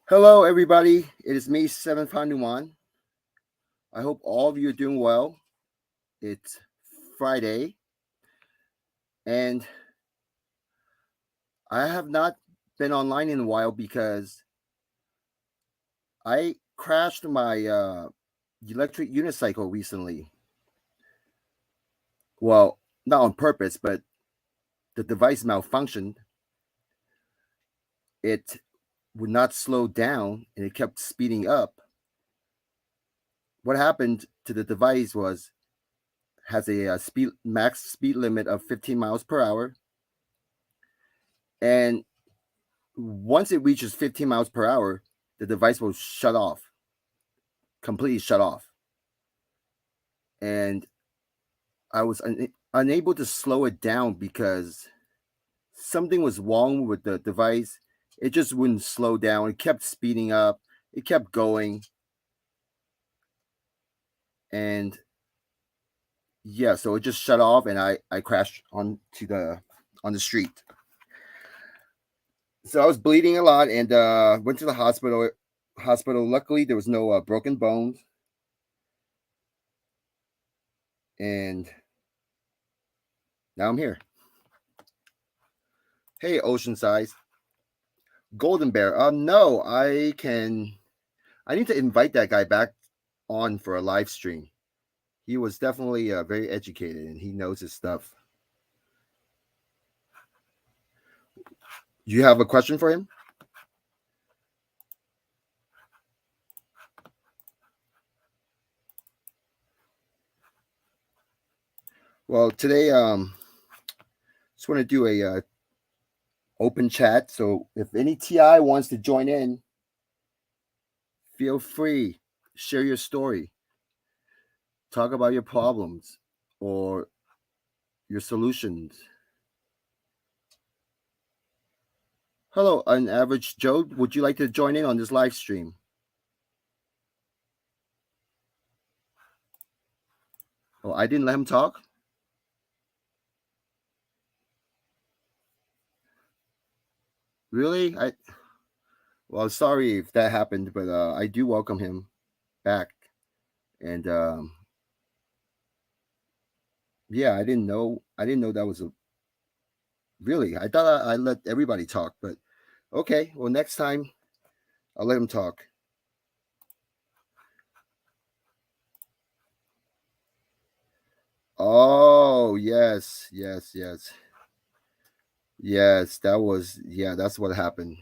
Hello, everybody. It is me, 7th Hanuman. I hope all of you are doing well. It's Friday, and I have not been online in a while because I crashed my electric unicycle recently. Well, not on purpose, but the device malfunctioned. It would not slow down and it kept speeding up. What happened to the device was has a speed max speed limit of 15 miles per hour, and once it reaches 15 miles per hour, the device will shut off, completely shut off. And I was unable to slow it down because something was wrong with the device. It just wouldn't slow down. It kept speeding up. It kept going. And yeah, so it just shut off and I crashed on the street. So I was bleeding a lot and went to the hospital. Luckily there was no broken bones. And now I'm here. Hey, Ocean Size. Golden Bear. No, I need to invite that guy back on for a live stream. He was definitely very educated and he knows his stuff. You have a question for him? Well, today, just want to do a open chat. So if any TI wants to join in, feel free. Share your story. Talk about your problems or your solutions. Hello, an average Joe. Would you like to join in on this live stream? Oh, I didn't let him talk. Really? Well, sorry if that happened, but I do welcome him back. And yeah, I didn't know that was a really. I thought I let everybody talk, but okay. Well, next time I'll let him talk. Oh yes, yes, yes, yes. That's what happened.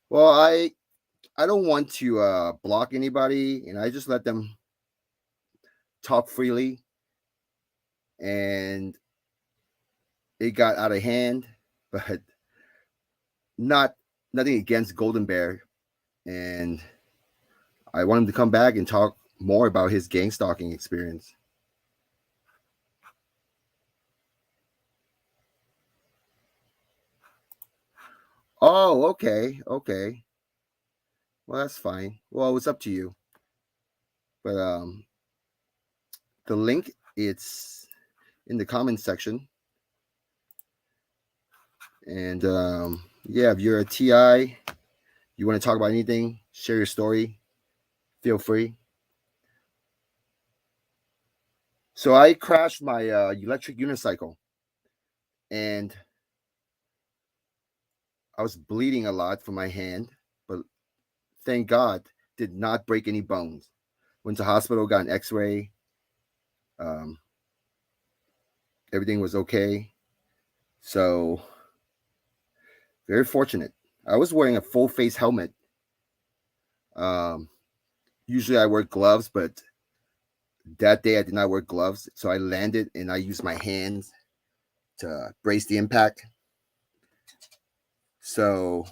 Well, I don't want to block anybody, and I just let them talk freely, and it got out of hand, but not nothing against Golden Bear, and I want him to come back and talk more about his gang stalking experience. Oh, okay, okay. Well, that's fine. Well, it's up to you. But the link it's in the comment section, and yeah, if you're a TI, you want to talk about anything, share your story, feel free. So I crashed my electric unicycle, and I was bleeding a lot from my hand, but thank God did not break any bones. Went to hospital, got an X-ray. Um, Everything was okay. So very fortunate. I was wearing a full face helmet. Um, Usually I wear gloves, but that day I did not wear gloves. So I landed and I used my hands to brace the impact. So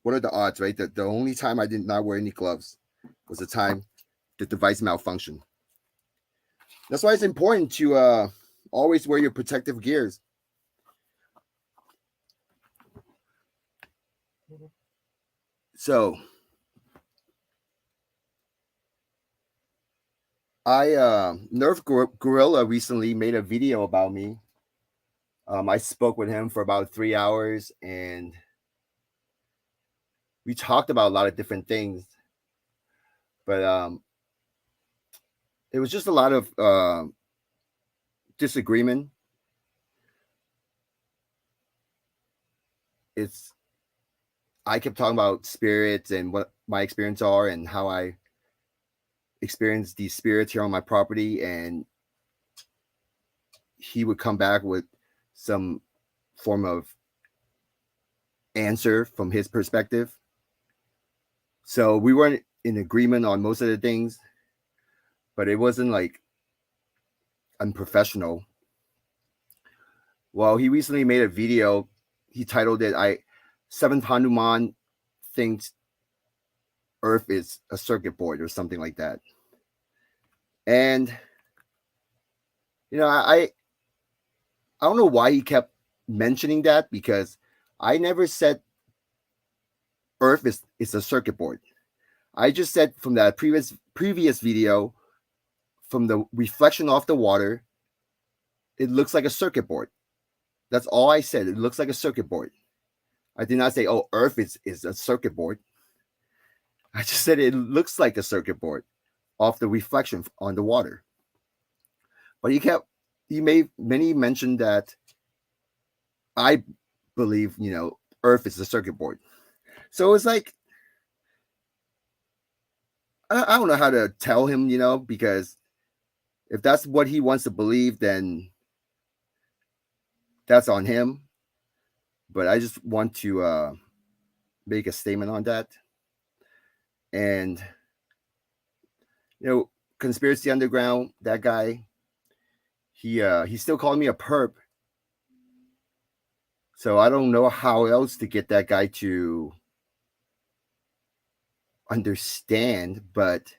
what are the odds, right? The only time I did not wear any gloves was the time the device malfunctioned. That's why it's important to always wear your protective gears. So I Nerf Gorilla recently made a video about me. I spoke with him for about 3 hours, and we talked about a lot of different things, but it was just a lot of disagreement. It's I kept talking about spirits and what my experience are and how I experience these spirits here on my property, and he would come back with some form of answer from his perspective. So we weren't in agreement on most of the things, but it wasn't like unprofessional. Well, he recently made a video. He titled it "I Seventh Hanuman thinks Earth is a circuit board" or something like that. And I don't know why he kept mentioning that, because I never said Earth is a circuit board. I just said from that previous video, from the reflection off the water, it looks like a circuit board. That's all I said. It looks like a circuit board. I did not say, oh, Earth is a circuit board. I just said it looks like a circuit board off the reflection on the water. But he made many mention that I believe, Earth is a circuit board. So it's like, I don't know how to tell him, because if that's what he wants to believe, then that's on him. But I just want to make a statement on that. And, Conspiracy Underground, that guy, he's still calling me a perp. So I don't know how else to get that guy to understand, but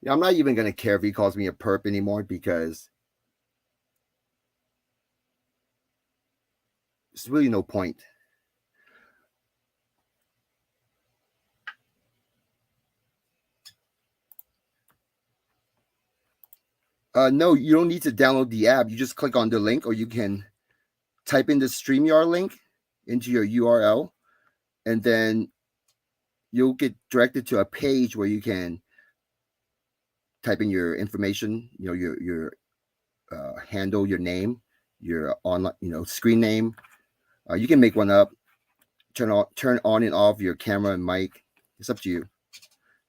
I'm not even going to care if he calls me a perp anymore, because there's really no point. No, you don't need to download the app. You just click on the link, or you can type in the StreamYard link into your URL, and then you'll get directed to a page where you can type in your information, your handle, your name, your online, screen name. You can make one up, turn on and off your camera and mic. It's up to you.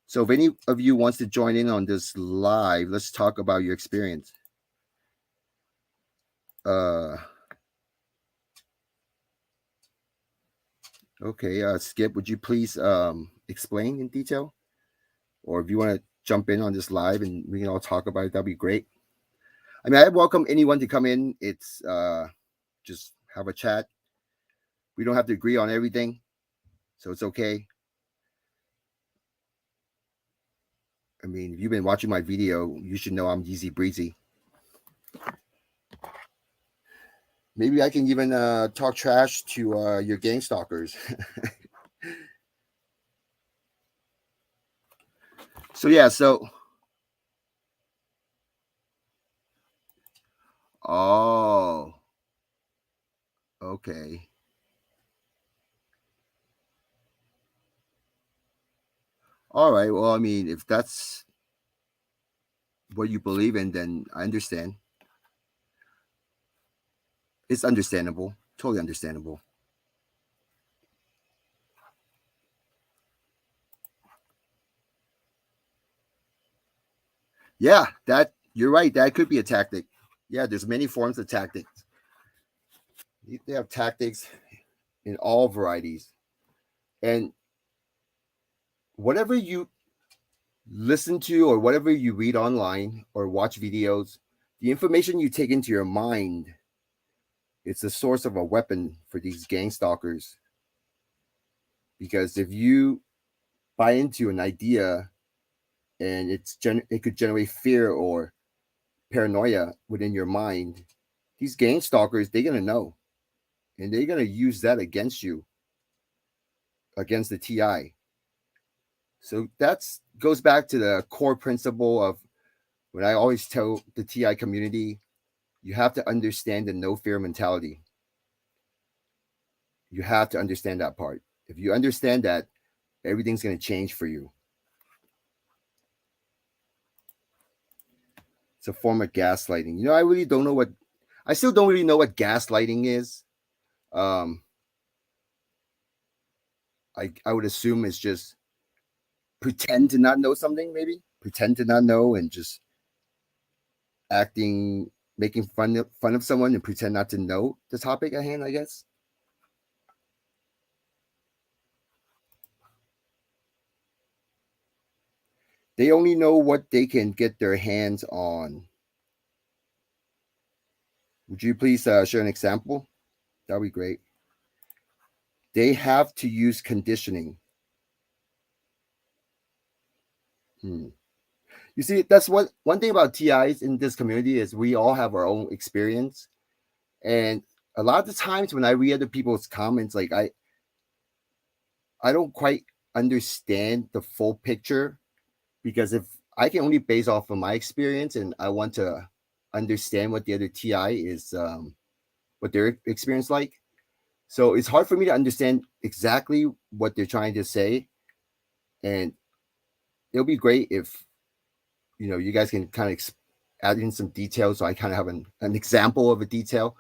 So if any of you wants to join in on this live, let's talk about your experience. Okay, Skip, would you please explain in detail? Or if you want to jump in on this live and we can all talk about it, that'd be great. I mean, I welcome anyone to come in. It's just have a chat. We don't have to agree on everything, so it's okay. I mean, if you've been watching my video, you should know I'm easy breezy. Maybe I can even talk trash to your gang stalkers. So yeah, oh, okay. All right. Well, I mean, if that's what you believe in, then I understand. It's understandable. Totally understandable. Yeah, that you're right. That could be a tactic. Yeah, there's many forms of tactics. They have tactics in all varieties. And whatever you listen to or whatever you read online or watch videos, the information you take into your mind, it's a source of a weapon for these gang stalkers. Because if you buy into an idea and it could generate fear or paranoia within your mind, these gang stalkers, they're gonna know, and they're gonna use that against you, against the TI. So that's goes back to the core principle of what I always tell the TI community: you have to understand the no fear mentality. You have to understand that part. If you understand that, everything's going to change for you. It's a form of gaslighting. I really don't know what, I still don't really know what gaslighting is. Um, I would assume it's just pretend to not know something, maybe pretend to not know and just acting, making fun of someone and pretend not to know the topic at hand, I guess. They only know what they can get their hands on. Would you please share an example? That would be great. They have to use conditioning. Hmm. You see, that's one thing about TIs in this community is we all have our own experience, and a lot of the times when I read other people's comments, like I don't quite understand the full picture, because if I can only base off of my experience and I want to understand what the other TI is, what their experience like. So it's hard for me to understand exactly what they're trying to say, and it'll be great if you guys can kind of add in some details so I kind of have an example of a detail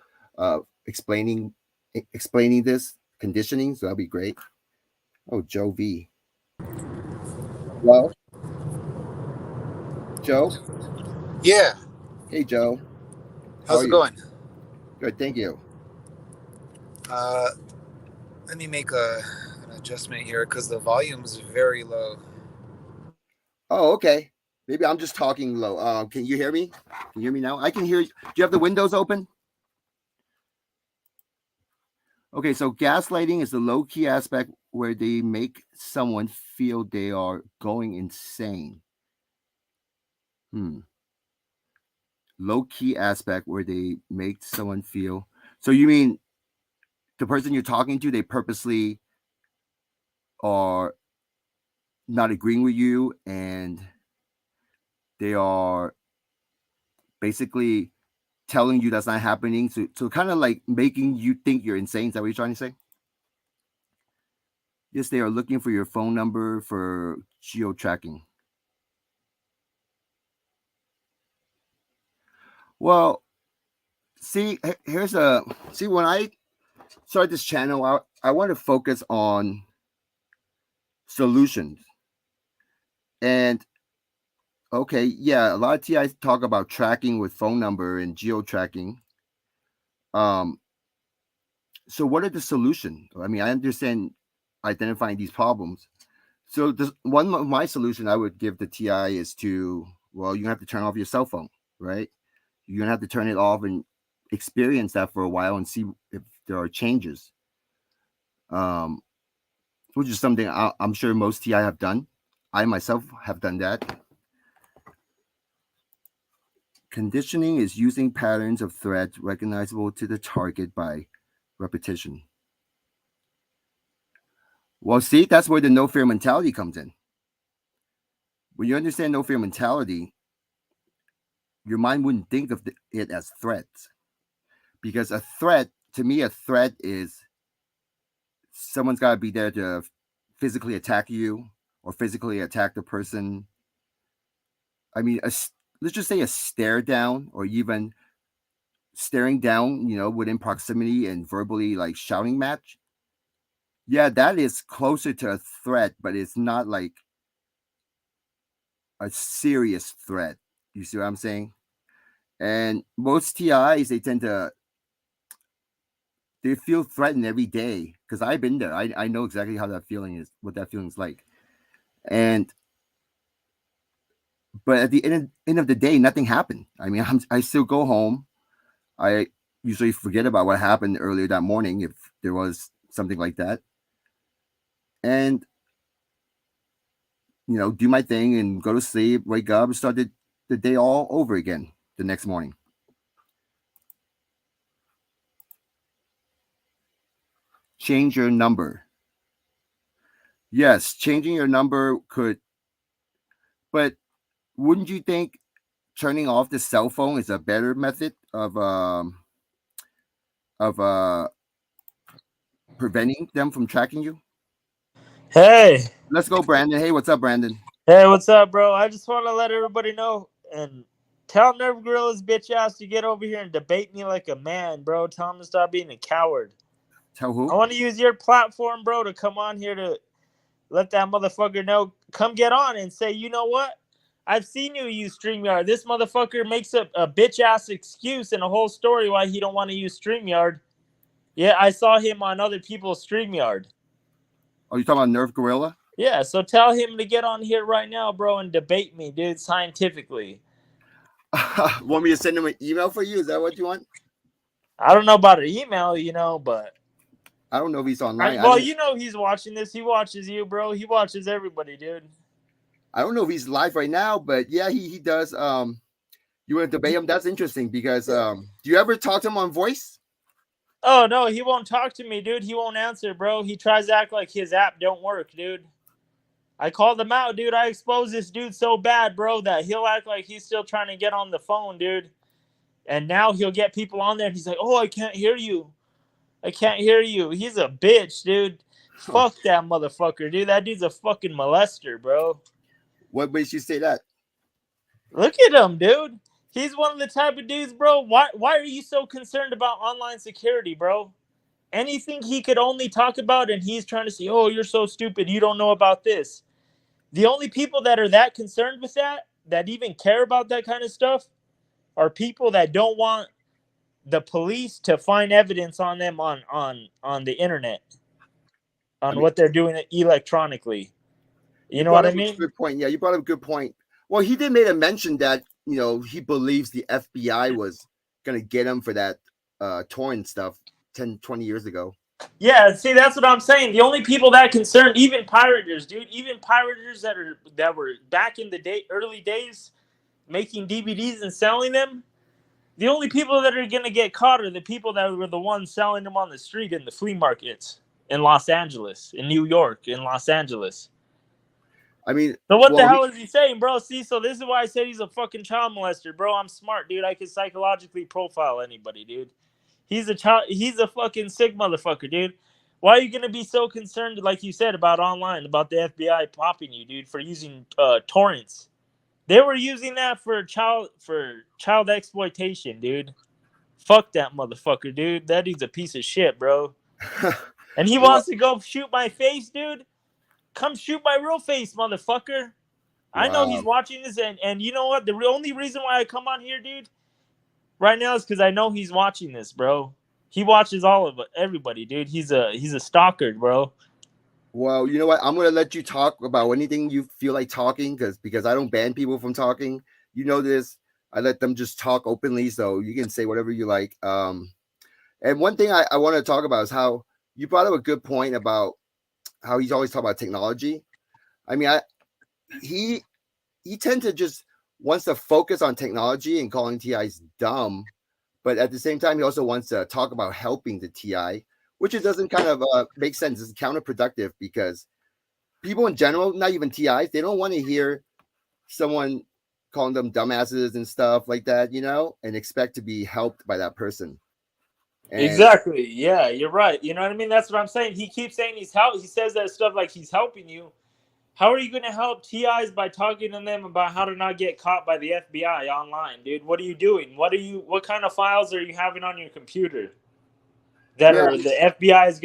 explaining explaining this conditioning. So that'll be great. Oh, Joe V. Well, Joe. Yeah, Hey, Joe. How how's are it you? going? Good, thank you. Uh, Let me make an adjustment here because the volume is very low. Oh, okay. Maybe I'm just talking low. Can you hear me? Can you hear me now? I can hear you. Do you have the windows open? Okay, so gaslighting is the low key aspect where they make someone feel they are going insane. Hmm. Low key aspect where they make someone feel. So you mean the person you're talking to, they purposely are not agreeing with you, and they are basically telling you that's not happening. So kind of like making you think you're insane. Is that what you're trying to say? Yes, they are looking for your phone number for geo tracking. Well, see, here's a see when I start this channel, I want to focus on solutions. And okay, yeah, a lot of TIs talk about tracking with phone number and geo tracking. Um, so what are the solution? I mean, I understand identifying these problems. So this, one of my solution I would give the TI is to, well, you have to turn off your cell phone, right? You're gonna have to turn it off and experience that for a while and see if there are changes. Um, which is something I'm sure most TI have done. I myself have done that. Conditioning is using patterns of threats recognizable to the target by repetition. Well, see, that's where the no fear mentality comes in. When you understand no fear mentality, your mind wouldn't think of it as threats, because a threat, to me, a threat is someone's got to be there to physically attack you or physically attack the person. I mean, let's just say a stare down or even staring down, within proximity and verbally like shouting match. Yeah, that is closer to a threat, but it's not like a serious threat. You see what I'm saying? And most TIs, they feel threatened every day, because I've been there. I know exactly how that feeling is, what that feeling's like. And but at the end of the day, nothing happened. I mean, I still go home. I usually forget about what happened earlier that morning, if there was something like that, and do my thing and go to sleep, wake up, and start the day all over again the next morning. Change your number. Yes, changing your number could, but wouldn't you think turning off the cell phone is a better method of preventing them from tracking you? Hey, Let's go, Brandon. Hey, what's up, Brandon? hey, what's up, bro? I just want to let everybody know and tell Nerve Gorilla's bitch ass to get over here and debate me like a man, bro. Tell him to stop being a coward. Tell I who? want to use your platform, bro, to come on here to let that motherfucker know. Come get on and say, you know what? I've seen you use StreamYard. This motherfucker makes a bitch ass excuse and a whole story why he don't want to use StreamYard. Yeah, I saw him on other people's StreamYard. Oh, you talking about Nerf Gorilla? Yeah, so tell him to get on here right now, bro, and debate me, dude, scientifically. Want me to send him an email for you? Is that what you want? I don't know about an email, but I don't know if he's online. well, he's watching this. He watches you, bro. He watches everybody, dude. I don't know if he's live right now, but yeah, he does. You want to debate him? That's interesting because do you ever talk to him on voice? Oh no, he won't talk to me, dude. He won't answer, bro. He tries to act like his app don't work, dude. I called him out, dude. I exposed this dude so bad, bro, that he'll act like he's still trying to get on the phone, dude. And now he'll get people on there and he's like, "Oh, I can't hear you. I can't hear you." He's a bitch, dude. Fuck that motherfucker, dude. That dude's a fucking molester, bro. What makes you say that? Look at him, dude. He's one of the type of dudes, bro. Why are you so concerned about online security, bro? Anything he could only talk about, and he's trying to say, "Oh, you're so stupid. You don't know about this." The only people that are that concerned with that even care about that kind of stuff, are people that don't want the police to find evidence on them on the internet, I on mean, what they're doing electronically. You you know brought what I up a mean? good point. Yeah, you brought up a good point. Well, he did make a mention that he believes the FBI was gonna get him for that torrent stuff 10, 20 years ago. Yeah, see, that's what I'm saying. The only people that concerned, even pirators, dude, even pirators that were back in the early days, making DVDs and selling them. The only people that are gonna get caught are the people that were the ones selling them on the street in the flea markets in Los Angeles, in New York, in Los Angeles. I mean, So what the well, hell is he saying, bro? See, so this is why I said he's a fucking child molester, bro. I'm smart, dude. I can psychologically profile anybody, dude. He's a child. He's a fucking sick motherfucker, dude. Why are you gonna be so concerned, like you said, about online, about the FBI popping you, dude, for using torrents? They were using that for child exploitation, dude. Fuck that motherfucker, dude. That dude's a piece of shit, bro. And he well, wants to go shoot my face, dude. Come shoot my real face, motherfucker. I know he's wow. watching this, and you know what? The only reason why I come on here, dude, right now is because I know he's watching this, bro. He watches all of it, everybody, dude. He's a stalker, bro. Well, you know what? I'm gonna let you talk about anything you feel like talking because I don't ban people from talking. You know this. I let them just talk openly, so you can say whatever you like. And one thing I want to talk about is how you brought up a good point about how he's always talking about technology. I mean, he he tends to just wants to focus on technology and calling TIs dumb, but at the same time, he also wants to talk about helping the TI, which it doesn't kind of make sense. It's counterproductive because people in general, not even TIs, they don't want to hear someone calling them dumbasses and stuff like that, and expect to be helped by that person. And Exactly. Yeah, you're right. You know what I mean? That's what I'm saying. He keeps saying he's help. He says that stuff like he's helping you. How are you going to help TIs by talking to them about how to not get caught by the FBI online, dude? What are you doing? What kind of files are you having on your computer that yeah, are the FBI is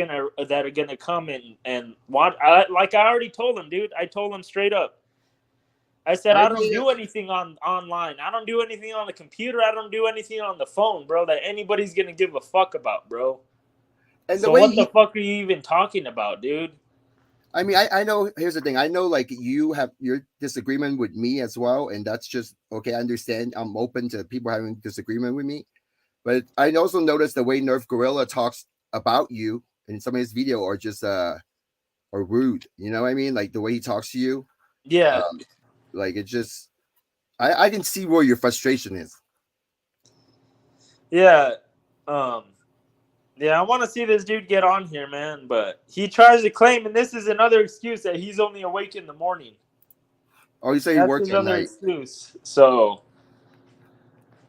gonna come and watch? Like I already told him, dude. I told him straight up. I said I I don't mean, do anything online. I don't do anything on the computer. I don't do anything on the phone, bro. That anybody's gonna give a fuck about, bro. and the So way what the he, fuck are you even talking about, dude? I mean, I know. Here's the thing. I know, like you have your disagreement with me as well, and that's just okay. I understand. I'm open to people having disagreement with me, but I also noticed the way Nerf Gorilla talks about you in some of his video are just or rude. You know what I mean? Like the way he talks to you, Yeah, um, like it just. I can see where your frustration is. yeah. Um, Yeah, I want to see this dude get on here, man. But he tries to claim, and this is another excuse that he's only awake in the morning. Oh, you say he That's works his at other night. excuse. So,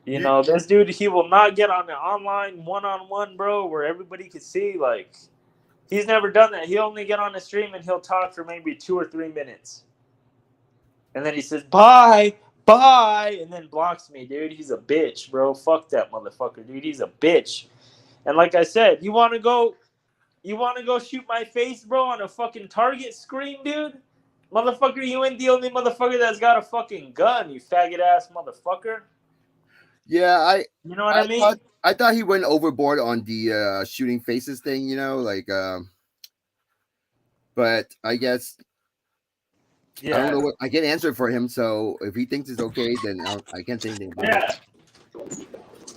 You, this dude, he will not get on the online one-on-one, bro, where everybody could see. Like, He's never done that. He'll only get on a stream and he'll talk for maybe 2 or 3 minutes. And then he says, bye, and then blocks me, dude. He's a bitch, bro. Fuck that motherfucker, dude. He's a bitch. And like I said, you want to go shoot my face, bro, on a fucking Target screen, dude? Motherfucker, you ain't the only motherfucker that's got a fucking gun, you faggot-ass motherfucker. Yeah, You know what I mean? I thought he went overboard on the shooting faces thing, you know, like but I guess Yeah. I don't know what I can't answer for him. So if he thinks it's okay, then I can't say anything about it.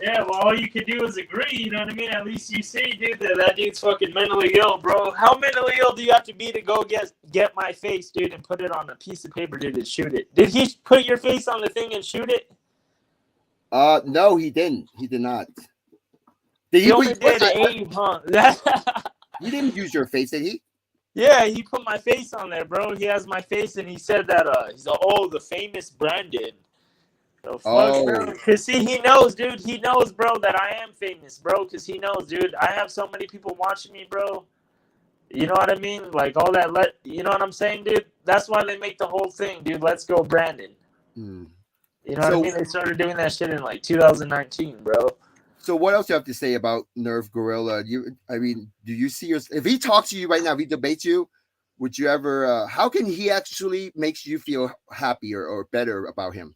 Yeah, well, all you can do is agree, you know what I mean? At least you say, dude, that dude's fucking mentally ill, bro. How mentally ill do you have to be to go get my face, dude, and put it on a piece of paper, dude, and shoot it? Did he put your face on the thing and shoot it? No, he didn't. He did not. Did he only did aim, huh? He didn't use your face, did he? Yeah, he put my face on there, bro. He has my face, and he said that, he's like, oh, the famous Brandon. So fuck, bro. Because, see, he knows, dude. He knows, bro, that I am famous, bro. Because he knows, dude. I have so many people watching me, bro. You know what I mean? Like, all that, you know what I'm saying, dude? That's why they make the whole thing, dude. Let's go, Brandon. Hmm. You know what I mean? They started doing that shit in, like, 2019, bro. So what else do you have to say about Nerve Gorilla? I mean, do you see if he talks to you right now, if he debates you, would you ever, how can he actually makes you feel happier or better about him?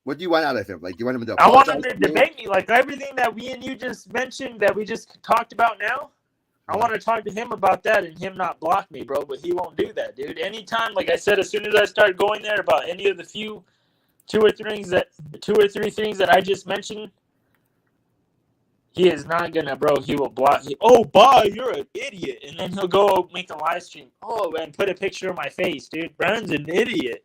What do you want out of him? Like, do you want him to? I want him to debate me, like everything that we and you just mentioned that we just talked about now. I want to talk to him about that and him not block me, bro. But he won't do that, dude. Anytime, like I said, as soon as I start going there about any of the two or three things that I just mentioned, he is not gonna, bro. He will block. You're an idiot, and then he'll go make a live stream. Oh, and put a picture of my face, dude. Brandon's an idiot.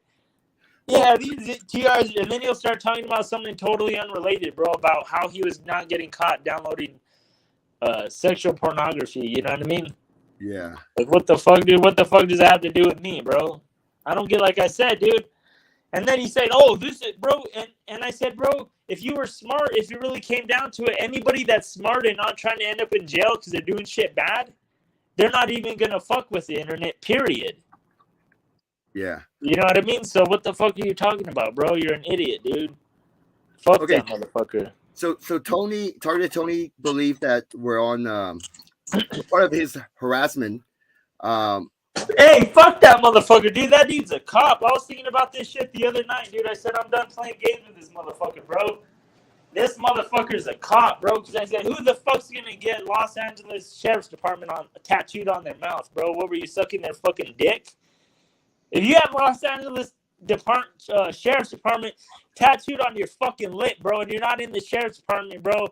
Yeah, these TRs, and then he'll start talking about something totally unrelated, bro, about how he was not getting caught downloading sexual pornography. You know what I mean? Yeah. Like, what the fuck, dude? What the fuck does that have to do with me, bro? I don't get, like I said, dude. And then he said, oh, this is, bro. And I said, bro, if you were smart, if it really came down to it, anybody that's smart and not trying to end up in jail because they're doing shit bad, they're not even going to fuck with the internet, period. Yeah. You know what I mean? So what the fuck are you talking about, bro? You're an idiot, dude. Fuck that motherfucker. So Target Tony believed that we're on part of his harassment. Hey, fuck that motherfucker, dude. That dude's a cop. I was thinking about this shit the other night, dude. I said I'm done playing games with this motherfucker, bro. This motherfucker's a cop, bro. Because I said, who the fuck's gonna get Los Angeles Sheriff's Department tattooed on their mouth, bro? What were you sucking their fucking dick? If you have Los Angeles Sheriff's Department tattooed on your fucking lip, bro, and you're not in the Sheriff's Department, bro,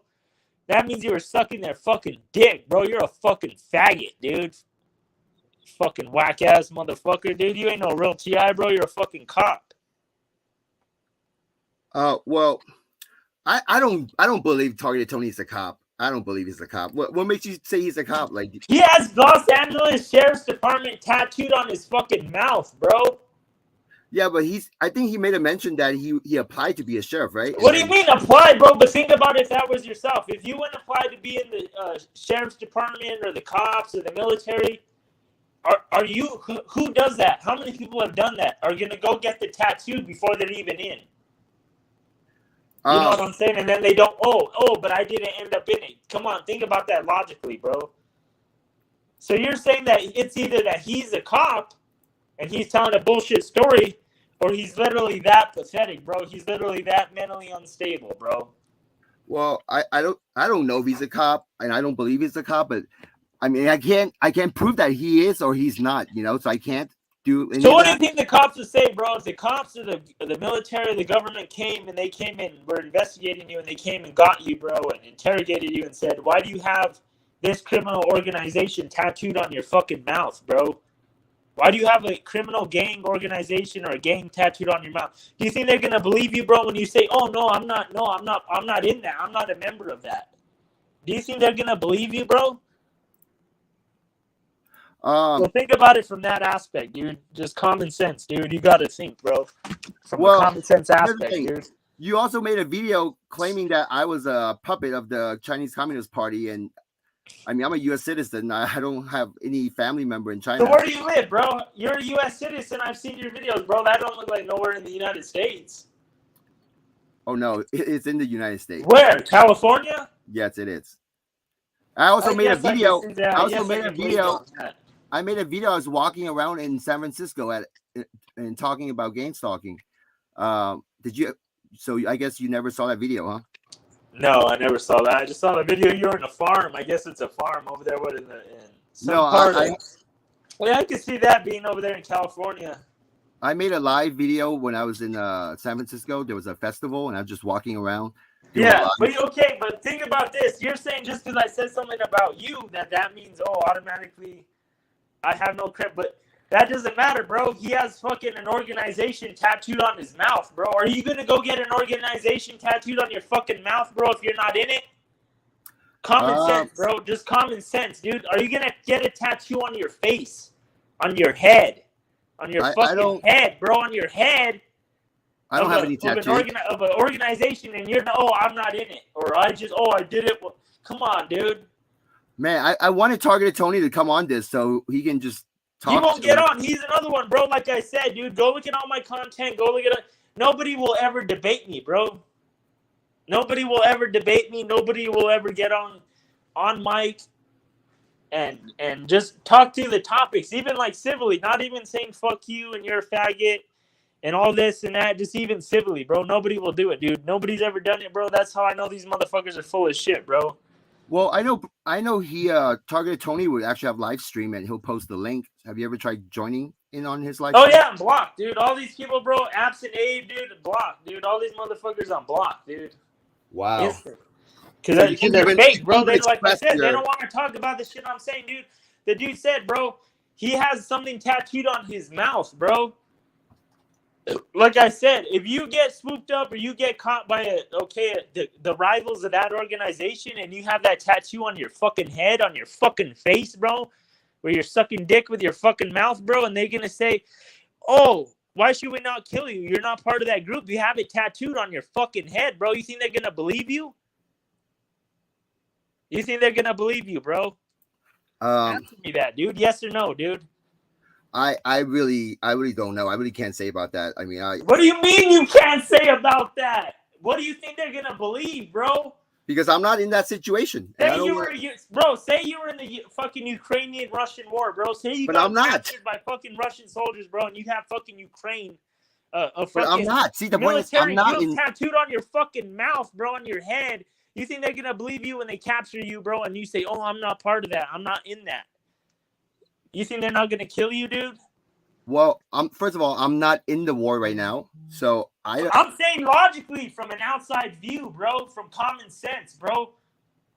that means you were sucking their fucking dick, bro. You're a fucking faggot, dude. Fucking whack-ass motherfucker, dude. You ain't no real TI, bro. You're a fucking cop. Well, I don't believe Target Tony's a cop. I don't believe he's a cop. What makes you say he's a cop? Like, he has Los Angeles Sheriff's Department tattooed on his fucking mouth, bro. Yeah, but I think he made a mention that he applied to be a sheriff, right? What do you mean apply, bro? But think about it if that was yourself. If you went apply to be in the Sheriff's Department or the cops or the military, are you, who does that? How many people have done that? Are going to go get the tattoo before they're even in? You know what I'm saying? And then they don't, but I didn't end up in it. Come on, think about that logically, bro. So you're saying that it's either that he's a cop and he's telling a bullshit story, or he's literally that pathetic, bro. He's literally that mentally unstable, bro. Well, I don't know if he's a cop, and I don't believe he's a cop, but I mean, I can't prove that he is or he's not, you know, so I can't do anything. So what do you think the cops would say, bro? If the cops or the military, the government came and they came in, were investigating you, and they came and got you, bro, and interrogated you and said, why do you have this criminal organization tattooed on your fucking mouth, bro? Why do you have a criminal gang organization or a gang tattooed on your mouth? Do you think they're gonna believe you, bro, when you say, "Oh no, I'm not in that. I'm not a member of that"? Do you think they're gonna believe you, bro? So think about it from that aspect, dude. Just common sense, dude. You gotta think, bro, from a common sense aspect, dude. You also made a video claiming that I was a puppet of the Chinese Communist Party, and I mean, I'm a U.S. citizen. I don't have any family member in China. So where do you live, bro? You're a U.S. citizen. I've seen your videos, bro. That don't look like nowhere in the United States. Oh no, it's in the United States. Where? California? Yes, it is. I also made a Yes, I video. can see that. I also Yes, I made a can believe video. on that. I made a video. I was walking around in San Francisco and talking about game stalking. Did you? So I guess you never saw that video, huh? No, I never saw that. I just saw the video. You're in a farm. I guess it's a farm over there. What in some No, part of? Yeah, I can see that being over there in California. I made a live video when I was in San Francisco. There was a festival, and I was just walking around. Yeah, but think about this. You're saying just because I said something about you that means automatically I have no credit, but that doesn't matter, bro. He has fucking an organization tattooed on his mouth, bro. Are you gonna go get an organization tattooed on your fucking mouth, bro, if you're not in it? Common sense, bro. Just common sense, dude. Are you gonna get a tattoo on your face, on your head, on your fucking head, bro, on your head? I don't have any tattoos of an organization, and you're I'm not in it, or I did it. Well, come on, dude. Man, I wanted Targeted Tony to come on this so he can just talk. He won't get on. He's another one, bro. Like I said, dude, go look at all my content. Go look at it. Nobody will ever debate me, bro. Nobody will ever debate me. Nobody will ever get on mic and just talk through the topics, even like civilly, not even saying fuck you and you're a faggot and all this and that, just even civilly, bro. Nobody will do it, dude. Nobody's ever done it, bro. That's how I know these motherfuckers are full of shit, bro. Well, I know he Targeted Tony would actually have live stream and he'll post the link. Have you ever tried joining in on his live stream? Oh yeah, I'm blocked, dude. All these people, bro, Absent Abe, dude, blocked, dude. All these motherfuckers I'm blocked, dude. Wow. Because they're fake, bro. They, like I said, they don't want to talk about the shit I'm saying, dude. The dude said, bro, he has something tattooed on his mouth, bro. Like I said, if you get swooped up or you get caught by the rivals of that organization and you have that tattoo on your fucking head, on your fucking face, bro, where you're sucking dick with your fucking mouth, bro, and they're going to say, oh, why should we not kill you? You're not part of that group. You have it tattooed on your fucking head, bro. You think they're going to believe you? You think they're going to believe you, bro? Answer me that, dude. Yes or no, dude? I really don't know. I really can't say about that. I mean, What do you mean you can't say about that? What do you think they're gonna believe, bro? Because I'm not in that situation. Say you were in the fucking Ukrainian-Russian war, bro. Say you got captured by fucking Russian soldiers, bro, and you have fucking Ukraine. A fucking I'm not. See, the point is, I'm not tattooed on your fucking mouth, bro, on your head. You think they're gonna believe you when they capture you, bro, and you say, "Oh, I'm not part of that. I'm not in that." You think they're not gonna kill you, dude? Well, first of all, I'm not in the war right now, so I'm saying logically from an outside view, bro, from common sense, bro.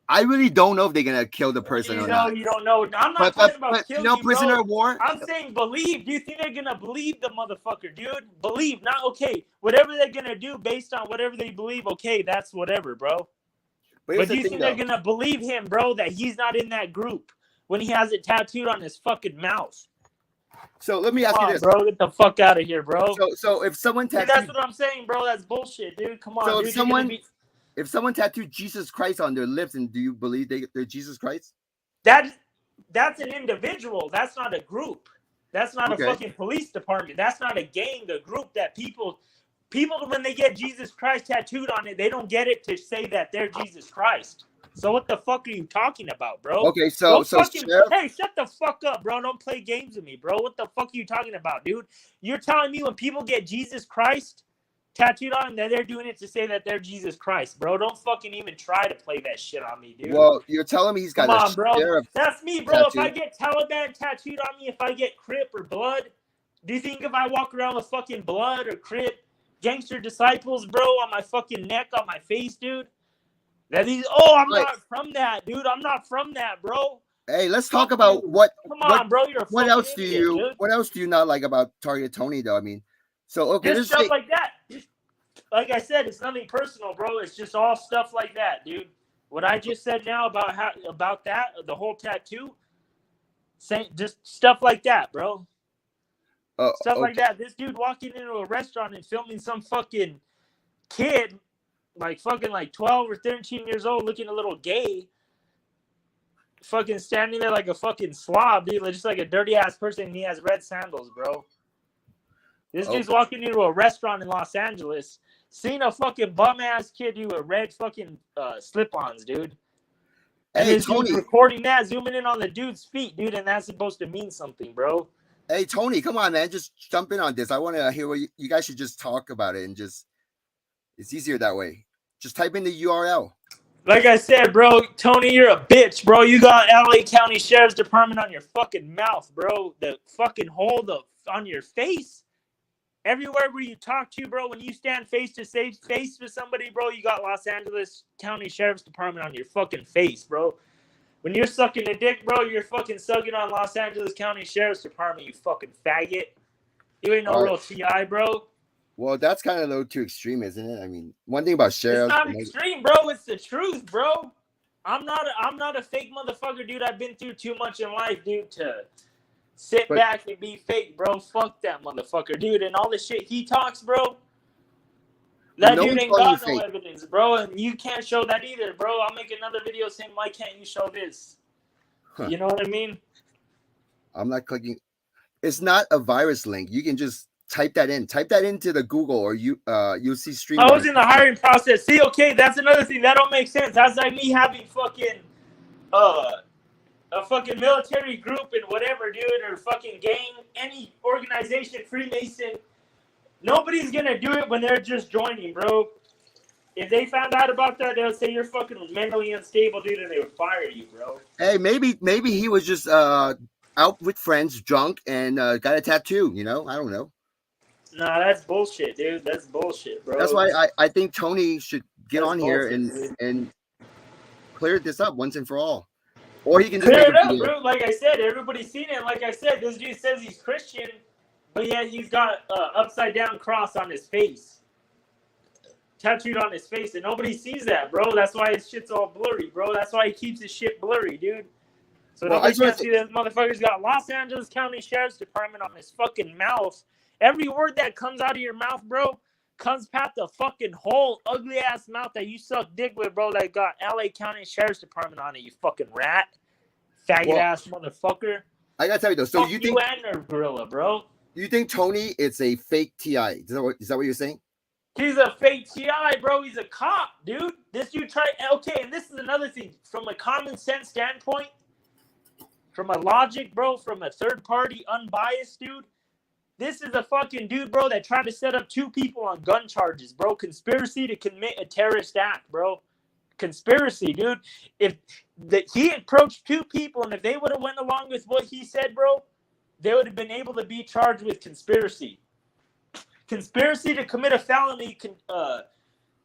I really don't know if they're gonna kill the person or not. You don't know. I'm not talking about killing you, prisoner bro. of war. I'm saying believe. Do you think they're gonna believe the motherfucker, dude? Believe, not okay. Whatever they're gonna do based on whatever they believe, okay, that's whatever, bro. But do you think they're gonna believe him, bro, that he's not in that group when he has it tattooed on his fucking mouth? So let me ask you this, bro. Get the fuck out of here, bro. So if someone tattooed, that's what I'm saying, bro. That's bullshit, dude. Come on, so dude. If someone tattooed Jesus Christ on their lips, and do you believe they're Jesus Christ? That's an individual. That's not a group. That's not a fucking police department. That's not a gang. A group that people when they get Jesus Christ tattooed on it, they don't get it to say that they're Jesus Christ. So what the fuck are you talking about, bro? Okay, hey, shut the fuck up, bro. Don't play games with me, bro. What the fuck are you talking about, dude? You're telling me when people get Jesus Christ tattooed on them, that they're doing it to say that they're Jesus Christ, bro. Don't fucking even try to play that shit on me, dude. Well, you're telling me he's got Come on, bro. That's me, bro. Tattoo. If I get Taliban tattooed on me, if I get Crip or blood, do you think if I walk around with fucking blood or Crip, gangster disciples, bro, on my fucking neck, on my face, dude? I'm not from that, dude. I'm not from that, bro. Hey, let's talk about what. Come on, bro. You're a what else idiot, do you? Dude. What else do you not like about Targeted Tony, though? I mean, so okay, just stuff like that. Like I said, it's nothing personal, bro. It's just all stuff like that, dude. What I just said now about that, the whole tattoo, just stuff like that, bro. Stuff like that. This dude walking into a restaurant and filming some fucking kid. Like 12 or 13 years old, looking a little gay. fucking standing there like a fucking slob, dude. Like, just like a dirty ass person. And he has red sandals, bro. This dude's walking into a restaurant in Los Angeles, seeing a fucking bum ass kid do a red fucking slip-ons, dude. And Hey, this Tony. dude's recording that, zooming in on the dude's feet, dude, and that's supposed to mean something, bro. Hey, Tony, come on, man. Just jump in on this. I want to hear what you guys should just talk about it and just, it's easier that way. Just type in the URL. Like I said, bro, Tony, you're a bitch, bro. You got LA County Sheriff's Department on your fucking mouth, bro. The fucking hole on your face. Everywhere where you talk to, bro, when you stand face to face with somebody, bro, you got Los Angeles County Sheriff's Department on your fucking face, bro. When you're sucking a dick, bro, you're fucking sucking on Los Angeles County Sheriff's Department, you fucking faggot. You ain't no real TI, bro. Well, that's kind of a little too extreme, isn't it? I mean, one thing about sheriffs. It's not extreme, bro. It's the truth, bro. I'm not a fake motherfucker, dude. I've been through too much in life, dude, to sit back and be fake, bro. Fuck that motherfucker, dude. And all the shit he talks, bro. That dude ain't got no evidence, bro, and you can't show that either, bro. I'll make another video saying, why can't you show this? Huh. You know what I mean? I'm not clicking. It's not a virus link. You can just type that in. Type that into the Google, or you'll see stream. I was in the hiring process. See, okay, that's another thing. That don't make sense. That's like me having fucking a fucking military group and whatever, dude, or fucking gang, any organization, Freemason. Nobody's gonna do it when they're just joining, bro. If they found out about that, they'll say you're fucking mentally unstable, dude, and they would fire you, bro. Hey, maybe he was just out with friends, drunk, and got a tattoo. You know, I don't know. Nah, that's bullshit, dude. That's bullshit, bro. That's why I think Tony should get on here and clear this up once and for all. Or he can just clear it up, bro. Like I said, everybody's seen it. Like I said, this dude says he's Christian, but yet he's got upside down cross on his face, tattooed on his face, and nobody sees that, bro. That's why his shit's all blurry, bro. That's why he keeps his shit blurry, dude. So nobody can see this motherfucker's got Los Angeles County Sheriff's Department on his fucking mouth. Every word that comes out of your mouth, bro, comes past the fucking whole ugly ass mouth that you suck dick with, bro. That got LA County Sheriff's Department on it. You fucking rat, faggot ass motherfucker. I gotta tell you though. So you think and gorilla, bro? You think Tony is a fake TI? Is that what you're saying? He's a fake TI, bro. He's a cop, dude. This dude tried. Okay, and this is another thing from a common sense standpoint, from a logic, bro, from a third party, unbiased dude. This is a fucking dude, bro, that tried to set up 2 people on gun charges, bro. Conspiracy to commit a terrorist act, bro. Conspiracy, dude. He approached 2 people, and if they would have went along with what he said, bro, they would have been able to be charged with conspiracy. Conspiracy to commit a felony,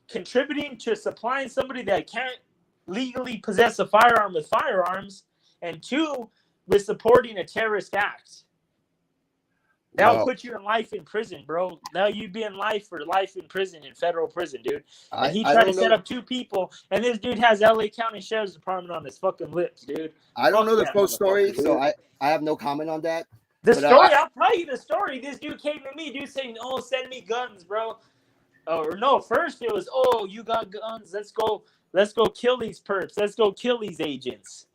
contributing to supplying somebody that can't legally possess a firearm with firearms, and 2, with supporting a terrorist act. That'll put you in life in prison, bro. Now you'd be in life in prison, in federal prison, dude. And he tried to set up 2 people, and this dude has LA County Sheriff's Department on his fucking lips, dude. I don't know the full story, so I have no comment on that. The story, I'll tell you the story. This dude came to me, dude, saying, "Oh, send me guns, bro." Or no, first it was, "Oh, you got guns. Let's go kill these perps. Let's go kill these agents."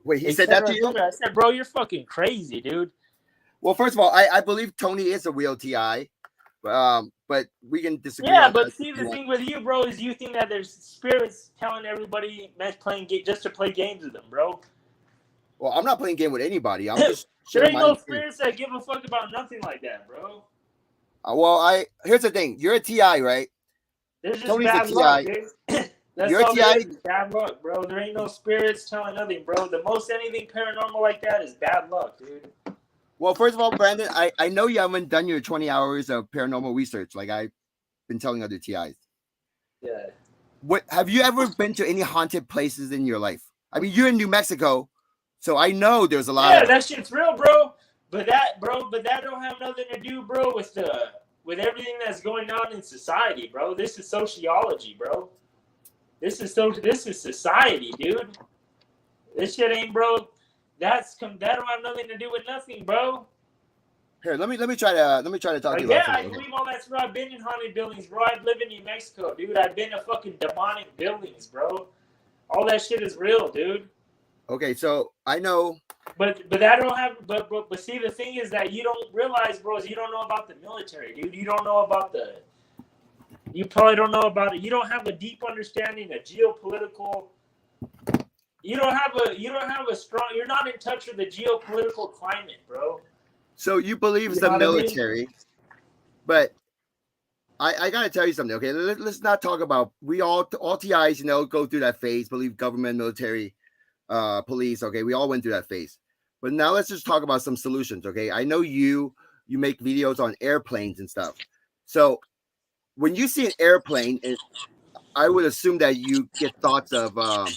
Wait, he said that to you? I said, "Bro, you're fucking crazy, dude." Well, first of all, I believe Tony is a real TI, but we can disagree. Yeah, but see, the thing with you, bro, is you think that there's spirits telling everybody playing just to play games with them, bro. Well, I'm not playing game with anybody. I'm just there ain't no spirits that give a fuck about nothing like that, bro. Well, here's the thing. You're a TI, right? There's just Tony's bad luck, dude. You're a TI. Bad luck, bro. There ain't no spirits telling nothing, bro. The most anything paranormal like that is bad luck, dude. Well, first of all, Brandon, I know you haven't done your 20 hours of paranormal research like I've been telling other TIs. Yeah. Have you ever been to any haunted places in your life? I mean, you're in New Mexico, so I know there's a lot. Yeah, that shit's real, bro. But that don't have nothing to do, bro, with everything that's going on in society, bro. This is sociology, bro. This is society, dude. This shit ain't, bro. That don't have nothing to do with nothing, bro. Here, let me try to talk to you. Yeah, I believe all that's, bro. I've been in haunted buildings, bro. I live in New Mexico, dude. I've been to fucking demonic buildings, bro. All that shit is real, dude. Okay, so I know. But I don't have. But see, the thing is that you don't realize, bros. You don't know about the military, dude. You don't know about the. You probably don't know about it. You don't have a deep understanding of geopolitical. You don't have a strong. You're not in touch with the geopolitical climate, bro. So you believe it's You know the what I mean? military, but I gotta tell you something. Okay, let's not talk about we all TIs. You know, go through that phase. Believe government, military, police. Okay, we all went through that phase. But now let's just talk about some solutions. Okay, I know you make videos on airplanes and stuff. So when you see an airplane, I would assume that you get thoughts of No,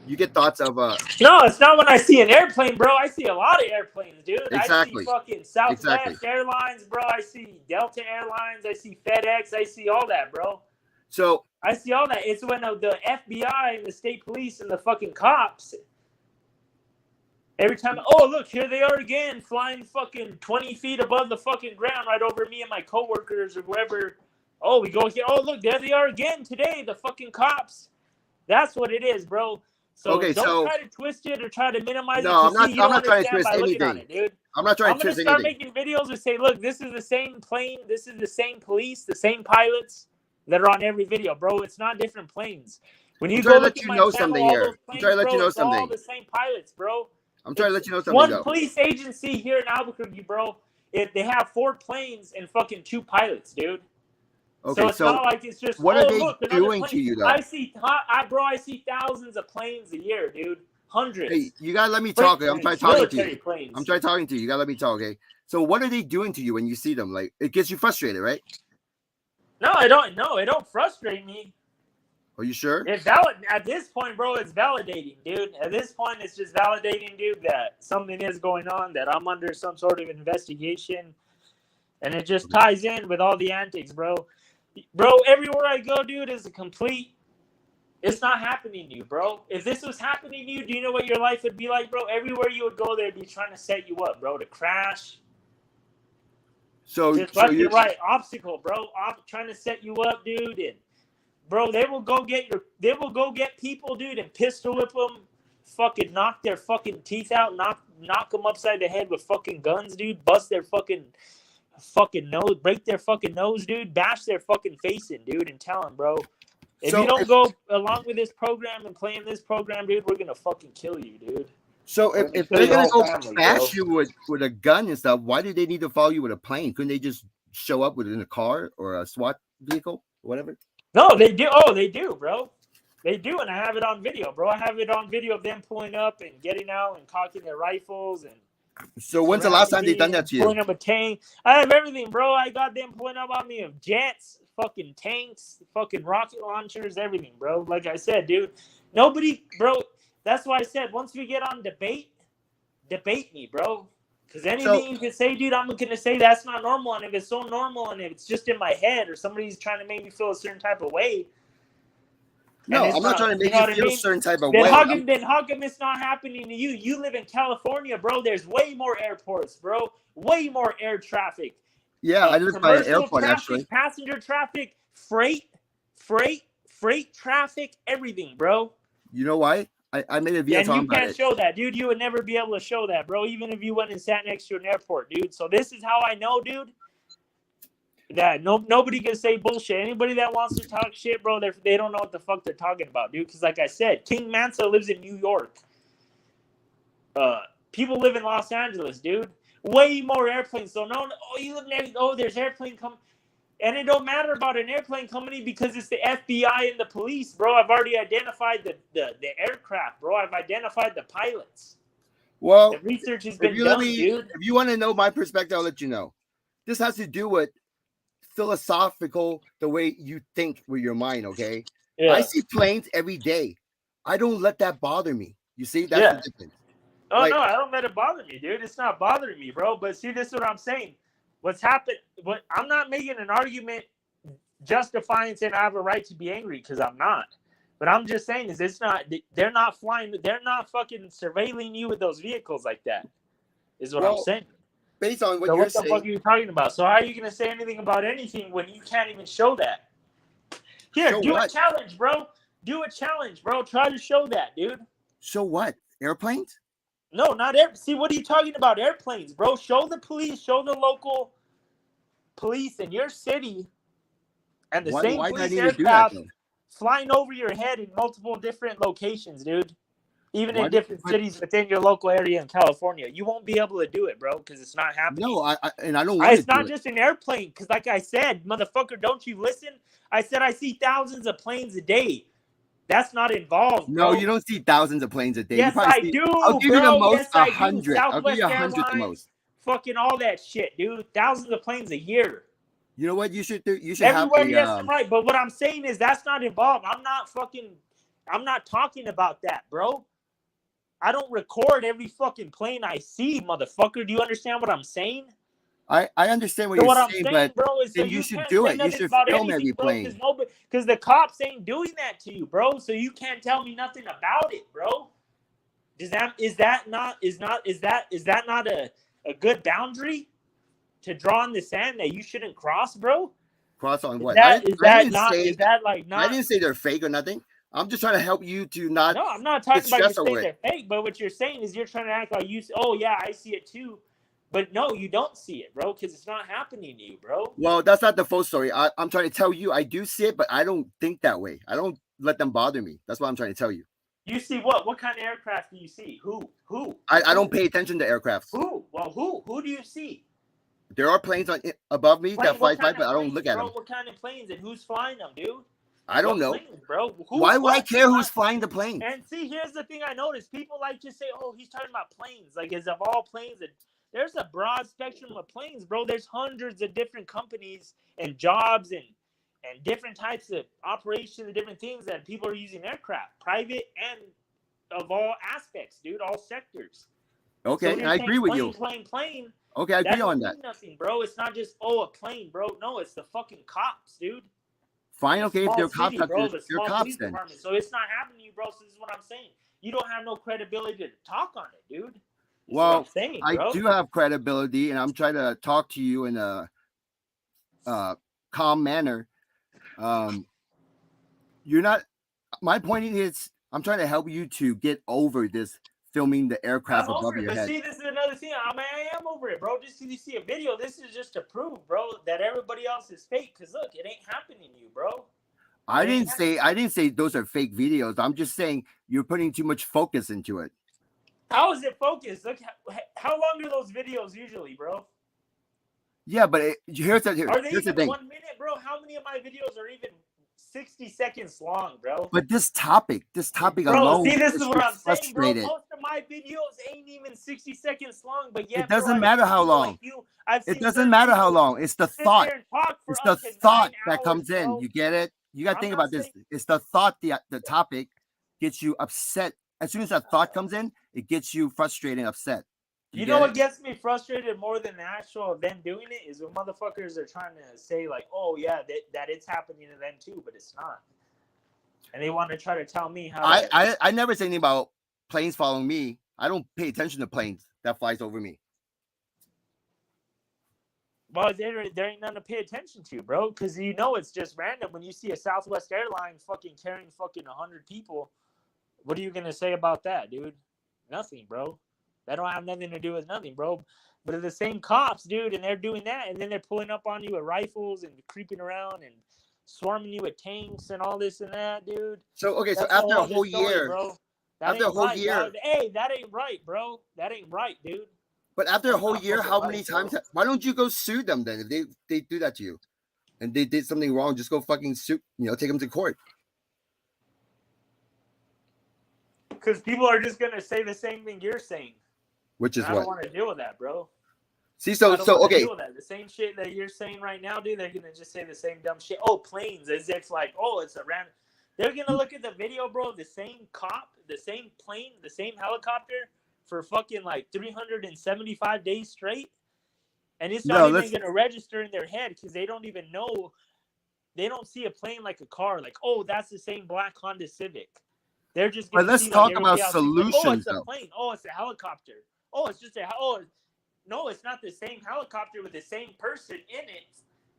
it's not when I see an airplane, bro. I see a lot of airplanes, dude. Exactly. I see fucking Southwest Exactly. Airlines, bro. I see Delta Airlines. I see FedEx. I see all that, bro. So I see all that. It's when the FBI and the state police and the fucking cops. Every time, oh look, here they are again, flying fucking 20 feet above the fucking ground, right over me and my coworkers or whoever. Oh, we go here. Oh look, there they are again today. The fucking cops. That's what it is, bro. So okay, don't try to twist it or try to minimize it. No, I'm not. I'm not trying to twist by looking on anything. it, dude. I'm not trying I'm to gonna twist start anything. making videos and say, look, this is the same plane. This is the same police, the same pilots that are on every video, bro. It's not different planes. When you go look at my channel, all those planes, bro, it's all the same pilots, bro. I'm trying to let you know something. One police agency here in Albuquerque, bro. They have 4 planes and fucking 2 pilots, dude. Okay, so it's not like it's just what are they look, doing to you though? I see thousands of planes a year, dude. Hundreds. Hey, you gotta let me talk. I'm trying talking to you. Planes. I'm trying talking to you. You gotta let me talk, okay? So what are they doing to you when you see them? Like it gets you frustrated, right? No, I don't. No, it don't frustrate me. Are you sure? At this point, bro, it's validating, dude. At this point, it's just validating, dude, that something is going on, that I'm under some sort of investigation, and it just ties in with all the antics, bro. Bro, everywhere I go, dude, is a complete. It's not happening to you, bro. If this was happening to you, do you know what your life would be like, bro? Everywhere you would go, they'd be trying to set you up, bro, to crash. So you're right, obstacle, bro. Trying to set you up, dude, and bro, they will go get people, dude, and pistol whip them, fucking knock their fucking teeth out, knock them upside the head with fucking guns, dude, bust their fucking nose, break their fucking nose, dude, bash their fucking face in, dude, and tell them, bro, if you don't go along with this program and play in this program, dude, we're gonna fucking kill you, dude. So if they're gonna go bash you with a gun and stuff, why do they need to follow you with a plane? Couldn't they just show up in a car or a SWAT vehicle, whatever? No, they do. Oh, they do, bro. They do, and I have it on video, bro. I have it on video of them pulling up and getting out and cocking their rifles. And so when's the last time they done that to you? Pulling up a tank. I have everything, bro. I got them pulling up on me of jets, fucking tanks, fucking rocket launchers, everything, bro. Like I said, dude, nobody, bro. That's why I said once we get on debate me, bro. Because anything you can say, dude, I'm going to say that's not normal. And if it's so normal and if it's just in my head or somebody's trying to make me feel a certain type of way. No, I'm not trying to make you feel a certain type of way. Then how come it's not happening to you? You live in California, bro. There's way more airports, bro. Way more air traffic. Yeah, I live by an airport, traffic, actually. Passenger traffic, freight traffic, everything, bro. You know why? I made a video talking about it. And you can't show that, dude. You would never be able to show that, bro, even if you went and sat next to an airport, dude. So this is how I know, dude, that nobody can say bullshit. Anybody that wants to talk shit, bro, they don't know what the fuck they're talking about, dude. Because like I said, King Mansa lives in New York. People live in Los Angeles, dude. Way more airplanes. So you live near, there's airplane coming. And it don't matter about an airplane company because it's the FBI and the police, bro. I've already identified the aircraft, bro. I've identified the pilots. Well, the research has been done, dude. If you want to know my perspective, I'll let you know. This has to do with philosophical, the way you think with your mind, okay? Yeah. I see planes every day. I don't let that bother me. You see? That's the difference. Oh, no, I don't let it bother me, dude. It's not bothering me, bro. But see, this is what I'm saying. What's happened? I'm not making an argument justifying saying I have a right to be angry because I'm not. But I'm just saying they're not flying. They're not fucking surveilling you with those vehicles like that. Is what I'm saying. Based on what you're saying. What the fuck are you talking about? So how are you going to say anything about anything when you can't even show that? Here, do a challenge, bro. Do a challenge, bro. Try to show that, dude. So what? Airplanes? No, not see, what are you talking about? Airplanes, bro. Show the police, show the local police in your city and the same Why do I police need to do that aircraft though? flying over your head in multiple different locations, dude. Even Why in do, different but cities within your local area in California. You won't be able to do it, bro, because it's not happening. no, I don't want to It's do not it. just an airplane, because like I said, motherfucker, don't you listen? I said I see thousands of planes a day. That's not involved, No, bro. you don't see thousands of planes a day. You Yes, probably I see. do, I'll give you the bro. most Yes, I do. 100. I'll give you Southwest 100 the Airlines, most. fucking all that shit, dude. Thousands of planes a year. You know what you should do? You should have Everywhere, a yes, I'm right. But what I'm saying is that's not involved. I'm not talking about that, bro. I don't record every fucking plane I see, motherfucker. Do you understand what I'm saying? I understand what So you're what I'm saying, saying, but bro, is so then you you should can't do say it. You nothing should about film anything, every bro, plane. because the cops ain't doing that to you, bro. So you can't tell me nothing about it, bro. Is that not a good boundary to draw in the sand that you shouldn't cross, bro? Cross on Is what? that like I not? didn't say they're fake or nothing. I'm just trying to help you to not No, I'm not get talking about you stressed over saying it. they're fake, but what you're saying is you're trying to act like you. Oh yeah, I see it too, but no, you don't see it, bro, because it's not happening to you, bro. Well, that's not the full story. I'm trying to tell you I do see it, but I don't think that way. I don't let them bother me. That's what I'm trying to tell you. You see what? What kind of aircraft do you see? Who? I don't pay attention to aircrafts. Who? Well, who do you see? There are planes above me that fly What by, kind but of I don't planes, look at bro? them. What kind of planes and who's flying them, dude? I don't What know. planes, bro? Why would I care who's flying the plane? And see, here's the thing I noticed. People like to say, oh, he's talking about planes. Like, as of all planes, there's a broad spectrum of planes, bro. There's hundreds of different companies and jobs and different types of operations and different things that people are using aircraft, private and of all aspects, dude, all sectors. Okay, So when you're I saying agree with you. plane, Okay, I that agree don't on mean that. nothing, bro. It's not just, oh, a plane, bro. No, it's the fucking cops, dude. Fine, okay, if they're cops, Bro, the they're small cops police then. department. So it's not happening to you, bro. So this is what I'm saying. You don't have no credibility to talk on it, dude. Well, saying, I do have credibility, and I'm trying to talk to you in a calm manner. You're not. My point is, I'm trying to help you to get over this filming the aircraft I'm above over it, your but head. see, this is another thing. I am over it, bro. Just because you see a video, this is just to prove, bro, that everybody else is fake. Because look, it ain't happening to you, bro. I didn't say those are fake videos. I'm just saying you're putting too much focus into it. How is it focused? Look, how long are those videos usually, bro? Yeah, but here's the thing. 1 minute, bro? How many of my videos are even 60 seconds long, bro? But this topic bro, alone, see, this is what I'm saying, bro. frustrated. Most of my videos ain't even 60 seconds long, but yet, It doesn't bro, matter how long. Like it doesn't matter how long. It's the thought. It's the thought that comes in. You get it? You got to think about this. It's the thought, the topic gets you upset. As soon as that thought comes in, it gets you frustrated and upset. You know what gets me frustrated more than the actual them doing it is when motherfuckers are trying to say like, oh yeah, that it's happening to them too, but it's not. And they want to try to tell me how. I never say anything about planes following me. I don't pay attention to planes that flies over me. Well, there ain't nothing to pay attention to, bro, because you know it's just random. When you see a Southwest airline fucking carrying fucking 100 people, what are you gonna say about that, dude? Nothing, bro. That don't have nothing to do with nothing, bro. But they're the same cops, dude, and they're doing that, and then they're pulling up on you with rifles and creeping around and swarming you with tanks and all this and that, dude. So okay, so after a whole year, bro, after a whole year, dog. Hey, that ain't right, bro. That ain't right, dude. But after a whole year, how many times? Why don't you go sue them then? If they do that to you, and they did something wrong, just go fucking sue. Take them to court. Because people are just gonna say the same thing you're saying. Which is I don't want to deal with that, bro. See, so okay. Deal with that. The same shit that you're saying right now, dude. They're gonna just say the same dumb shit. Oh, planes, as if like, oh, it's a random. They're gonna look at the video, bro. The same cop, the same plane, the same helicopter for fucking like 375 days straight, and it's not even gonna register in their head because they don't even know. They don't see a plane like a car. Like, oh, that's the same black Honda Civic. They're just gonna. But let's talk about solutions. Like, oh, it's a plane. Oh, it's a helicopter. Oh, it's just no, it's not the same helicopter with the same person in it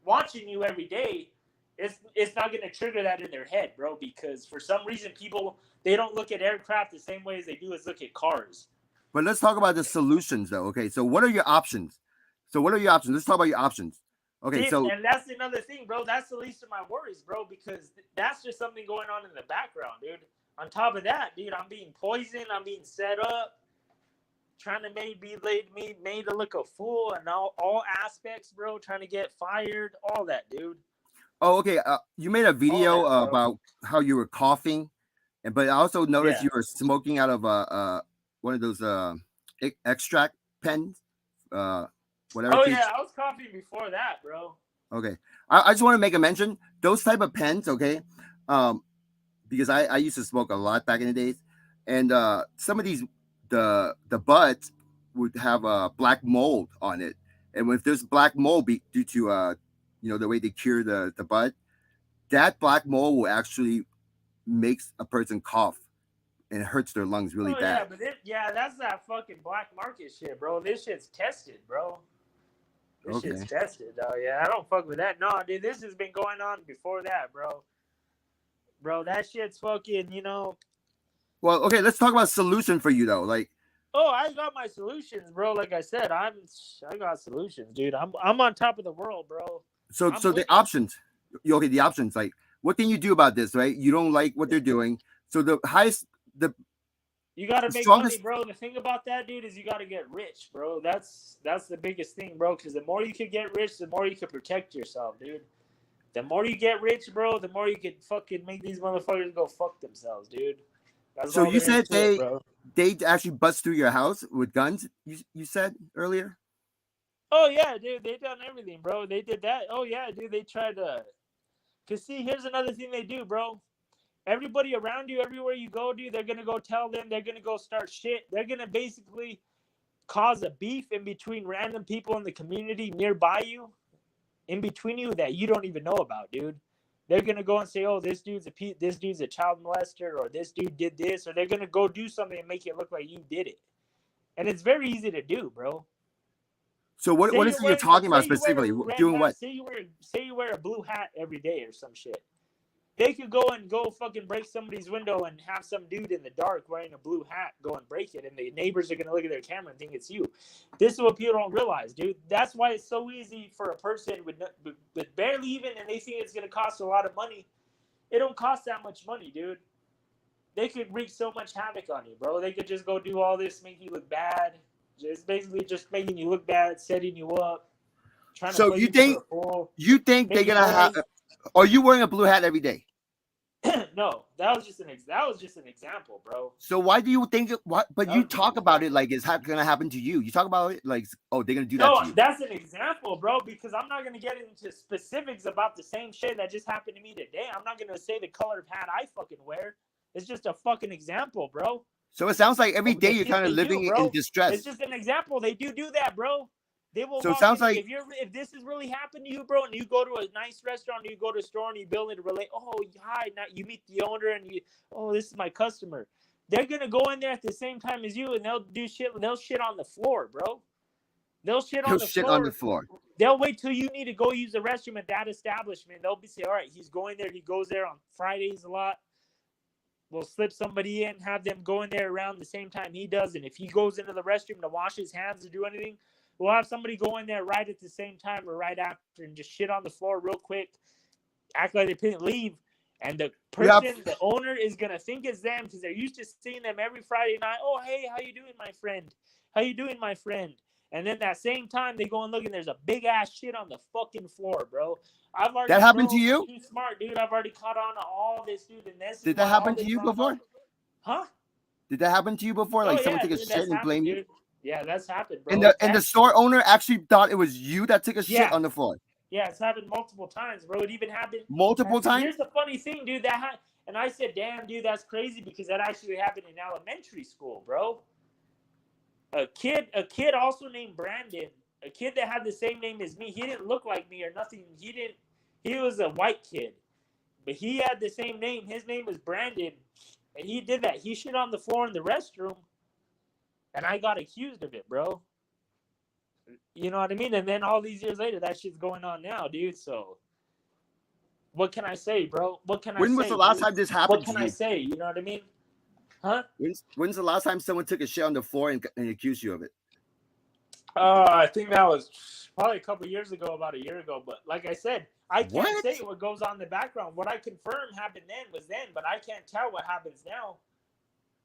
watching you every day. it's not going to trigger that in their head, bro, because for some reason people, they don't look at aircraft the same way as they do as look at cars. But let's talk about the solutions, though. Okay, so what are your options? Let's talk about your options. Okay, See, so and that's another thing, bro. That's the least of my worries, bro, because that's just something going on in the background, dude. On top of that, dude, I'm being poisoned. I'm being set up, trying to be made to look a fool in all aspects, bro. Trying to get fired, all that, dude. oh, okay. You made a video that, about how you were coughing, but I also noticed Yeah. you were smoking out of one of those extract pens, whatever. Oh yeah, I was coughing before that, bro. Okay, I just want to make a mention those type of pens. Okay, because I used to smoke a lot back in the days, and some of these the buds would have black mold on it, and if there's black mold due to the way they cure the bud, that black mold will actually makes a person cough and it hurts their lungs really bad. Yeah, but that's that fucking black market shit, bro. This shit's tested, bro. This shit's tested. Oh yeah, I don't fuck with that. No, dude, this has been going on before that, bro. Bro, that shit's fucking, Well, okay, let's talk about solution for you though. Like, oh, I got my solutions, bro. Like I said, I got solutions, dude. I'm on top of the world, bro. So the options. Okay, the options. Like, what can you do about this? Right? You don't like what they're doing. So you got to make money, bro. The thing about that, dude, is you got to get rich, bro. That's the biggest thing, bro. Because the more you can get rich, the more you can protect yourself, dude. The more you get rich, bro, the more you can fucking make these motherfuckers go fuck themselves, dude. So you said they actually bust through your house with guns. You said earlier. Oh yeah, dude. They done everything, bro. They did that. Oh yeah, dude. They tried to. Cause see, here's another thing they do, bro. Everybody around you, everywhere you go, dude, they're gonna go tell them. They're gonna go start shit. They're gonna basically cause a beef in between random people in the community nearby you, in between you that you don't even know about, dude. They're gonna go and say, "Oh, this dude's a child molester," or "This dude did this," or they're gonna go do something and make it look like you did it. And it's very easy to do, bro. So what is it you're talking about specifically? Doing what? Say you wear a blue hat every day or some shit. They could go fucking break somebody's window and have some dude in the dark wearing a blue hat go and break it, and the neighbors are gonna look at their camera and think it's you. This is what people don't realize, dude. That's why it's so easy for a person with barely even, and they think it's gonna cost a lot of money. It don't cost that much money, dude. They could wreak so much havoc on you, bro. They could just go do all this, make you look bad. It's basically just making you look bad, setting you up, trying to play you for a fool. You think they're gonna have? Are you wearing a blue hat every day? No, that was just an example, bro. So why do you think? But you talk about it like it's gonna happen to you. You talk about it like, oh, they're gonna do that to you. No, that's an example, bro. Because I'm not gonna get into specifics about the same shit that just happened to me today. I'm not gonna say the color of hat I fucking wear. It's just a fucking example, bro. So it sounds like every day you're kind of living in distress. It's just an example. They do that, bro. They will. So it sounds like if this has really happened to you, bro, and you go to a nice restaurant, or you go to a store, and you build it to relate. Oh, hi! Now you meet the owner, and this is my customer. They're gonna go in there at the same time as you, and they'll do shit. They'll shit on the floor, bro. They'll shit on the floor. They'll wait till you need to go use the restroom at that establishment. They'll say, all right, he's going there. He goes there on Fridays a lot. We'll slip somebody in, have them go in there around the same time he does. And if he goes into the restroom to wash his hands or do anything, we'll have somebody go in there right at the same time or right after and just shit on the floor real quick, act like they couldn't leave. And the person, the owner, is going to think it's them because they're used to seeing them every Friday night. Oh, hey, how you doing, my friend? How you doing, my friend? And then that same time, they go and look, and there's a big-ass shit on the fucking floor, bro. That happened to you? Too smart, dude. I've already caught on to all this, dude. And this did that happen to you before? Huh? Did that happen to you before? Like someone took a shit and blamed you? Yeah, that's happened, bro. And the store owner actually thought it was you that took a shit on the floor. Yeah, it's happened multiple times, bro. It even happened multiple times. Here's the funny thing, dude. And I said, damn, dude, that's crazy because that actually happened in elementary school, bro. A kid also named Brandon, a kid that had the same name as me. He didn't look like me or nothing. He was a white kid, but he had the same name. His name was Brandon, and he did that. He shit on the floor in the restroom, and I got accused of it, bro. You know what I mean? And then all these years later, that shit's going on now, dude. So What can I say, bro? What can I When was say? the last dude? time this What happened to can I you? say? You know what I mean? Huh? When's the last time someone took a shit on the floor and accused you of it? I think that was probably a couple years ago, about a year ago. But like I said, I can't What? say what goes on in the background. What I confirm happened then was then, but I can't tell what happens now.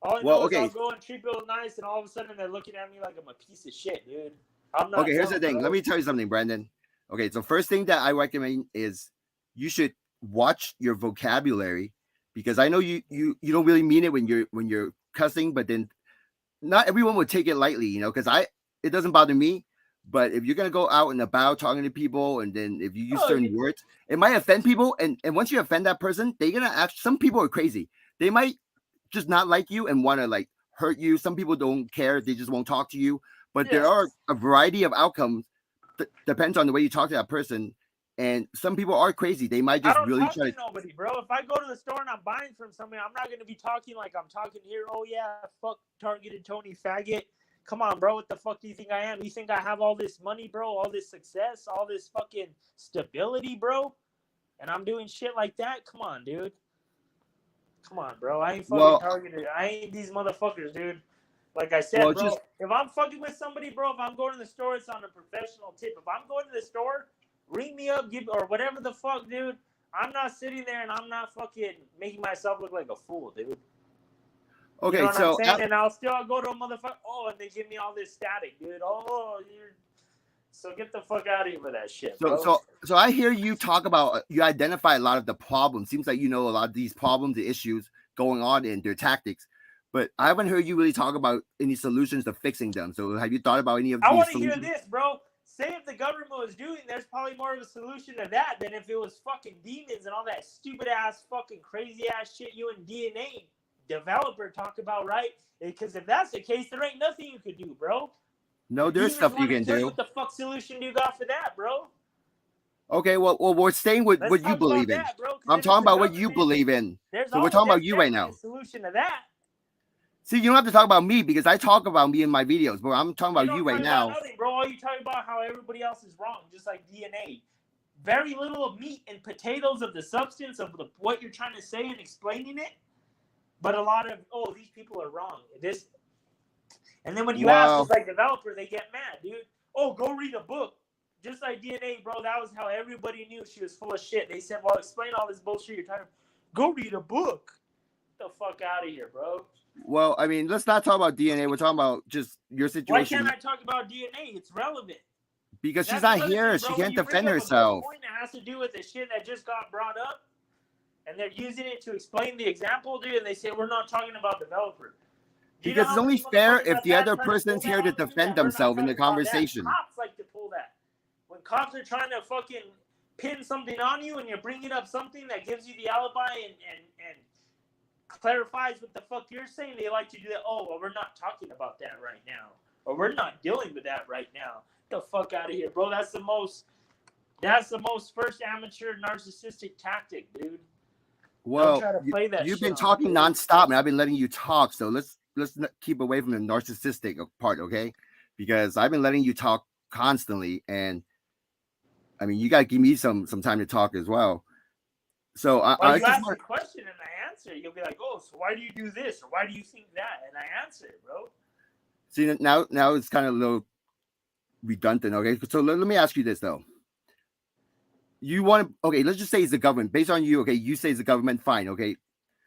All I Well, know is I'll okay. go and treat people nice, and all of a sudden they're looking at me like I'm a piece of shit, dude. I'm not. Okay, here's the dumb, thing. bro. Let me tell you something, Brandon. Okay, so first thing that I recommend is you should watch your vocabulary, because I know you don't really mean it when you're cussing, but then not everyone would take it lightly, because it doesn't bother me. But if you're gonna go out and about talking to people, and then if you use Oh, certain words, it might offend people. And once you offend that person, they're gonna act. Some people are crazy. They might just not like you and want to like hurt you. Some people don't care. They just won't talk to you. But there yeah. are a variety of outcomes that depends on the way you talk to that person. And some people are crazy. They might I just don't really talk try to to. nobody, bro. If I go to the store and I'm buying from somebody, I'm not gonna be talking like I'm talking here. Oh yeah, fuck targeted Tony faggot. Come on, bro. What the fuck do you think I am? You think I have all this money, bro? All this success, all this fucking stability, bro? And I'm doing shit like that? Come on, dude. Come on, bro. I ain't fucking Well, targeted. I ain't these motherfuckers, dude. Like I said, well, bro, just if I'm fucking with somebody, bro, if I'm going to the store, it's on a professional tip. If I'm going to the store, ring me up, or whatever the fuck, dude. I'm not sitting there and I'm not fucking making myself look like a fool, dude. You know okay. what I'm So saying? And I'll go to a motherfucker. Oh, and they give me all this static, dude. Oh, you're so get the fuck out of here with that shit, So, bro. so I hear you talk about, you identify a lot of the problems. Seems like you know a lot of these problems, the issues going on in their tactics, but I haven't heard you really talk about any solutions to fixing them. So, have you thought about any of I these want to hear solutions? this, bro. Say if the government was doing, there's probably more of a solution to that than if it was fucking demons and all that stupid ass, fucking crazy ass shit you and DNA developer talk about, right? Because if that's the case, there ain't nothing you could do, bro. No, If there's demons stuff you want to can kill you, do. what the fuck solution do you got for that, bro? Okay, well, we're staying with Let's what you talk about believe in. that, bro. Because I'm if it's talking the about what you government, believe in. there's So we're talking about you right definitely now. a solution to that. See, you don't have to talk about me because I talk about me in my videos, but I'm talking You about don't you right talk about now. nothing, bro. All you talk about how everybody else is wrong, just like DNA. Very little of meat and potatoes of the substance of what you're trying to say and explaining it, but a lot of these people are wrong. This, and then when you ask Well, just like developer, they get mad, dude. Oh, go read a book. Just like DNA, bro. That was how everybody knew she was full of shit. They said, "Well, explain all this bullshit you're talking about. Go read a book." Get the fuck out of here, bro. well, I mean, let's not talk about DNA. We're talking about just your Why can't situation I talk about DNA? It's relevant. because she's That's not another here. thing, She bro. When can't you bring defend up a good herself. point that has to do with the shit that just got brought up, and they're using it to explain the example, dude, and they say we're not talking about developer. Do you know Because it's how many only fair motherfuckers if I've the had other trying to pull person's that here to on me defend that we're not themselves in the talking about that? conversation. Cops like to pull that. When cops are trying to fucking pin something on you and you're bringing up something that gives you the alibi and clarifies what the fuck you're saying, they like to do that. Oh, well, we're not talking about that right now. Or we're not dealing with that right now. Get the fuck out of here, bro. That's the most first amateur narcissistic tactic, dude. Don't Well, try to play that you've shit been on me, talking dude. nonstop, and I've been letting you talk. So let's keep away from the narcissistic part, okay? Because I've been letting you talk constantly, and I mean, you got to give me some time to talk as well. So Well, I you just ask a want question and I answer. You'll be like, "Oh, so why do you do this or why do you think that?" And I answer it, bro. see now it's kind of a little redundant, okay? So let me ask you this though. You want to okay? Let's just say it's the government. Based on you, okay? You say it's the government, fine, okay?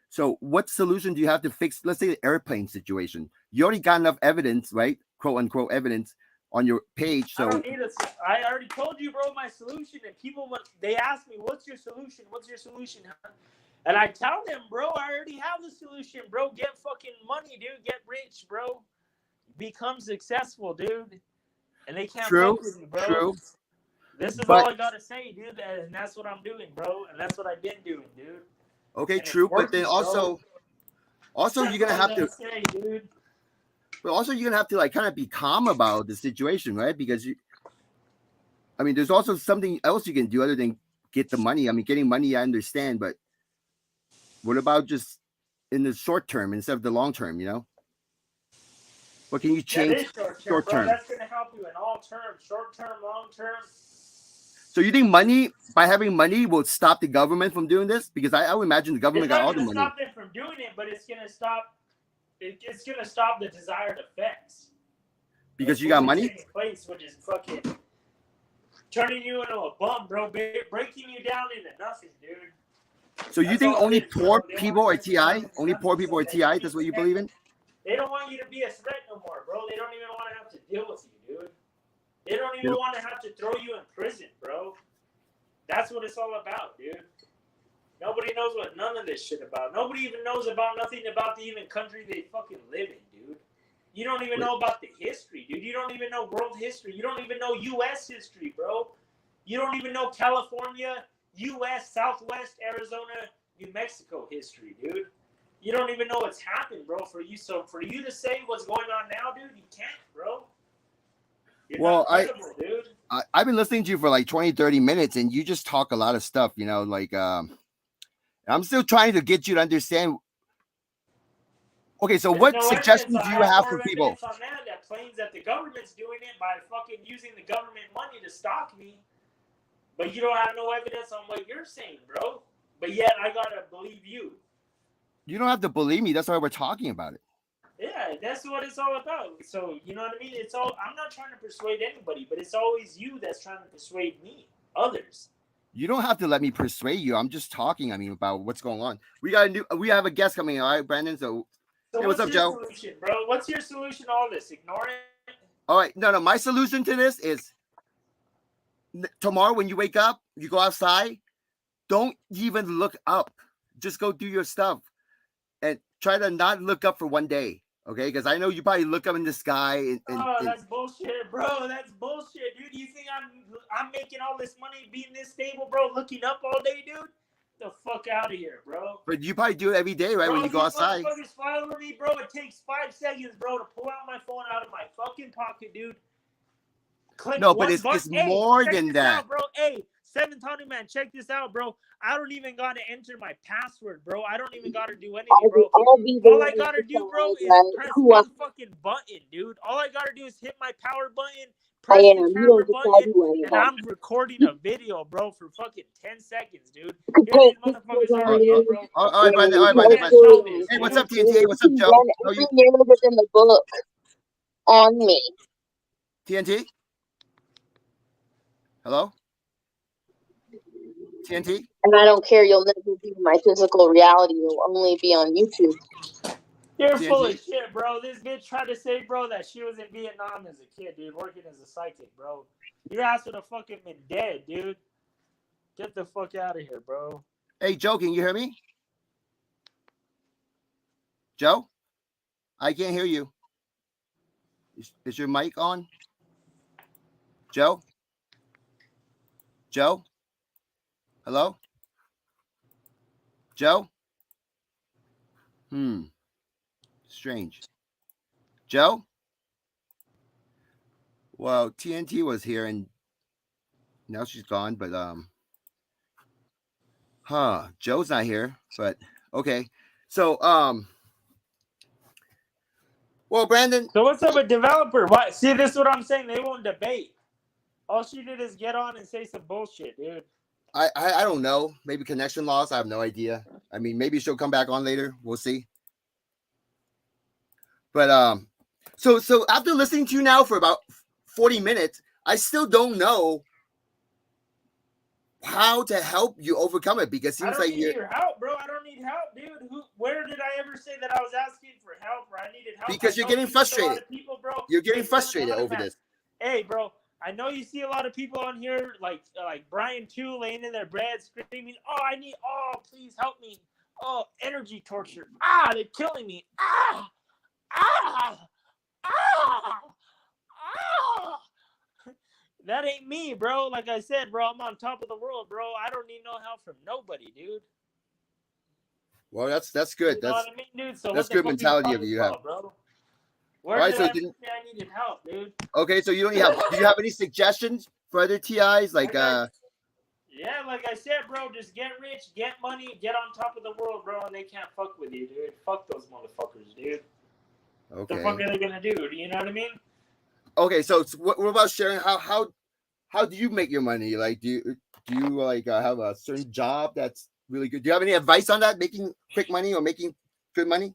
So, what solution do you have to fix, let's say, the airplane situation? You already got enough evidence, right? Quote unquote evidence on your page. I So, don't need a. I already told you, bro, my solution. And people, when they ask me, "What's your solution? What's your solution?" Huh? And I tell them, bro, I already have the solution, bro. Get fucking money, dude. Get rich, bro. Become successful, dude. And they can't true, fuck with you, bro. true. This is But all I gotta say, dude. And that's what I'm doing, bro. And that's what I've been doing, dude. okay, And it's true. But then working, bro. also That's you're gonna all I have gotta to, say, dude. but also you're gonna have to like kind of be calm about the situation, right? Because I mean, there's also something else you can do other than get the money. I mean, getting money, I understand, but what about just in the short term instead of the long term? What can you That change is short term, short bro. term? That's gonna help you in all terms, short term, long term. So you think by having money will stop the government from doing this? Because I would imagine the government It's got not all the going to money. stop them from doing it, but it's going to stop. It's going to stop the desired effects. Because you got money? Taking place, which is fucking turning you into a bum, bro. Breaking you down into nothing, dude. So you think only poor people are TI? Only poor people are TI? That's what you believe in? They don't want you to be a threat no more, bro. They don't even want to have to deal with you, dude. They don't even want to have to throw you in prison, bro. That's what it's all about, dude. Nobody knows what none of this shit about. Nobody even knows about nothing about the even country they fucking live in, dude. You don't even know about the history, dude. You don't even know world history. You don't even know U.S. history, bro. You don't even know California, U.S., Southwest, Arizona, New Mexico history, dude. You don't even know what's happened, bro, for you. So for you to say what's going on now, dude, you can't, bro. You're not credible, dude. I've been listening to you for like 20, 30 minutes, and you just talk a lot of stuff, you know, like I'm still trying to get you to understand. Okay, so There's what no suggestions evidence. do you I have more for people? evidence on that claims that the government's doing it by fucking using the government money to stalk me. But you don't have no evidence on what you're saying, bro. But yet I gotta believe you. You don't have to believe me. That's why we're talking about it. Yeah, that's what it's all about. So you know what I mean? It's all. I'm not trying to persuade anybody, but it's always you that's trying to persuade me, others. You don't have to let me persuade you. I'm just talking. I mean, about what's going on. We have a guest coming. All right, Brandon. So hey, what's up, your Joe? Solution, bro? What's your solution to all this? Ignore it. All right, no. My solution to this is tomorrow when you wake up, you go outside. Don't even look up. Just go do your stuff and try to not look up for one day. Okay, because I know you probably look up in the sky and That's bullshit, bro. That's bullshit, dude. You think I'm making all this money being this stable, bro? Looking up all day, dude? The fuck out of here, bro. But you probably do it every day, right? Bro, when you go outside. Motherfuckers follow me, bro. It takes 5 seconds, bro, to pull out my phone out of my fucking pocket, dude. Click no, but it's more than that. Out, bro. Hey, 7th Hanuman, check this out, bro. I don't even got to enter my password, bro. I don't even got to do anything, bro. All I got to do, bro, is press one fucking button, dude. All I got to do is hit my power button, press the camera button, and I'm recording a video, bro, for fucking 10 seconds, dude. Here's these motherfuckers already in, bro. All right, Brandon. Hey, what's up, TNT? What's up, Joe? Every narrative in the book on me. TNT? Hello? TNT? And I don't care. You'll never be my physical reality. You'll only be on YouTube. You're full of shit, bro. This bitch tried to say, bro, that she was in Vietnam as a kid, dude, working as a psychic, bro. Your ass would have fucking been dead, dude. Get the fuck out of here, bro. Hey, Joe, can you hear me? Joe? I can't hear you. Is your mic on? Joe? Joe? Hello? Joe? Strange. Joe? Well, TNT was here and now she's gone, but Joe's not here, but okay. So well, Brandon. So what's up with developer? What? See, this is what I'm saying. They won't debate. All she did is get on and say some bullshit, dude. I don't know. Maybe connection loss. I have no idea. I mean, maybe she'll come back on later. We'll see. But so after listening to you now for about 40 minutes, I still don't know how to help you overcome it because it seems like your help, bro. I don't need help, dude. Where did I ever say that I was asking for help or I needed help? Because you're getting frustrated. People, bro. You're getting frustrated over this. Hey, bro. I know you see a lot of people on here like Brian too, laying in their bed screaming, please help me. Oh, energy torture. They're killing me. That ain't me, bro. Like I said, bro, I'm on top of the world, bro. I don't need no help from nobody, dude. Well, that's good. You know what I mean, dude? So that's good mentality of you have, bro. All right, so I needed help, dude. Okay, so you don't have. Do you have any suggestions for other TIs? Like Yeah, like I said, bro, just get rich, get money, get on top of the world, bro, and they can't fuck with you, dude. Fuck those motherfuckers, dude. Okay. The fuck are they gonna do? Do you know what I mean? Okay, so what about sharing how how do you make your money? Like, do you like have a certain job that's really good? Do you have any advice on that? Making quick money or making good money?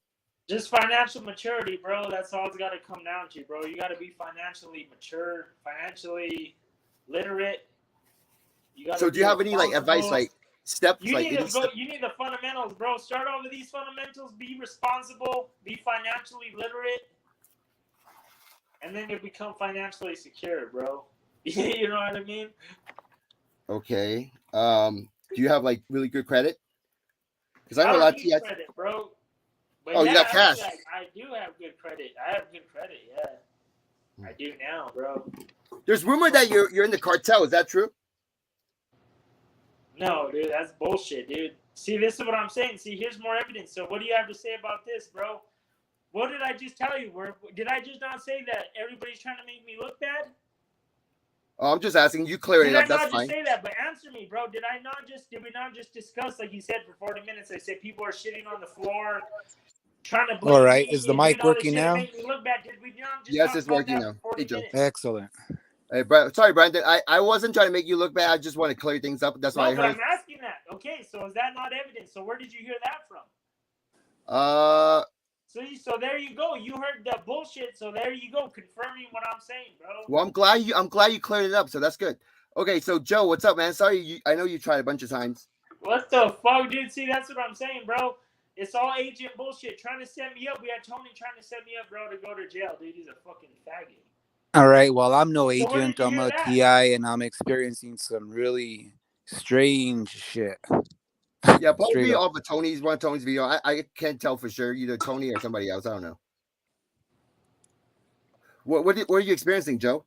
Just financial maturity, bro. That's all it's got to come down to, bro. You got to be financially mature, financially literate. You got to So, do be you have any like advice, responsible. like steps, You like need any to go. step? You need the fundamentals, bro. Start off with these fundamentals. Be responsible. Be financially literate, and then you become financially secure, bro. You know what I mean? Okay. Do you have like really good credit? Because I I know a don't lot of need TIs. credit, bro. But Oh, you yeah, got cash. I do have good credit. I have good credit. Yeah, I do now, bro. There's rumor that you're in the cartel. Is that true? No, dude, that's bullshit, dude. See, this is what I'm saying. See, here's more evidence. So, what do you have to say about this, bro? What did I just tell you? Did I just not say that everybody's trying to make me look bad? Oh, I'm just asking. You clear it Did I up. That's not just fine. say that? But answer me, bro. Did we not just discuss, like you said, for 40 minutes? I said people are shitting on the floor, trying to blame All right. me Is the and doing mic all this working shit to now? make me look bad. Did we not just Yes, talk it's about working that now. for 40 Hey, Joe. minutes? Excellent. Hey, sorry, Brandon. I wasn't trying to make you look bad. I just want to clear things up. That's why No, I but heard. I'm asking that. Okay, so is that not evidence? So where did you hear that from? So there you go. You heard the bullshit. So there you go, confirming what I'm saying, bro. Well, I'm glad you cleared it up. So that's good. Okay, so Joe, what's up, man? Sorry, I know you tried a bunch of times. What the fuck, dude? See, that's what I'm saying, bro. It's all agent bullshit. Trying to set me up. We had Tony trying to set me up, bro, to go to jail, dude. He's a fucking faggot. All right. Well, I'm no So where agent. did you I'm hear a that? TI, and I'm experiencing some really strange shit. Yeah, Straight probably up. off of one of Tony's video. I can't tell for sure, either Tony or somebody else. I don't know. What are you experiencing, Joe?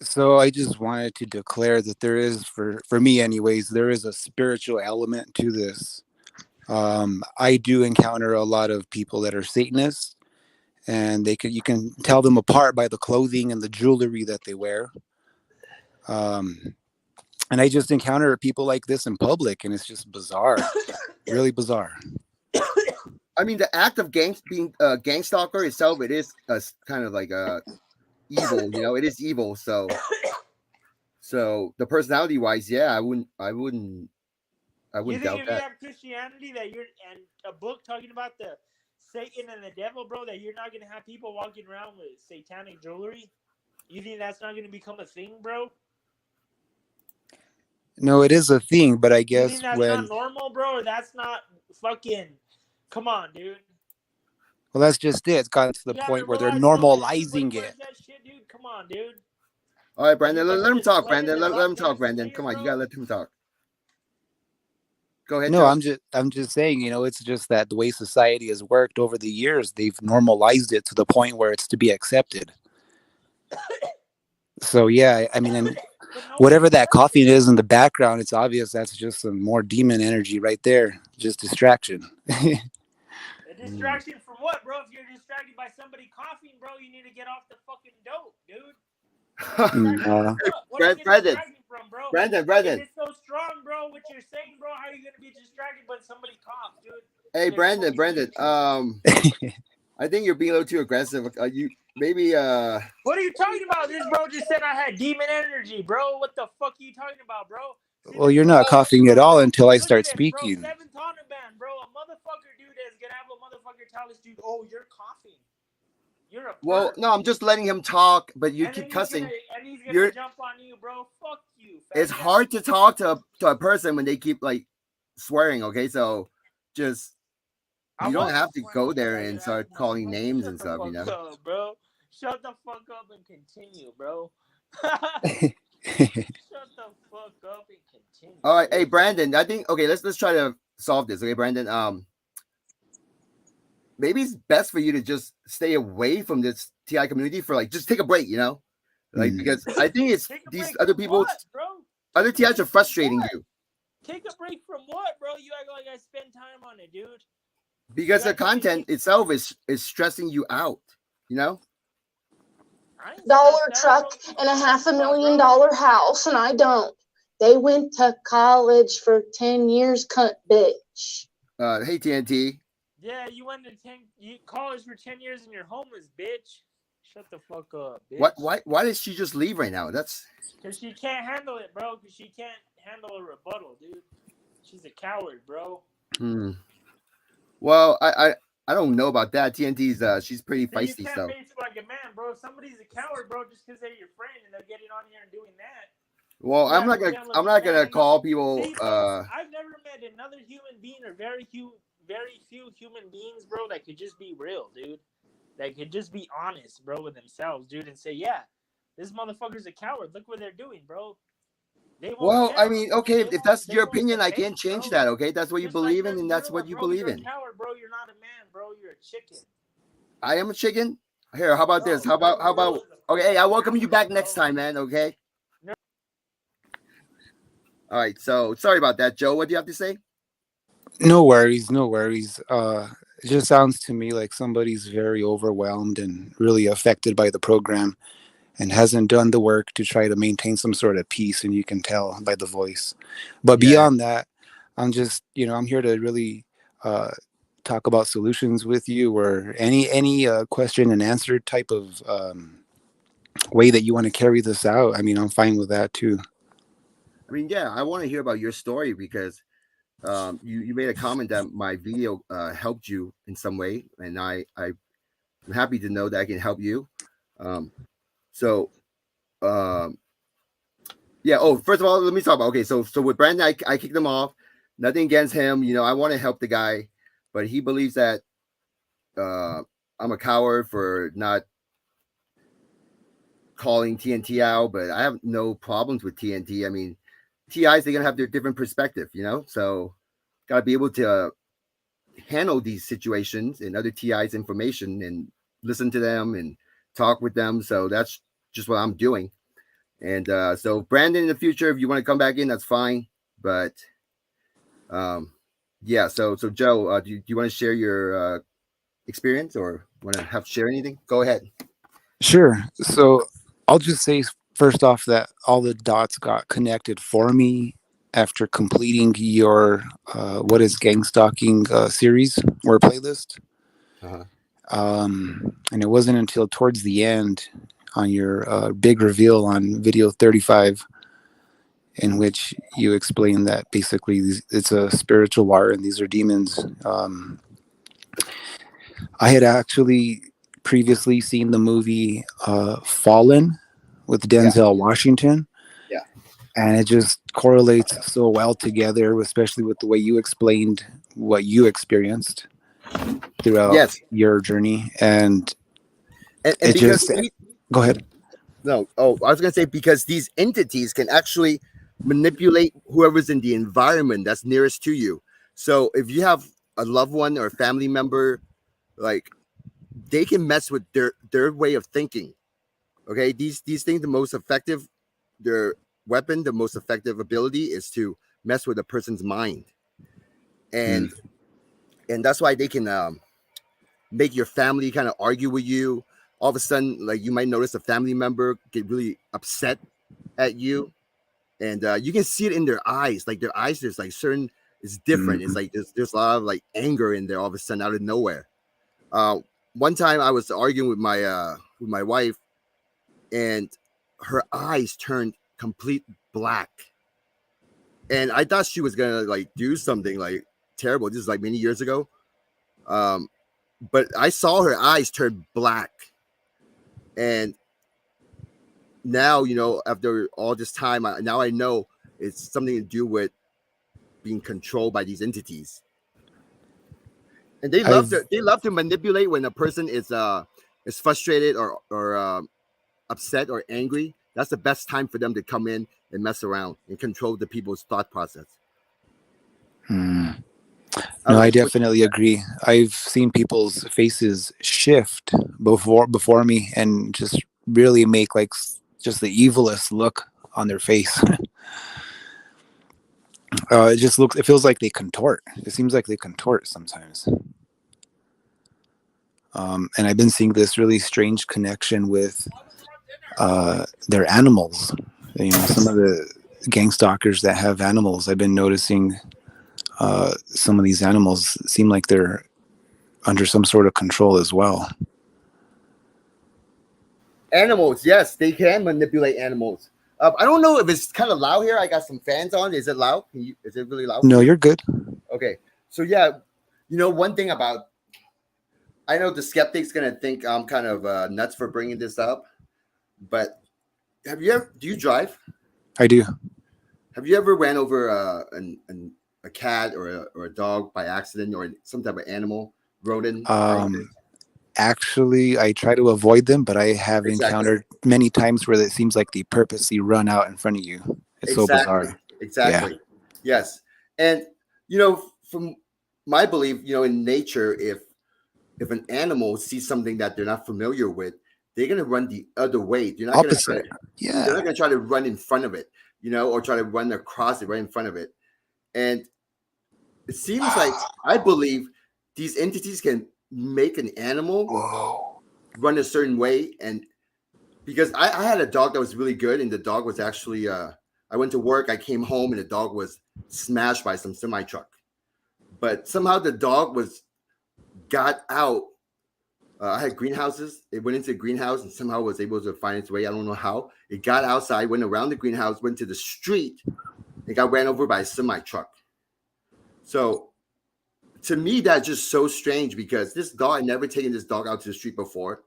So I just wanted to declare that there is, for me anyways, there is a spiritual element to this. I do encounter a lot of people that are Satanists, and you can tell them apart by the clothing and the jewelry that they wear. And I just encounter people like this in public, and it's just bizarre, really bizarre. I mean, the act of being a gang stalker itself, it is kind of like evil. You know, it is evil. So the personality wise, yeah, I wouldn't You think doubt if you that. have Christianity that you're and a book talking about the Satan and the devil, bro, that you're not gonna have people walking around with satanic jewelry? You think that's not gonna become a thing, bro? No, it is a thing, but I You guess think that's not normal, bro? Or that's not fucking. Come on, dude. well, that's just it. It's gotten to the You haven't point where they're realized, bro, that everybody normalizing wears it. that shit, dude. Come on, dude. All right, Brandon, Everybody let him just talk. sweating Brandon, their let him butt talk. hairs for Brandon, days, come on, you bro. gotta let him talk. Go ahead, No, Joe. I'm just saying, it's just that the way society has worked over the years, they've normalized it to the point where it's to be accepted. So yeah, I mean, and whatever that coughing is in the background, it's obvious that's just some more demon energy right there, just distraction. A distraction from what, bro? If you're distracted by somebody coughing, bro, you need to get off the fucking dope, dude. What are you getting Brandon, distracted from, bro? Brandon. If it's so strong, bro, what you're saying, bro, how are you gonna be distracted when somebody coughs, dude? Hey, Brandon. I think you're being a little too aggressive. You maybe What are you talking about? This bro just said I had demon energy, bro. What the fuck are you talking about, bro? See, Well, you're not coughing at all until I start Look at this, bro. speaking. 7th Hanuman ban, bro. A motherfucker, dude, is gonna have a motherfucker tell this dude, oh, you're coughing. You're a perv. well, no, I'm just letting him talk, but you And keep then cussing. he's gonna jump on you, bro. Fuck you. It's faggot. hard to talk to a person when they keep like swearing. Okay, so just you don't have to go there and start calling names and stuff. You know. Up, bro. Shut the fuck up and continue, bro. Shut the fuck up and continue. All right, hey Brandon. I think let's try to solve this. Okay, Brandon. Maybe it's best for you to just stay away from this TI community for just take a break. You know, because I think it's these other people, what, bro? other TIs are frustrating you. Take a break from what, bro? You act like I spend time on it, dude. Because the content itself is stressing you out. You know. Dollar truck and a $500,000 house, and I don't. They went to college for 10 years, cunt bitch. Hey TNT. Yeah, you went to college for 10 years and you're homeless, bitch. Shut the fuck up, bitch. Why did she just leave right now? That's because she can't handle it, bro. Because she can't handle a rebuttal, dude. She's a coward, bro. Well, I don't know about that. TNT's she's pretty See, you feisty, can't so. face it like a man, bro. If somebody's a coward, bro, just because they're your friend and they're getting on here and doing that. Well, I'm not gonna call people. See, bro, I've never met another human being or very few human beings, bro, that could just be real, dude. That could just be honest, bro, with themselves, dude, and say, yeah, this motherfucker's a coward. Look what they're doing, bro. They Well, I mean, okay, if that's your won't opinion, I debate, can't change bro. that. Okay, that's what you Just like believe in, this and that's gorilla, what you bro, believe you're a in. coward, bro. You're not a man, bro. You're a chicken. I am a chicken. Here, how about this? No, How about? gorilla's a Okay, hey, I welcome you coward, back bro. next time, man. Okay. No. All right. So sorry about that, Joe. What do you have to say? No worries, no worries. It just sounds to me like somebody's very overwhelmed and really affected by the program and hasn't done the work to try to maintain some sort of peace, and you can tell by the voice. But Yeah. beyond that, I'm just, I'm here to really talk about solutions with you, or any question and answer type of way that you want to carry this out. I mean, I'm fine with that too. I mean, yeah, I want to hear about your story because you made a comment that my video helped you in some way, and I'm happy to know that I can help you. So yeah. Oh, first of all, let me talk about. Okay, so with Brandon, I kicked him off. Nothing against him. I want to help the guy, but he believes that I'm a coward for not calling TNT out. But I have no problems with TNT. I mean, TIs, they're gonna have their different perspective, so gotta be able to handle these situations and other TIs information and listen to them and talk with them. So that's just what I'm doing. And so Brandon, in the future, if you want to come back in, that's fine. But yeah, so Joe, do you want to share your experience or want to share anything? Go ahead. Sure. So I'll just say first off that all the dots got connected for me after completing your what is gang stalking series or playlist. Uh-huh. And it wasn't until towards the end on your big reveal on video 35 in which you explain that basically it's a spiritual war and these are demons. I had actually previously seen the movie Fallen with Denzel Washington. Yeah. And it just correlates so well together, especially with the way you explained what you experienced throughout your journey. And it because just go ahead. No, oh, I was gonna say because these entities can actually manipulate whoever's in the environment that's nearest to you. So if you have a loved one or a family member, like they can mess with their way of thinking. Okay, these things, the most effective, their weapon, the most effective ability is to mess with a person's mind, and that's why they can make your family kind of argue with you. All of a sudden, like you might notice a family member get really upset at you, and you can see it in their eyes. Like their eyes, there's like certain, it's different. It's like there's a lot of like anger in there all of a sudden out of nowhere. One time I was arguing with my wife, and her eyes turned complete black, and I thought she was gonna like do something like terrible. This is like many years ago, but I saw her eyes turn black. And now, after all this time, now I know it's something to do with being controlled by these entities. And they love to manipulate when a person is frustrated or upset or angry. That's the best time for them to come in and mess around and control the people's thought process. No, I definitely agree. I've seen people's faces shift before me and just really make like just the evilest look on their face. It feels like they contort. It seems like they contort sometimes. And I've been seeing this really strange connection with their animals. Some of the gang stalkers that have animals, I've been noticing some of these animals seem like they're under some sort of control as well. Animals, yes, they can manipulate animals. I don't know if it's kind of loud here. I got some fans on. Is it loud? Is it really loud? No, you're good. Okay. So yeah, one thing about, I know the skeptic's gonna think I'm kind of nuts for bringing this up, but do you drive? I do. Have you ever ran over a cat or a dog by accident, or some type of animal, rodent? Actually, I try to avoid them, but I have Exactly. encountered many times where it seems like they purposely run out in front of you. It's so bizarre. Exactly. Yeah. Yes. And from my belief, in nature, if an animal sees something that they're not familiar with, they're gonna run the other way. They're not Opposite. they're not gonna try to run in front of it, or try to run across it right in front of it. And it seems like, I believe, these entities can make an animal run a certain way. And because I had a dog that was really good, and the dog was actually I went to work, I came home, and the dog was smashed by some semi truck. But somehow the dog got out. I had greenhouses. It went into the greenhouse and somehow was able to find its way. I don't know how. It got outside, went around the greenhouse, went to the street, and got ran over by a semi truck. So to me, that's just so strange, because this dog, I'd never taken this dog out to the street before,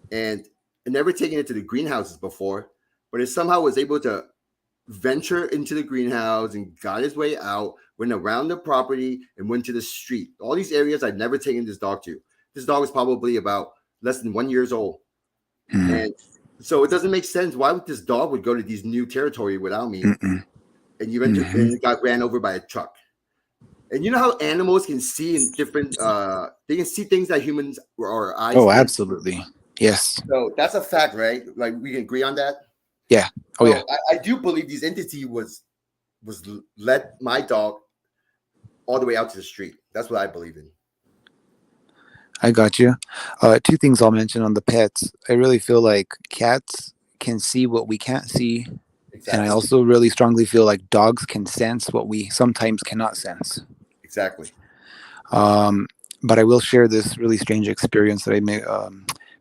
and I never taken it to the greenhouses before, but it somehow was able to venture into the greenhouse and got his way out, went around the property, and went to the street. All these areas I'd never taken this dog to. This dog was probably about less than 1 year old. Mm-hmm. And so it doesn't make sense. Why would this dog would go to these new territory without me? Mm-mm. And you and got ran over by a truck. And you know how animals can see in different, they can see things that humans or eyes. Oh, absolutely. Yes. So that's a fact, right? Like, we can agree on that? Yeah. Oh, so yeah. I do believe this entity was led my dog all the way out to the street. That's what I believe in. I got you. Two things I'll mention on the pets. I really feel like cats can see what we can't see. Exactly. And I also really strongly feel like dogs can sense what we sometimes cannot sense. Exactly. But I will share this really strange experience that I've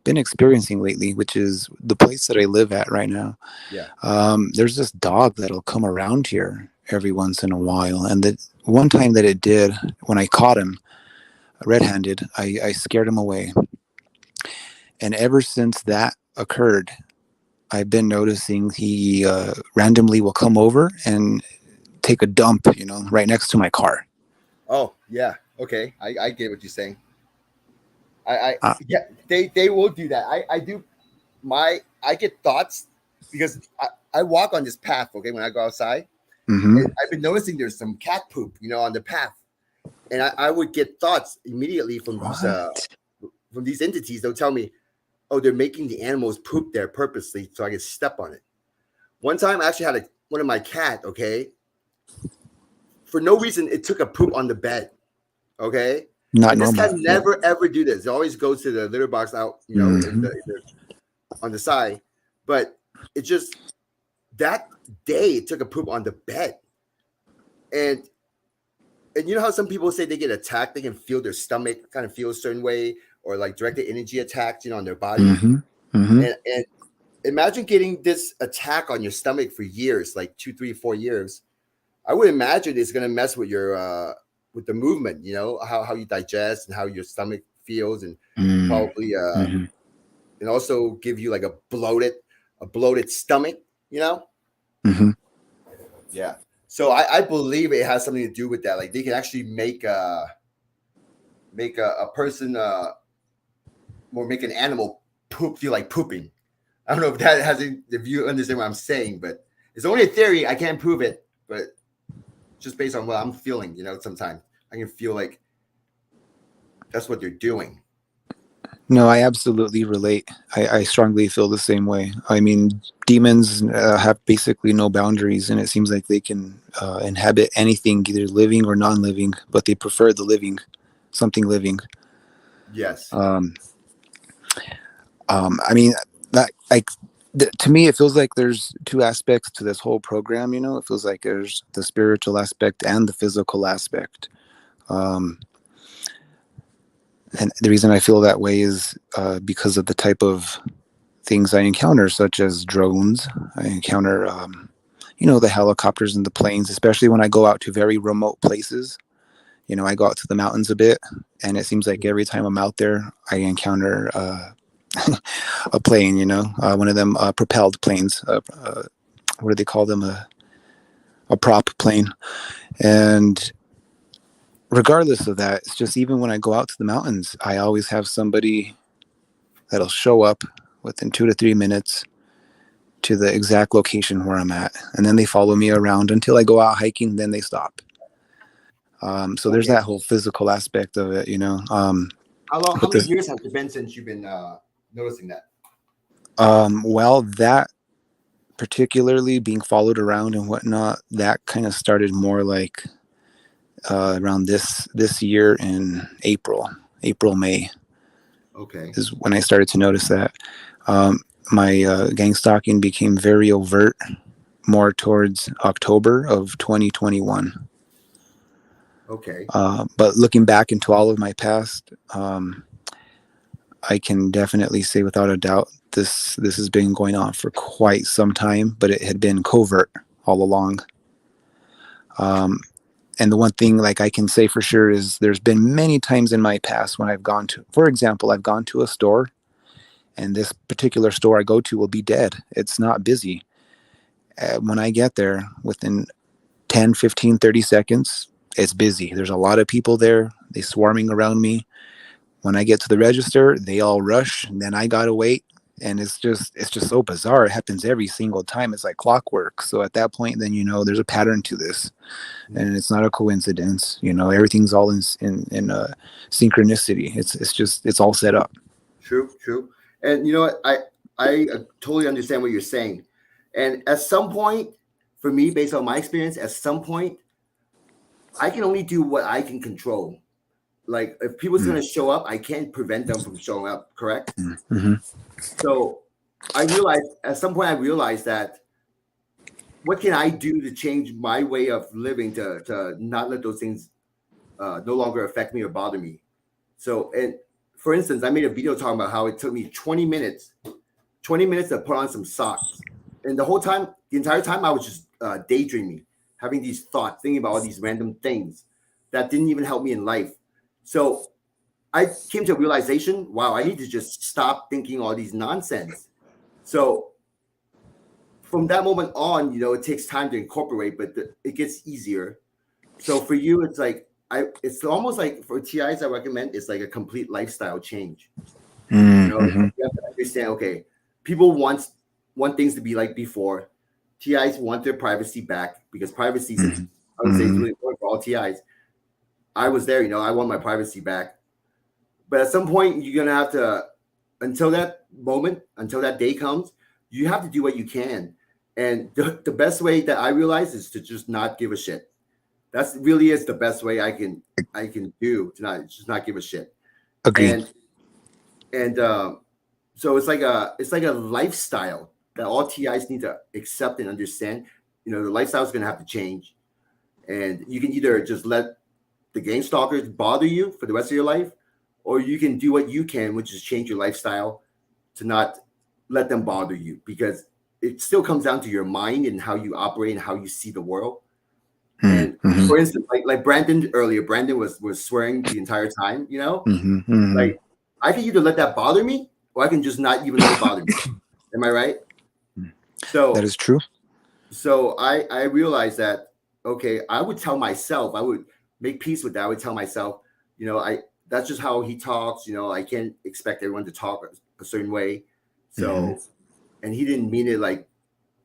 been experiencing lately, which is the place that I live at right now. Yeah. There's this dog that'll come around here every once in a while. And that one time that it did, when I caught him red-handed, I scared him away. And ever since that occurred, I've been noticing he randomly will come over and take a dump, right next to my car. Oh, yeah. Okay. I get what you're saying. Yeah, they will do that. I get thoughts because I walk on this path, okay, when I go outside. Mm-hmm. And I've been noticing there's some cat poop, on the path. And I would get thoughts immediately from these entities. They'll tell me, oh, they're making the animals poop there purposely so I can step on it. One time I actually had one of my cat, okay, for no reason, it took a poop on the bed, okay? Not and normal. This cat never, ever do this. It always goes to the litter box out, mm-hmm. On the side. But it just, that day, it took a poop on the bed. And you know how some people say they get attacked, they can feel their stomach kind of feel a certain way, or like directed energy attacks, on their body. Mm-hmm. Mm-hmm. And imagine getting this attack on your stomach for years, like 2, 3, 4 years. I would imagine it's going to mess with your with the movement, how you digest and how your stomach feels, and probably mm-hmm. and also give you like a bloated stomach, Mm-hmm. Yeah. So I believe it has something to do with that. Like, they can actually make a person or make an animal feel like pooping. I don't know if you understand what I'm saying, but it's only a theory. I can't prove it, but just based on what I'm feeling, sometimes I can feel like that's what they're doing. No, I absolutely relate. I strongly feel the same way. I mean, demons have basically no boundaries, and it seems like they can inhabit anything, either living or non-living, but they prefer the living, something living. Yes. I mean, that to me, it feels like there's two aspects to this whole program. It feels like there's the spiritual aspect and the physical aspect. And the reason I feel that way is because of the type of things I encounter, such as drones. I encounter, the helicopters and the planes, especially when I go out to very remote places. I go out to the mountains a bit, and it seems like every time I'm out there, I encounter a plane, one of them propelled planes. What do they call them? A prop plane. And regardless of that, it's just even when I go out to the mountains, I always have somebody that'll show up within 2 to 3 minutes to the exact location where I'm at. And then they follow me around until I go out hiking, then they stop. So there's that whole physical aspect of it, How many years has it been since you've been noticing that? Well, that particularly being followed around and whatnot, that kind of started more like around this year in April, May. Okay. Is when I started to notice that. My gang stalking became very overt more towards October of 2021. Okay. But looking back into all of my past, I can definitely say without a doubt this has been going on for quite some time, but it had been covert all along. And the one thing like I can say for sure is there's been many times in my past when I've gone to, for example, I've gone to a store, and this particular store I go to will be dead. It's not busy. When I get there, within 10, 15, 30 seconds, it's busy. There's a lot of people there. They swarming around me. When I get to the register, they all rush, and then I gotta wait. And it's just so bizarre. It happens every single time. It's like clockwork. So at that point, then there's a pattern to this, and it's not a coincidence. Everything's all in synchronicity. It's all set up. True. And you know what? I totally understand what you're saying. And at some point, for me, based on my experience, at some point, I can only do what I can control. Like if people's going to show up, I can't prevent them from showing up. Correct. Mm-hmm. So at some point I realized that what can I do to change my way of living to not let those things no longer affect me or bother me. So, and for instance, I made a video talking about how it took me 20 minutes to put on some socks. And the entire time I was just daydreaming, having these thoughts, thinking about all these random things that didn't even help me in life. So I came to a realization, wow, I need to just stop thinking all these nonsense. So from that moment on, it takes time to incorporate, but it gets easier. So for you, it's like, it's almost like for TIs, I recommend it's like a complete lifestyle change. Mm-hmm. You have to understand, okay, people want things to be like before. TIs want their privacy back because privacy is, I would say, it's really important for all TIs. I was there, I want my privacy back. But at some point, you're going to have to, until that day comes, you have to do what you can. And the best way that I realize is to just not give a shit. That's really is the best way I can do to not give a shit. Agreed. And so it's like a lifestyle that all TIs need to accept and understand. The lifestyle is going to have to change, and you can either just let the gang stalkers bother you for the rest of your life, or you can do what you can, which is change your lifestyle to not let them bother you, because it still comes down to your mind and how you operate and how you see the world. And for instance, like Brandon earlier, Brandon was swearing the entire time, like I can either let that bother me or I can just not even let it bother me. Am I right? So that is true. So I realized that, okay, I would tell myself, I would make peace with that. I would tell myself, that's just how he talks. I can't expect everyone to talk a certain way. So, and he didn't mean it like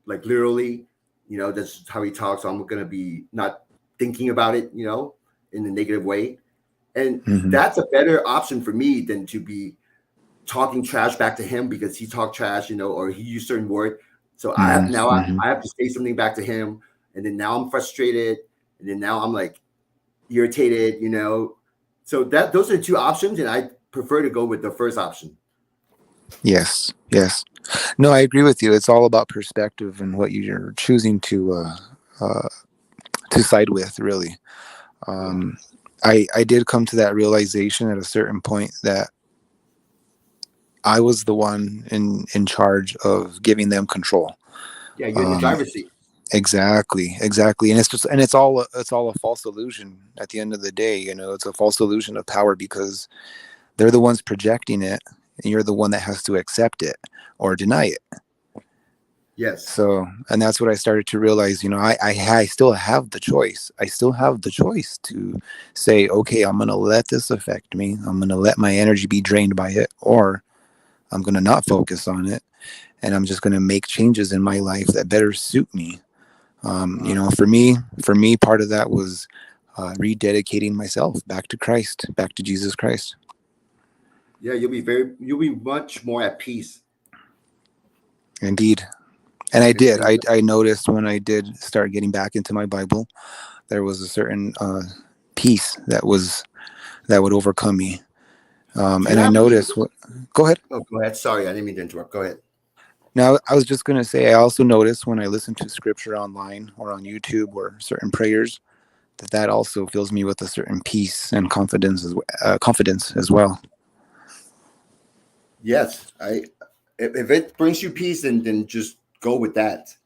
literally, that's just how he talks. So I'm going to be not thinking about it, in a negative way. And that's a better option for me than to be talking trash back to him because he talked trash, or he used certain word. So I have to say something back to him. And then now I'm frustrated. And then now I'm like irritated, So those are two options. And I prefer to go with the first option. Yes. No, I agree with you. It's all about perspective and what you're choosing to side with, really. I did come to that realization at a certain point that I was the one in charge of giving them control. Yeah, you're in the driver's seat. Exactly. And it's all a false illusion at the end of the day. It's a false illusion of power because they're the ones projecting it, and you're the one that has to accept it or deny it. Yes. So, and that's what I started to realize. I still have the choice. I still have the choice to say, okay, I'm going to let this affect me. I'm going to let my energy be drained by it, or I'm going to not focus on it, and I'm just going to make changes in my life that better suit me. For me, part of that was rededicating myself back to Christ, back to Jesus Christ. Yeah, you'll be much more at peace. Indeed. And I did. I noticed when I did start getting back into my Bible, there was a certain peace that would overcome me. And I noticed go ahead. Oh, go ahead. Sorry, I didn't mean to interrupt. Go ahead. Now, I was just going to say, I also noticed when I listen to scripture online or on YouTube or certain prayers, that also fills me with a certain peace and confidence as well. Yes, if it brings you peace, then just go with that.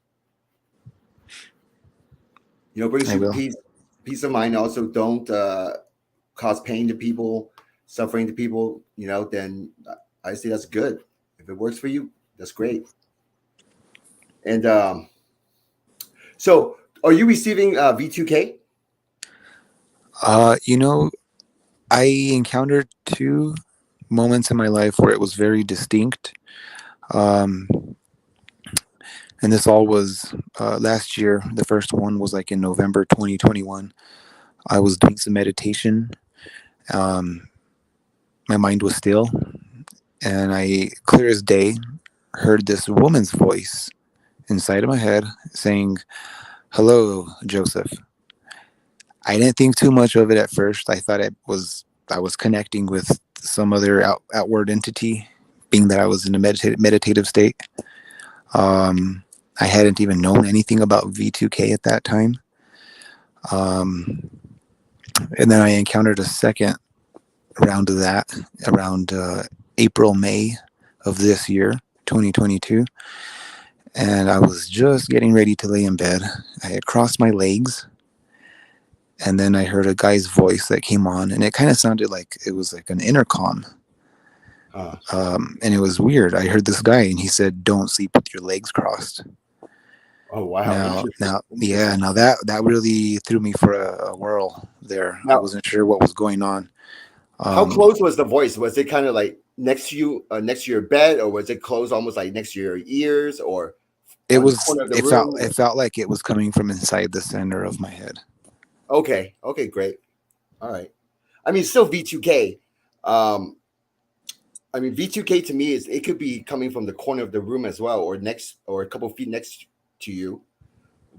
Brings you peace of mind. Also, don't cause pain to people, suffering to people. Then I say that's good. If it works for you, that's great. And so, are you receiving V2K? I encountered two moments in my life where it was very distinct. And this all was last year. The first one was like in November 2021. I was doing some meditation. My mind was still, and I, clear as day, heard this woman's voice inside of my head saying, "Hello, Joseph." I didn't think too much of it at first. I thought I was connecting with some other outward entity, being that I was in a meditative state. I hadn't even known anything about V2K at that time. And then I encountered a second round of that around April, May of this year, 2022. And I was just getting ready to lay in bed. I had crossed my legs, and then I heard a guy's voice that came on, and it kind of sounded like it was like an intercom. And it was weird. I heard this guy, and he said, "Don't sleep with your legs crossed." Oh wow! Now, that really threw me for a whirl there. I wasn't sure what was going on. How close was the voice? Was it kind of like next to you, next to your bed, or was it close, almost like next to your ears, or it was? The corner of the room? It felt like it was coming from inside the center of my head. Okay, great. All right. I mean, still V2K. V2K to me it could be coming from the corner of the room as well, or a couple feet next to you.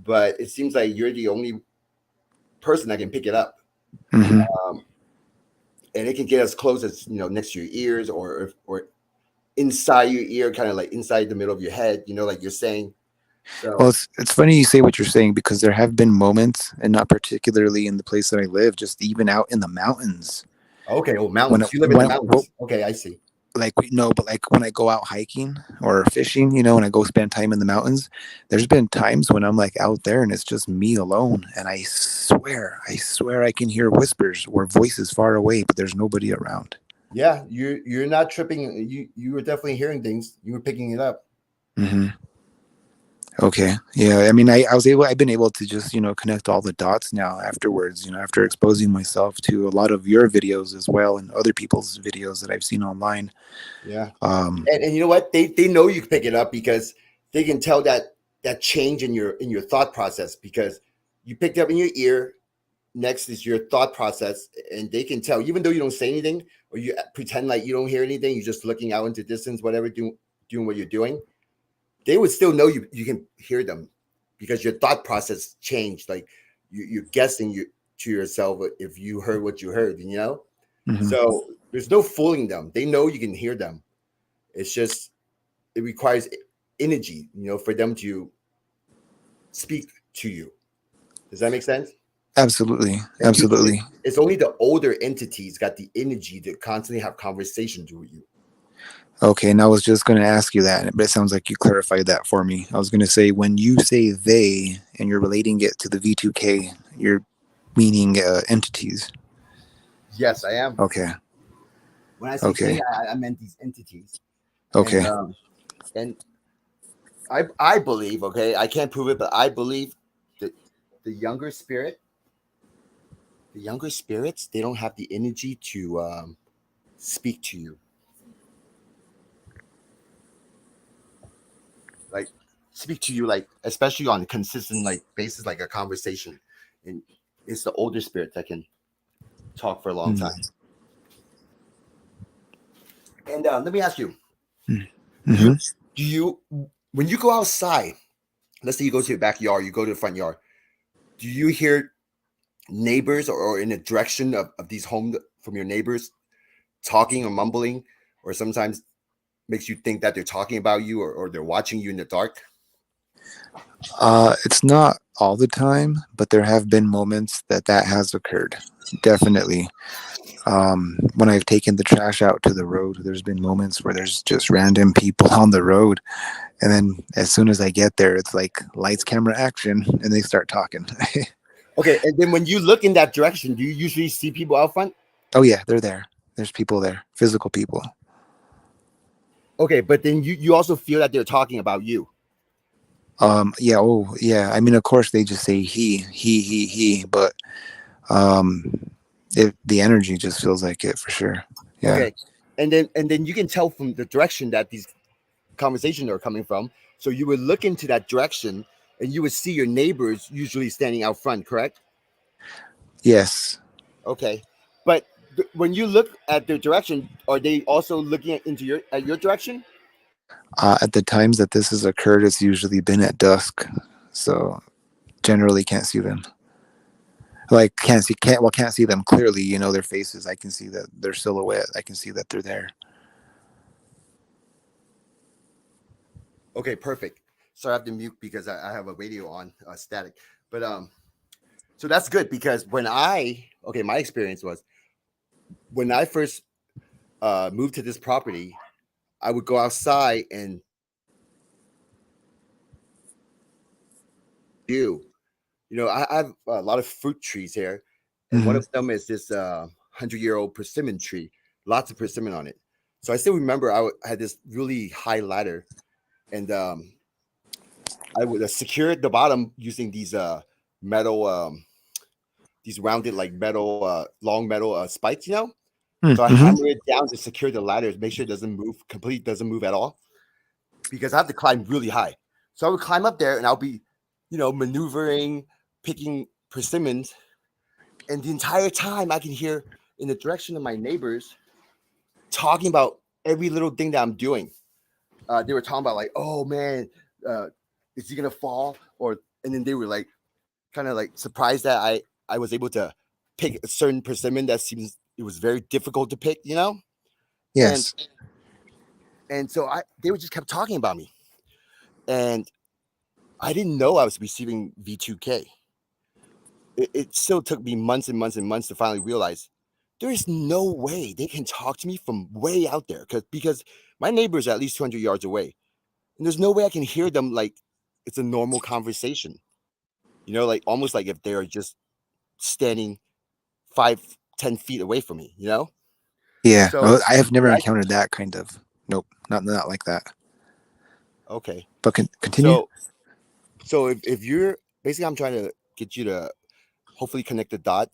But it seems like you're the only person that can pick it up. Mm-hmm. And it can get as close as next to your ears, or inside your ear, kind of like inside the middle of your head. Like you're saying. So, well, it's funny you say what you're saying, because there have been moments, and not particularly in the place that I live, just even out in the mountains. Okay, mountains. You live in the mountains. Okay, I see. But when I go out hiking or fishing, when I go spend time in the mountains, there's been times when I'm like out there and it's just me alone, and I swear I can hear whispers or voices far away, but there's nobody around. Yeah, you're not tripping. You were definitely hearing things. You were picking it up. Mm-hmm. Okay. Yeah. I mean, I've been able to just, connect all the dots now afterwards, after exposing myself to a lot of your videos as well, and other people's videos that I've seen online. Yeah. And you know what? They know you can pick it up because they can tell that change in your thought process, because you picked up in your ear. Next is your thought process, and they can tell, even though you don't say anything, or you pretend like you don't hear anything, you're just looking out into distance, whatever, doing what you're doing. They would still know you can hear them, because your thought process changed. Like you're guessing to yourself if you heard what you heard, Mm-hmm. So there's no fooling them. They know you can hear them. It's just, it requires energy, for them to speak to you. Does that make sense? Absolutely. And absolutely. It's only the older entities got the energy to constantly have conversations with you. Okay, and I was just going to ask you that, but it sounds like you clarified that for me. I was going to say, when you say they and you're relating it to the V2K, you're meaning entities. Yes, I am. Okay. When I say Okay. they, I meant these entities, Okay. and I believe, okay, I can't prove it, but I believe that the younger spirit, the younger spirits, they don't have the energy to speak to you, like speak to you, like especially on a consistent like basis, like a conversation, and it's the older spirit that can talk for a long time. And let me ask you, do you Mm-hmm. do you when you go outside, let's say you go to your backyard, you go to the front yard, do you hear neighbors or in the direction of these homes from your neighbors talking or mumbling, or sometimes makes you think that they're talking about you, or they're watching you in the dark? It's not all the time, but there have been moments that has occurred. Definitely. When I've taken the trash out to the road, there's been moments where there's just random people on the road. And then as soon as I get there, it's like lights, camera, action, and they start talking. Okay, and then when you look in that direction, do you usually see people out front? Oh, yeah, they're there. There's people there, physical people. Okay, but then you also feel that they're talking about you. Yeah, oh, yeah. I mean, of course, they just say he, but um, the energy just feels like it for sure. Yeah. Okay, and then you can tell from the direction that these conversations are coming from. So you would look into that direction, and you would see your neighbors usually standing out front. Correct? Yes. Okay, but when you look at their direction, are they also looking into your direction? At the times that this has occurred, it's usually been at dusk, so generally can't see them. Like can't see them clearly. You know their faces. I can see that their silhouette. I can see that they're there. Okay, perfect. So I have to mute because I have a radio on static. But so that's good because my experience was when I first moved to this property, I would go outside and I have a lot of fruit trees here, and one Mm-hmm. of them is this 100-year-old persimmon tree, lots of persimmon on it. So I still remember I had this really high ladder, and I would secure the bottom using these metal, these rounded like metal, long metal spikes, So I Mm-hmm. hammer it down to secure the ladder, make sure it doesn't move, completely doesn't move at all, because I have to climb really high. So I would climb up there and I'll be, maneuvering, picking persimmons, and the entire time I can hear in the direction of my neighbors talking about every little thing that I'm doing. They were talking about like, oh man, uh, is he gonna fall? And then they were like, kind of like surprised that I was able to pick a certain persimmon that seems it was very difficult to pick, and Yes. so they would just kept talking about me, and I didn't know I was receiving V2K. It still took me months and months and months to finally realize there is no way they can talk to me from way out there, because my neighbors are at least 200 yards away, and there's no way I can hear them like it's a normal conversation. Like almost like if they're just standing 5-10 feet away from me. Yeah. So Oh, I have never when I encountered that kind of. Nope. Not like that. okay, But continue. so if you're basically, I'm trying to get you to hopefully connect the dot.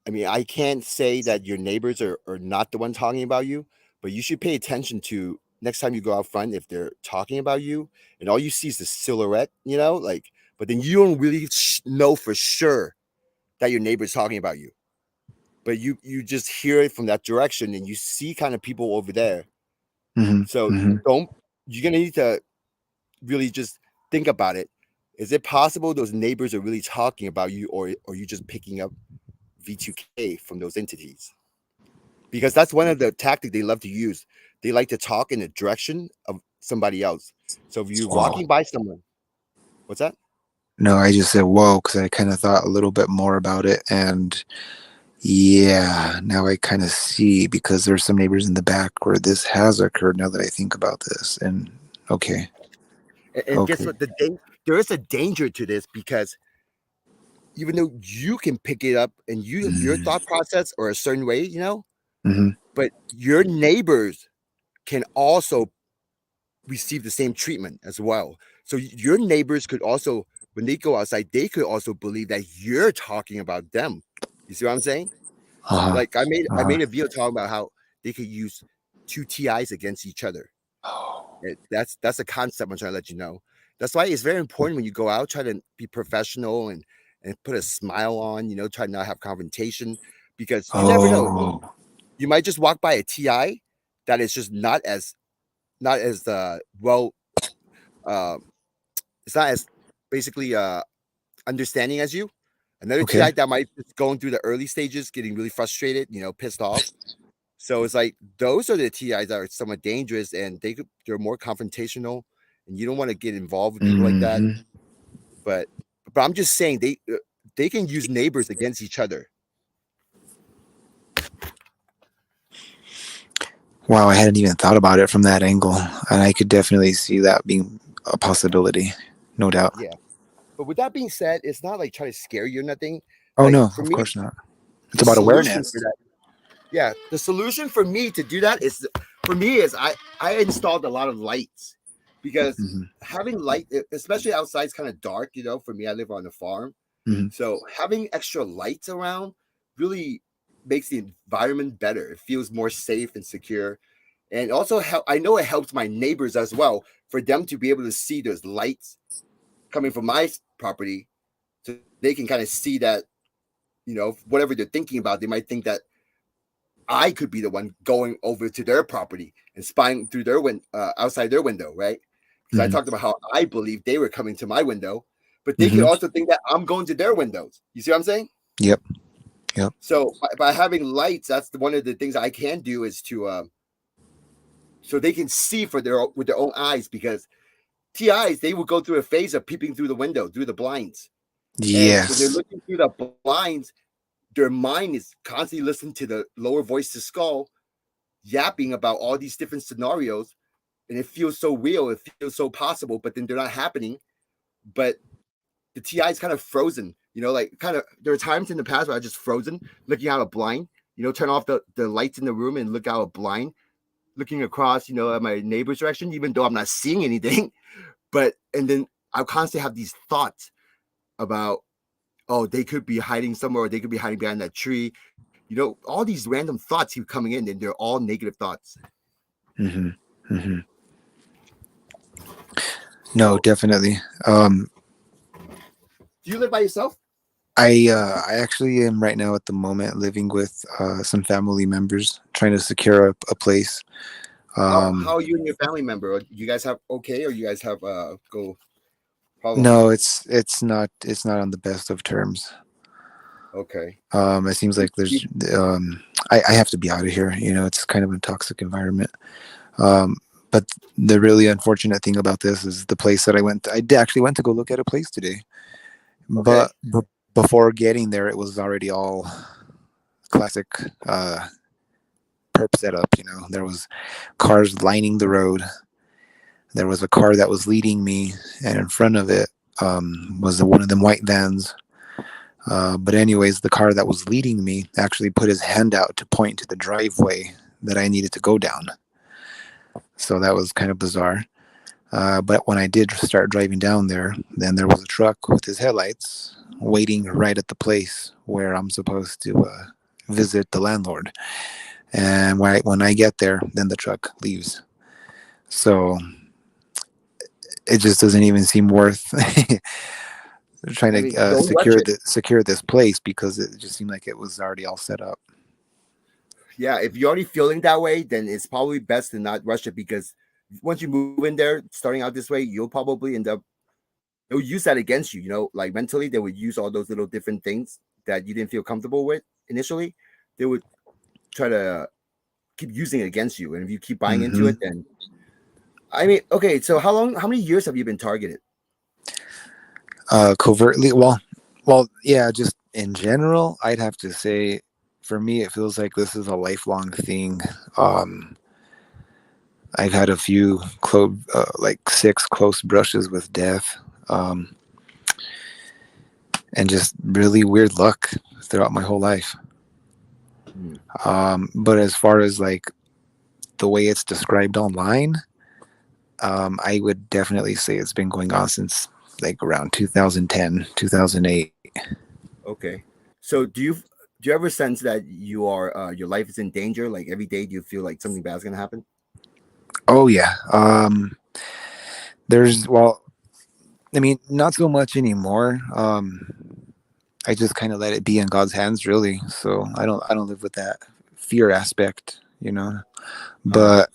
I mean, I can't say that your neighbors are not the one talking about you, but you should pay attention to next time you go out front if they're talking about you, and all you see is the silhouette, like, but then you don't really know for sure that your neighbor's talking about you, but you just hear it from that direction, and you see kind of people over there. Mm-hmm. So Mm-hmm. don't you're gonna need to really just think about it. Is it possible those neighbors are really talking about you, or are you just picking up V2K from those entities? Because that's one of the tactics they love to use. They like to talk in the direction of somebody else. So if you're Whoa. walking by someone, what's that? No, I just said whoa because I kind of thought a little bit more about it, and Yeah, now I kind of see, because there's some neighbors in the back where this has occurred. Now that I think about this, and okay, And guess okay, what? There is a danger to this because even though you can pick it up and your mm-hmm. thought process or a certain way, but your neighbors can also receive the same treatment as well. So your neighbors could also, when they go outside, they could also believe that you're talking about them. You see what I'm saying? Uh-huh. Like I Uh-huh. made a video talking about how they could use two TIs against each other. That's a concept I'm trying to let you know. That's why it's very important when you go out, try to be professional and put a smile on, try to not have confrontation because you never know. Oh, You might just walk by a TI that is just not as well uh, it's not as basically understanding as you. Another okay. TI that might just going through the early stages, getting really frustrated, pissed off. So it's like those are the TIs that are somewhat dangerous, and they're more confrontational, and you don't want to get involved with people like that. Mm-hmm. But I'm just saying they can use neighbors against each other. Wow, I hadn't even thought about it from that angle, and I could definitely see that being a possibility, no doubt. Yeah. But with that being said, it's not like trying to scare you or nothing. Oh Like no, for of me, course not. It's the about solution awareness. for that, yeah, the solution for me to do that is for me is I installed a lot of lights because Mm-hmm. having light, especially outside, is kind of dark. For me, I live on a farm, Mm-hmm. so having extra lights around really makes the environment better. It feels more safe and secure, and also I know it helps my neighbors as well for them to be able to see those lights coming from my property, so they can kind of see that whatever they're thinking about, they might think that I could be the one going over to their property and spying through their outside their window, right? Because I Mm-hmm. talked about how I believe they were coming to my window, but they could Mm-hmm. also think that I'm going to their windows. You see what I'm saying? Yep. Yep. So by having lights, that's one of the things I can do is to so they can see with their own eyes because TIs they will go through a phase of peeping through the window, through the blinds, and when they're Yes. looking through the blinds, their mind is constantly listening to the lower voice to skull yapping about all these different scenarios, and it feels so real, it feels so possible, but then they're not happening. But the TI is kind of frozen, like kind of there are times in the past where I just frozen looking out a blind, turn off the lights in the room and look out a blind, looking across, at my neighbor's direction, even though I'm not seeing anything. But and then I'll constantly have these thoughts about, oh, they could be hiding somewhere, or they could be hiding behind that tree. All these random thoughts keep coming in, and they're all negative thoughts. Mm-hmm. Mm-hmm. No, So, definitely. do you live by yourself? I actually am right now at the moment living with some family members, trying to secure a place. How Um, are you and your family member? Do you guys have okay, or you guys have go problems? no, it's not on the best of terms. Okay. It seems like there's I have to be out of here. It's kind of a toxic environment. Um, but the really unfortunate thing about this is the place that actually went to go look at a place today. Okay. But before getting there, it was already all classic perp setup. There was cars lining the road. There was a car that was leading me, and in front of it was one of them white vans. But anyways, the car that was leading me actually put his hand out to point to the driveway that I needed to go down. So that was kind of bizarre. But when I did start driving down there, then there was a truck with his headlights waiting right at the place where I'm supposed to visit the landlord. And when I get there, then the truck leaves. So it just doesn't even seem worth trying I to mean, don't rush it. secure this place, because it just seemed like it was already all set up. Yeah, if you're already feeling that way, then it's probably best to not rush it because once you move in there, starting out this way, you'll probably end up they'll use that against you. Like mentally, they would use all those little different things that you didn't feel comfortable with initially. They would try to keep using it against you, and if you keep buying into Mm-hmm. it, then I mean, okay. So how many years have you been targeted? Covertly, well, yeah, just in general, I'd have to say for me, it feels like this is a lifelong thing. Um, I've had a few like 6 close brushes with death, um, and just really weird luck throughout my whole life. Hmm. But as far as like the way it's described online, I would definitely say it's been going on since like around 2010, 2008. Okay. So do you ever sense that your life is in danger? Like every day, do you feel like something bad's gonna happen? Oh yeah. Well, I mean, not so much anymore. I just kind of let it be in God's hands, really. So I don't live with that fear aspect, you know. Uh huh.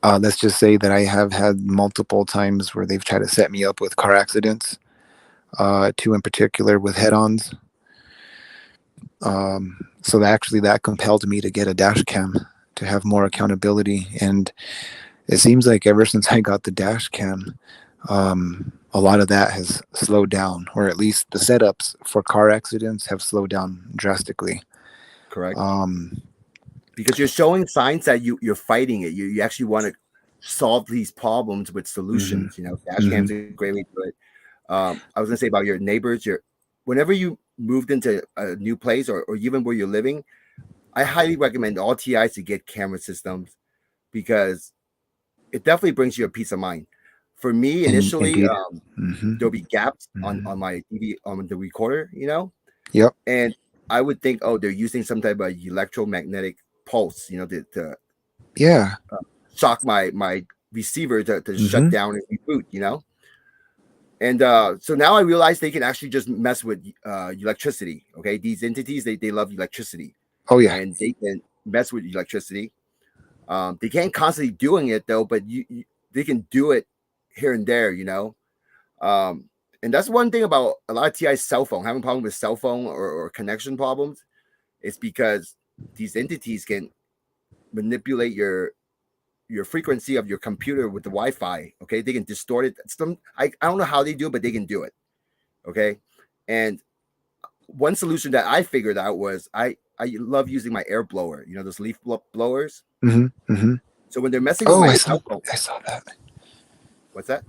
But let's just say that I have had multiple times where they've tried to set me up with car accidents. Two in particular with head-ons. So actually, that compelled me to get a dash cam to have more accountability. And it seems like ever since I got the dash cam, a lot of that has slowed down, or at least the setups for car accidents have slowed down drastically. Correct. Um, Because you're showing signs that you're fighting it. You actually want to solve these problems with hmm solutions. Dash hmm cam's a great way to do it. I was gonna say about your neighbors. Whenever you moved into a new place or even where you're living, I highly recommend all TIs to get camera systems because it definitely brings you a peace of mind. For me, initially, Indeed. hmm there'll be gaps on hmm my TV on the recorder, Yep. and I would think, oh, they're using some type of electromagnetic pulse, to Yeah. shock my receiver to shut hmm down and reboot. And so now I realize they can actually just mess with electricity. Okay, these entities they love electricity, Oh yeah. and they can mess with electricity. They can't constantly doing it though, but they can do it here and there. Um, and that's one thing about a lot of TI's cell phone having problem with cell phone or connection problems. It's because these entities can manipulate your frequency of your computer with the Wi-Fi. Okay, they can distort it. I don't know how they do it, but they can do it. Okay, and one solution that I figured out was I love using my air blower. Those leaf blowers. hmm So when they're messing with Oh, my I saw. cell phone, I saw that. what's that?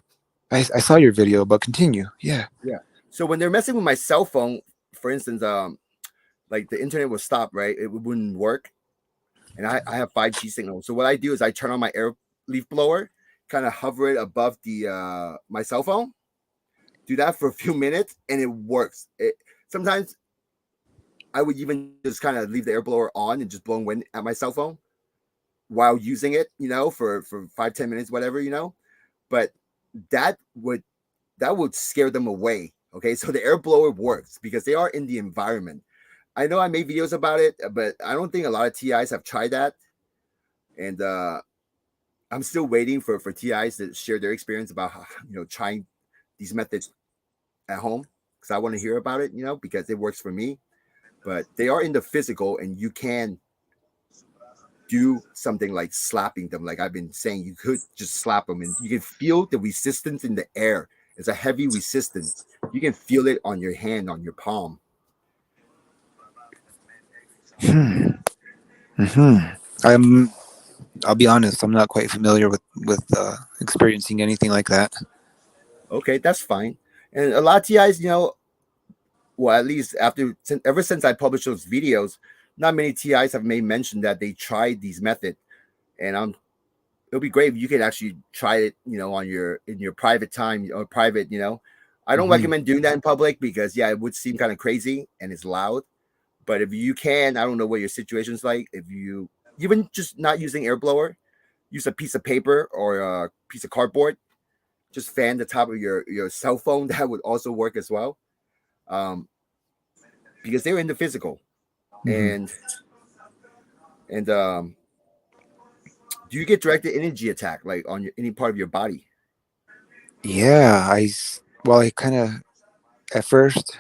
I saw your video, but continue. Yeah. Yeah. So when they're messing with my cell phone, for instance, like the internet will stop, right? It wouldn't work, and I have 5G signal. So what I do is I turn on my air leaf blower, kind of hover it above the my cell phone, do that for a few minutes, and it works. Sometimes I would even just kind of leave the air blower on and just blow wind at my cell phone while using it, for 5-10 minutes, whatever. But that would that would scare them away. Okay, so the air blower works because they are in the environment. I know I made videos about it, but I don't think a lot of TIs have tried that, and I'm still waiting for TIs to share their experience about how, trying these methods at home because I want to hear about it, because it works for me. But they are in the physical, and you can do something like slapping them. Like I've been saying, you could just slap them, and you can feel the resistance in the air. It's a heavy resistance. You can feel it on your hand, on your palm. Hmm. hmm I'm. I'll be honest. I'm not quite familiar with experiencing anything like that. Okay, that's fine. And a lot of TIs, well, at least ever since I published those videos, not many TIs have made mention that they tried these methods. And it'll be great if you can actually try it, on in your private time or private. I don't hmm recommend doing that in public because yeah, it would seem kind of crazy and it's loud. But if you can, I don't know what your situation's like. If you even just not using air blower, use a piece of paper or a piece of cardboard, just fan the top of your cell phone. That would also work as well. Um, because they're in the physical. hmm And do you get directed energy attack like on any part of your body? Yeah. Well, I kind of at first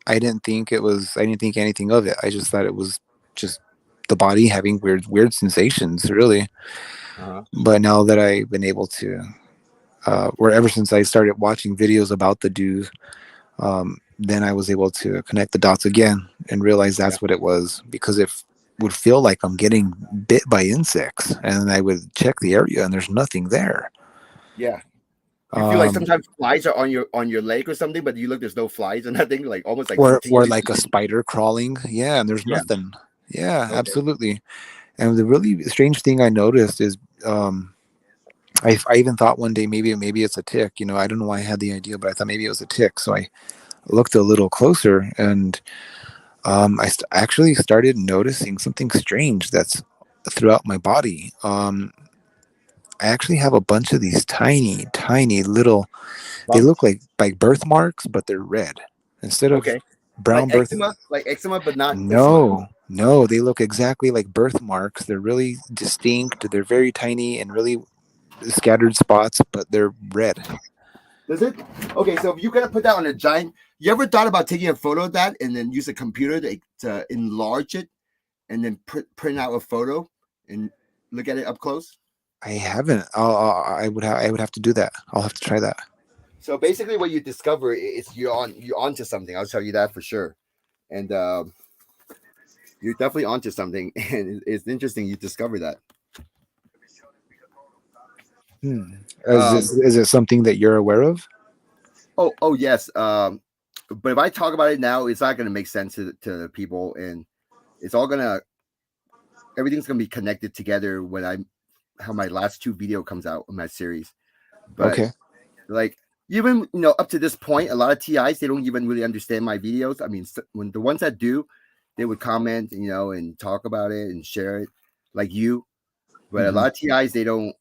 I didn't think anything of it. I just thought it was just the body having weird sensations, really. Uh-huh. But now that I've been able to, or ever since I started watching videos about the dude, then I was able to connect the dots again and realize Yeah. that's what it was, because it would feel like I'm getting bit by insects, and I would check the area and there's nothing there. Yeah. You feel like Um, sometimes flies are on your leg or something, but you look, there's no flies or nothing, like almost like or continuous. like a spider crawling, yeah, and there's Yeah. nothing. Yeah, Okay. absolutely. And the really strange thing I noticed is, I even thought one day maybe it's a tick. You know, I don't know why I had the idea, but I thought maybe it was a tick. So I looked a little closer, and actually started noticing something strange that's throughout my body. I actually have a bunch of these tiny, tiny little. They look Bumps. like birthmarks, but they're red instead of Okay. brown birth. Like eczema, but not eczema. No, no, they look exactly like birthmarks. They're really distinct. They're very tiny and really scattered spots, but they're red. Does it? Okay, so if you gotta put that on a giant, you ever thought about taking a photo of that and then use a computer to enlarge it and then print out a photo and look at it up close? I haven't. I would have to do that. I'll have to try that. So basically, what you discover is you're onto something. I'll tell you that for sure. And you're definitely onto something, and it's interesting you discover that. Hmm. Um, Is it something that you're aware of? oh yes. But if I talk about it now, it's not going to make sense to people, and it's all everything's gonna be connected together when how my last two video comes out in my series. But Okay. like even up to this point, a lot of TIs, they don't even really understand my videos. I mean, when the ones that do, they would comment, and talk about it and share it, like you. But a Hmm. lot of TIs, they don't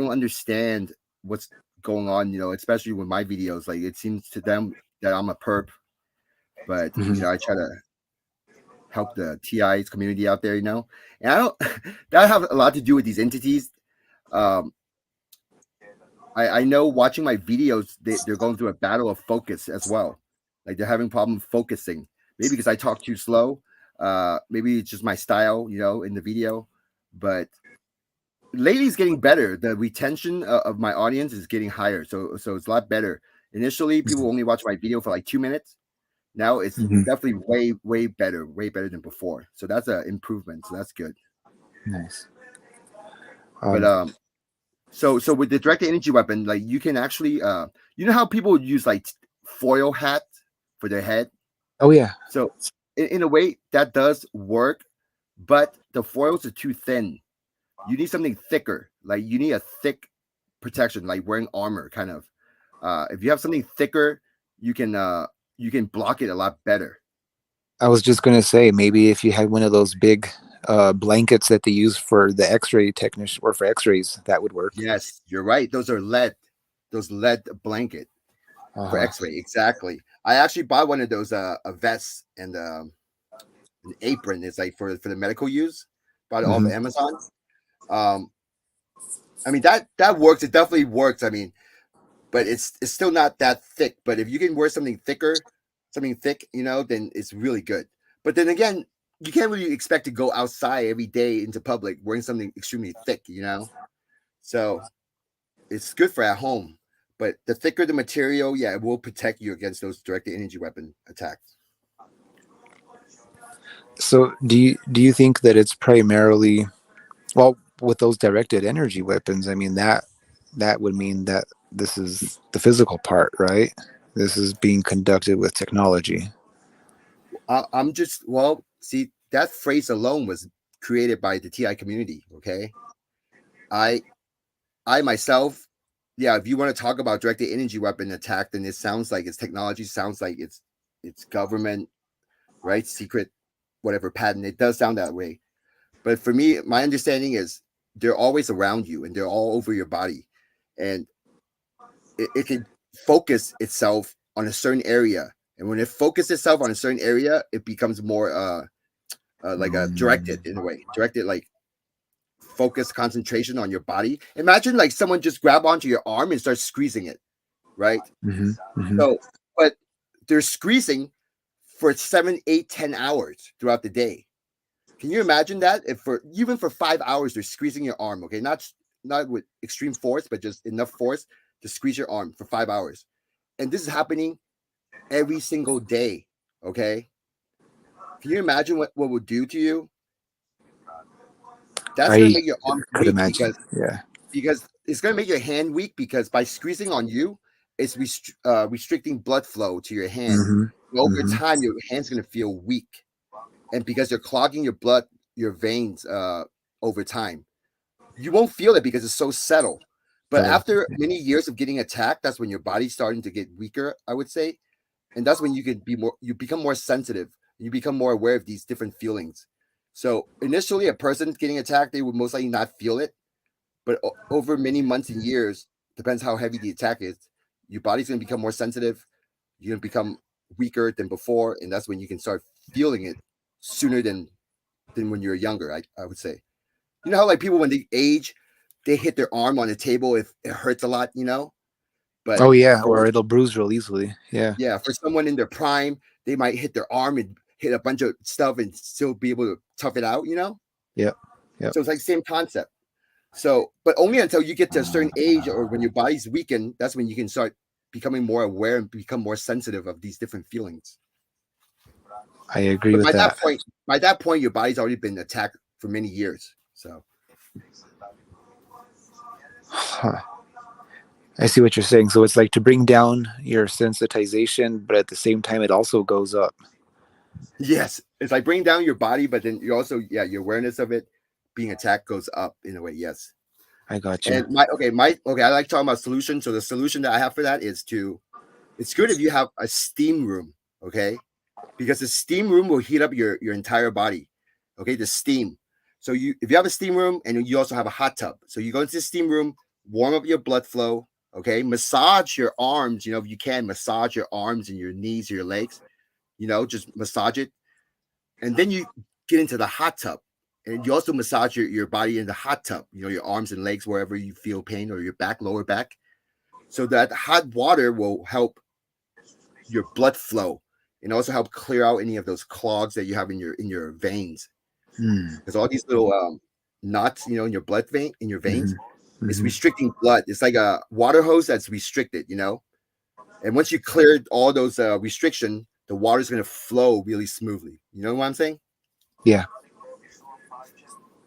understand what's going on. Especially with my videos. Like it seems to them that I'm a perp, but Hmm. I try to help the TIs community out there. And I don't that have a lot to do with these entities. Um, I know watching my videos, they're going through a battle of focus as well. Like they're having problem focusing. Maybe because I talk too slow. Maybe it's just my style, in the video. But lately, it's getting better. The retention of my audience is getting higher, so it's a lot better. Initially, people only watch my video for like 2 minutes. Now it's Hmm. definitely way better than before. So that's an improvement. So that's good. Nice. But Um, so with the directed energy weapon, like you can actually how people would use like foil hat for their head. oh yeah. So in a way that does work, but the foils are too thin. You need something thicker. Like you need a thick protection, like wearing armor, kind of. If you have something thicker, you can block it a lot better. I was just gonna say, maybe if you had one of those big blankets that they use for the X-ray technician or for X-rays, that would work. Yes, you're right. Those are lead. Those lead blanket for Uh-huh. X-ray. Exactly. I actually bought one of those a vest and an apron. It's like for the medical use. Bought it off Hmm. of Amazon. Um, I mean that works. It definitely works. I mean, but it's still not that thick. But if you can wear something thicker, something thick, then it's really good. But then again, you can't really expect to go outside every day into public wearing something extremely thick. So it's good for at home. But the thicker the material, yeah, it will protect you against those directed energy weapon attacks. So do you think that it's primarily, well, with those directed energy weapons? I mean, that would mean that this is the physical part, right? This is being conducted with technology. I'm just see that phrase alone was created by the TI community. Okay, I I myself, yeah, if you want to talk about directed energy weapon attack, then it sounds like it's technology, sounds like it's government, right? Secret, whatever patent. It does sound that way. But for me, my understanding is they're always around you and they're all over your body. And it can focus itself on a certain area. And when it focuses itself on a certain area, it becomes more like a directed in a way, directed like focus concentration on your body. Imagine like someone just grab onto your arm and start squeezing it, right? Hmm. Hmm. So, but they're squeezing for 7, 8, 10 hours throughout the day. Can you imagine that? If for even for 5 hours they're squeezing your arm, okay, not with extreme force, but just enough force to squeeze your arm for 5 hours, and this is happening every single day. Okay, can you imagine what would do to you? That's gonna I make your arms could weak imagine. Yeah. because it's gonna make your hand weak because by squeezing on you, it's restricting blood flow to your hand. Mm-hmm. And over Mm-hmm. time, your hand's gonna feel weak, and because you're clogging your blood, your veins, over time, you won't feel it because it's so settled. But So after many years of getting attacked, that's when your body's starting to get weaker, I would say, and that's when you become more sensitive, you become more aware of these different feelings. So initially, a person getting attacked, they would most likely not feel it, but over many months and years, depends how heavy the attack is, your body's going to become more sensitive. You're going to become weaker than before, and that's when you can start feeling it sooner than when you're younger. I would say. You know how like people when they age, they hit their arm on the table if it hurts a lot. But oh yeah, for or it'll bruise real easily. Yeah. yeah, for someone in their prime, they might hit their arm and hit a bunch of stuff and still be able to tough it out. Yep. Yep. So it's like same concept. So, but only until you get to a certain age or when your body's weakened, that's when you can start becoming more aware and become more sensitive of these different feelings. I agree But with that. by that point, your body's already been attacked for many years. So Huh. I see what you're saying. So it's like to bring down your sensitization, but at the same time, it also goes up. yes, it's like bringing down your body, but then you also your awareness of it being attacked goes up in a way. Yes. I got you. And I like talking about solutions. So the solution that I have for that is it's good if you have a steam room, okay? Because the steam room will heat up your entire body. Okay, the steam. So if you have a steam room and you also have a hot tub, so you go into the steam room, warm up your blood flow. Okay, massage your arms. If you can massage your arms and your knees or your legs. Just massage it, and then you get into the hot tub, and you also massage your body in the hot tub. Your arms and legs wherever you feel pain or your back, lower back. So that hot water will help your blood flow and also help clear out any of those clogs that you have in your veins. Mm. Because all these little knots, in your blood vein in your Hmm. veins, it's Hmm. restricting blood. It's like a water hose that's restricted. And once you clear all those restriction, the water's going to flow really smoothly. You know what I'm saying? Yeah.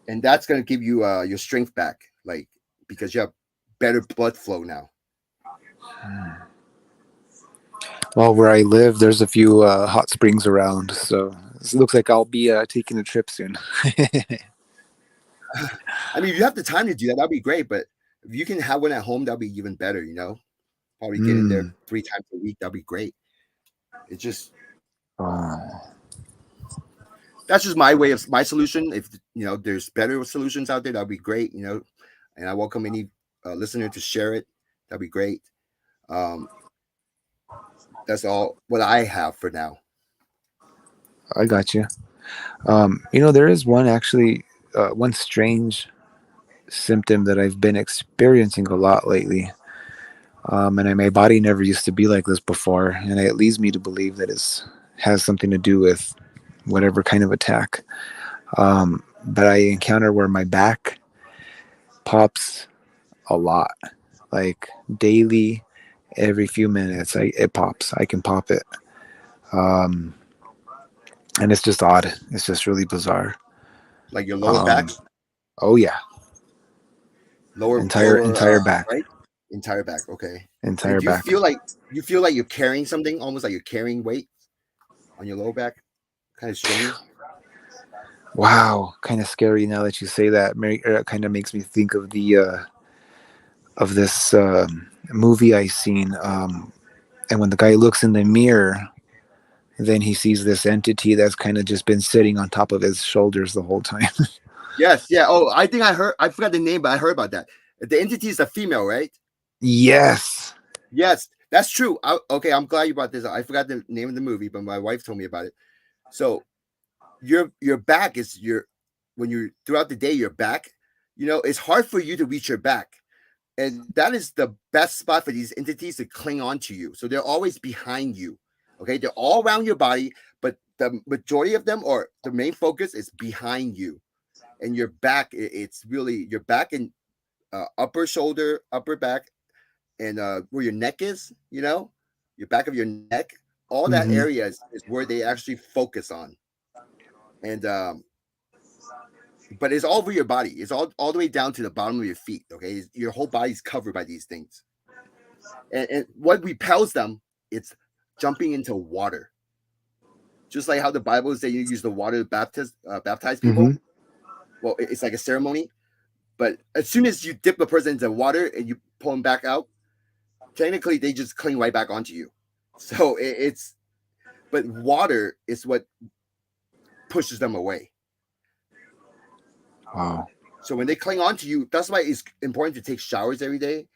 And that's going to give you your strength back, like because you have better blood flow now. Well, where I live, there's a few hot springs around, so it looks like I'll be taking a trip soon. I mean, if you have the time to do that, that'd be great. But if you can have one at home, that'd be even better. Probably get in there Mm. 3 times a week. That'd be great. It's just Oh, that's just my way of my solution. If there's better solutions out there, that'd be great. And I welcome any listener to share it. That'd be great. Um, that's all what I have for now. I got you. There is one actually, one strange symptom that I've been experiencing a lot lately. My body never used to be like this before, and it leads me to believe that it has something to do with whatever kind of attack. But I encounter where my back pops a lot, like daily, every few minutes. It pops. I can pop it, um, and it's just odd. It's just really bizarre. Like your lower Um, back, oh yeah, lower entire lower entire back, right, entire back. Okay. And entire do you back. feel like you're carrying something, almost like you're carrying weight on your lower back? Kind of strange. Wow, kind of scary now that you say that. Kind of makes me think of the of this movie I seen. And when the guy looks in the mirror, then he sees this entity that's kind of just been sitting on top of his shoulders the whole time. Yes, yeah. Oh, I think I forgot the name, but I heard about that. The entity is a female, right? Yes. Yes, that's true. Okay, I'm glad you brought this up. I forgot the name of the movie, but my wife told me about it. So your back is when you're throughout the day, your back, it's hard for you to reach your back. And that is the best spot for these entities to cling on to you. So they're always behind you. Okay, they're all around your body, but the majority of them or the main focus is behind you. And your back, it's really your back and upper shoulder, upper back, and where your neck is, your back of your neck, all that area is where they actually focus on. And but it's all over your body. It's all the way down to the bottom of your feet. Okay, your whole body's covered by these things. And what repels them, it's jumping into water. Just like how the Bible says you use the water to baptize people. Well, it's like a ceremony. But as soon as you dip a person into water and you pull them back out, technically they just cling right back onto you. So but water is what pushes them away. Wow. So when they cling onto you, that's why it's important to take showers every day,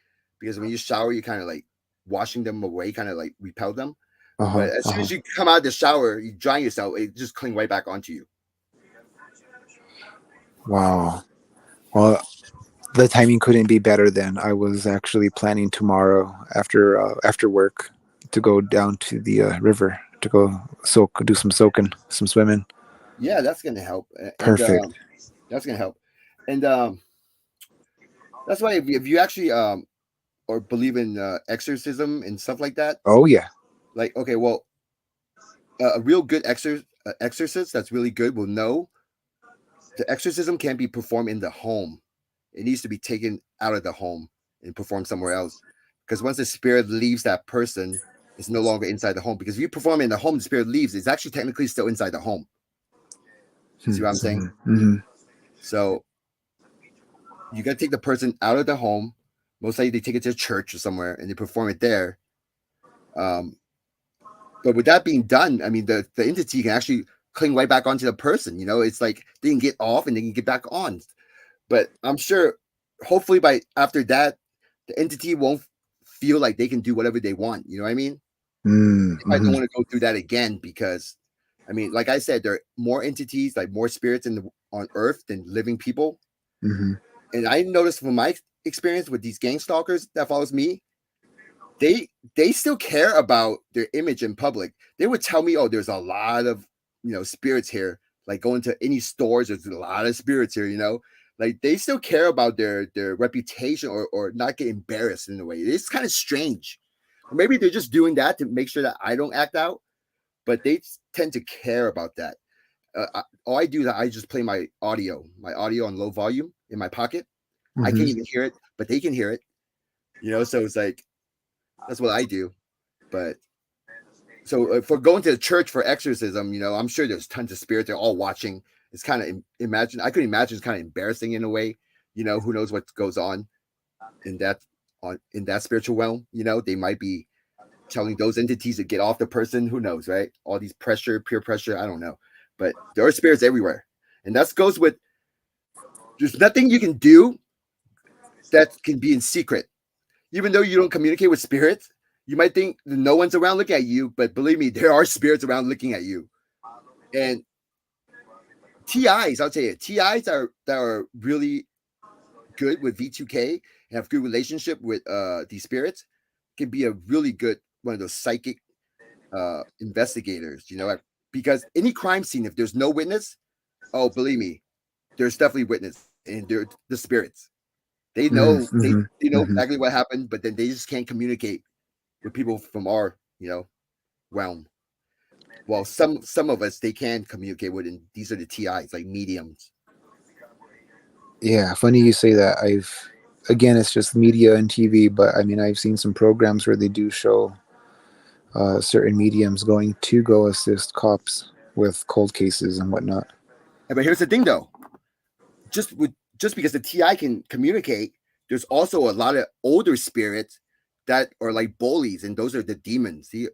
because when you shower, you kind of like washing them away, kind of like repel them. But as soon as you come out of the shower, you dry yourself, it just cling right back onto you. Wow. Well, the timing couldn't be better then. I was actually planning tomorrow after work to go down to the river to go do some soaking, some swimming. Yeah, that's gonna help. Perfect. And, that's gonna help. And that's why if you actually or believe in exorcism and stuff like that. Oh yeah. Like, okay, well, a real good exorcist that's really good will know the exorcism can't be performed in the home. It needs to be taken out of the home and performed somewhere else. Because once the spirit leaves that person, it's no longer inside the home. Because if you perform it in the home, the spirit leaves. It's actually technically still inside the home. You see what I'm saying? So you got to take the person out of the home. Most likely they take it to a church or somewhere and they perform it there. But with that being done, I mean, the entity can actually cling right back onto the person. You know, it's like they can get off and they can get back on. But I'm sure, hopefully, by after that, the entity won't feel like they can do whatever they want. You know what I mean? I don't want to go through that again because, I mean, like I said, there are more entities, like more spirits on Earth than living people. And I noticed from my experience with these gang stalkers that follows me, they still care about their image in public. They would tell me, "Oh, there's a lot of spirits here. Like going to any stores, there's a lot of spirits here." You know, like they still care about their reputation or not get embarrassed in a way. It's kind of strange. Or maybe they're just doing that to make sure that I don't act out, but they tend to care about that. All I do is I just play my audio on low volume in my pocket. I can't even hear it, but they can hear it. You know, so it's like that's what I do. But so for going to the church for exorcism, I'm sure there's tons of spirits. They're all watching. It's kind of I could imagine it's kind of embarrassing in a way. Who knows what goes on in that spiritual realm? They might be telling those entities to get off the person. Who knows, right? All these peer pressure. I don't know, but there are spirits everywhere, and that goes with. There's nothing you can do that can be in secret. Even though you don't communicate with spirits, you might think no one's around looking at you, but believe me, there are spirits around looking at you. And TIs, I'll tell you, TIs that are really good with V2K and have good relationship with these spirits can be a really good one of those psychic investigators, because any crime scene, if there's no witness, oh, believe me, there's definitely witness, and they're the spirits. They know they know exactly what happened, but then they just can't communicate with people from our realm. Well, some of us they can communicate with, and these are the TIs, like mediums. Yeah, funny you say that. Again, it's just media and TV, but I mean, I've seen some programs where they do show certain mediums going to go assist cops with cold cases and whatnot. But here's the thing, though. Just because the TI can communicate, there's also a lot of older spirits that are like bullies, and those are the demons. See,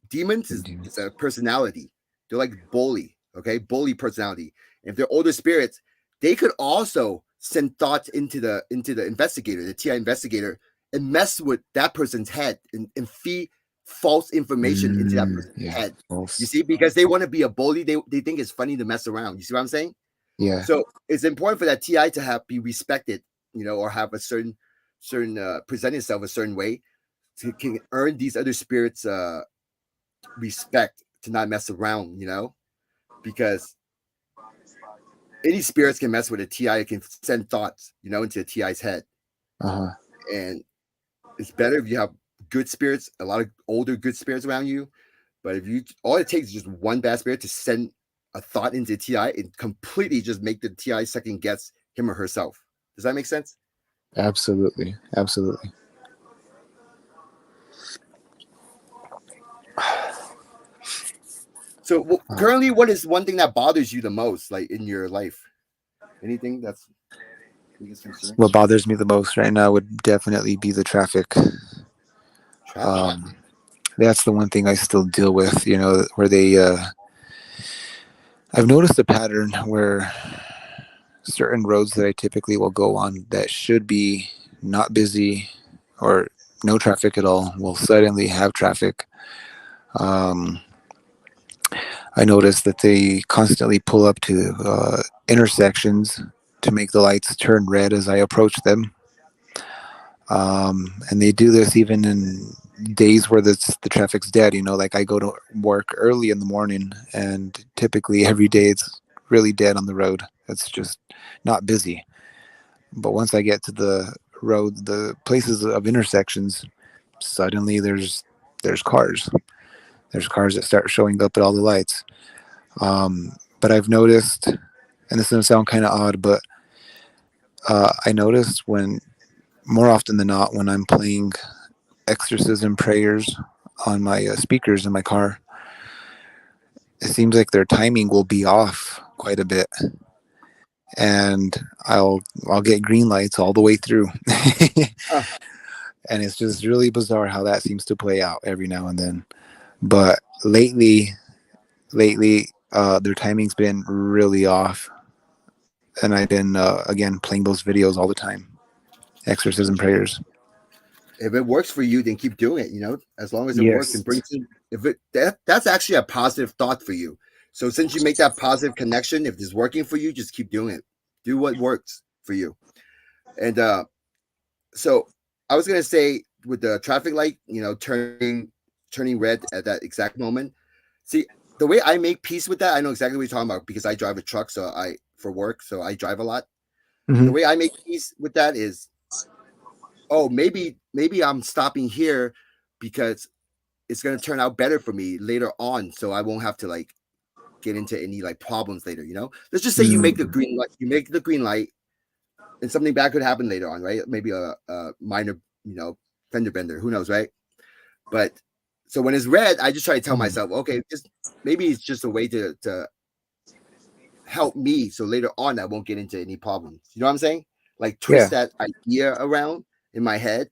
demons is a personality. They're like bully, okay, bully personality. And if they're older spirits, they could also send thoughts into the investigator, the TI investigator, and mess with that person's head and feed false information into that person's head. False. You see, because they want to be a bully, they think it's funny to mess around. You see what I'm saying? Yeah. So it's important for that TI to be respected, or have a certain present itself a certain way to can earn these other spirits respect, to not mess around, because any spirits can mess with a TI, can send thoughts, into a TI's head. And it's better if you have good spirits, a lot of older good spirits around you. But if you all it takes is just one bad spirit to send a thought into TI and completely just make the TI second guess him or herself. Does that make sense? Absolutely. Absolutely. So currently, what is one thing that bothers you the most, like in your life? Anything that's biggest concern? What bothers me the most right now would definitely be the traffic. Traffic. That's the one thing I still deal with, you know, where I've noticed a pattern where certain roads that I typically will go on that should be not busy or no traffic at all will suddenly have traffic. Um, I notice that they constantly pull up to intersections to make the lights turn red as I approach them. And they do this even in days where the traffic's dead. You know, like I go to work early in the morning, and typically every day it's really dead on the road. It's just not busy. But once I get to the road, the places of intersections, suddenly there's cars. There's cars that start showing up at all the lights. But I've noticed, and this is gonna sound kind of odd, but I noticed when more often than not when I'm playing exorcism prayers on my speakers in my car, it seems like their timing will be off quite a bit, and I'll get green lights all the way through. Huh. And it's just really bizarre how that seems to play out every now and then. But lately, their timing's been really off, and I've been again playing those videos all the time, exorcism prayers. If it works for you, then keep doing it. You know, as long as it works Yes. and brings you, if it that's actually a positive thought for you. So since you make that positive connection, if it's working for you, just keep doing it. Do what works for you. And so I was gonna say with the traffic light, you know, turning red at that exact moment. See, the way I make peace with that, I know exactly what you're talking about because I drive a truck, so I for work, so I drive a lot. The Mm-hmm. way I make peace with that is, oh, maybe I'm stopping here because it's gonna turn out better for me later on, so I won't have to like get into any like problems later. You know, let's just say you make the Mm-hmm. green light, and something bad could happen later on, right? Maybe a minor, fender bender, who knows, right? But so when it's red, I just try to tell myself, okay, just maybe it's just a way to help me, so later on I won't get into any problems. You know what I'm saying? Like twist Yeah. that idea around in my head.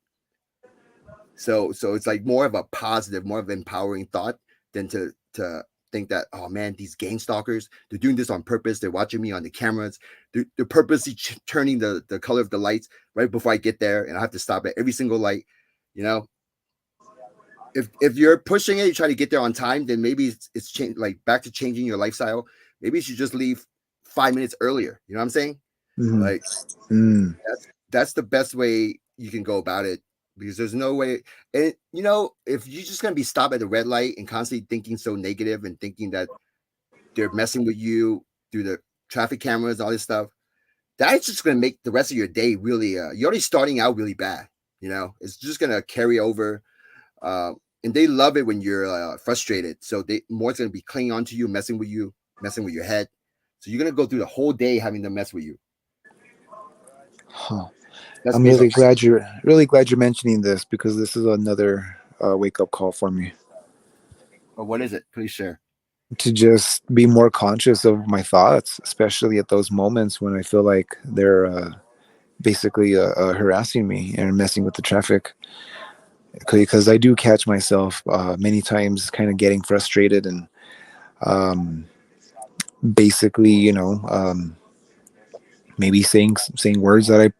So it's like more of a positive, more of an empowering thought than to think that, oh man, these game stalkers, they're doing this on purpose. They're watching me on the cameras. They're purposely turning the color of the lights right before I get there, and I have to stop at every single light. You know, if you're pushing it, you try to get there on time, then maybe it's like back to changing your lifestyle. Maybe you should just leave 5 minutes earlier. You know what I'm saying? Mm-hmm. Like Mm. that's the best way you can go about it, because there's no way. And if you're just gonna be stopped at the red light and constantly thinking so negative and thinking that they're messing with you through the traffic cameras, all this stuff, that's just gonna make the rest of your day really. You're already starting out really bad. It's just gonna carry over. And they love it when you're frustrated. So more's gonna be clinging onto you, messing with your head. So you're gonna go through the whole day having them mess with you. Huh. That's I'm based on. really glad you're mentioning this because this is another wake up call for me Oh, what is it? Please share. to just be more conscious of my thoughts, especially at those moments when I feel like they're basically harassing me and messing with the traffic. Because I do catch myself many times kind of getting frustrated and um, basically, maybe saying words that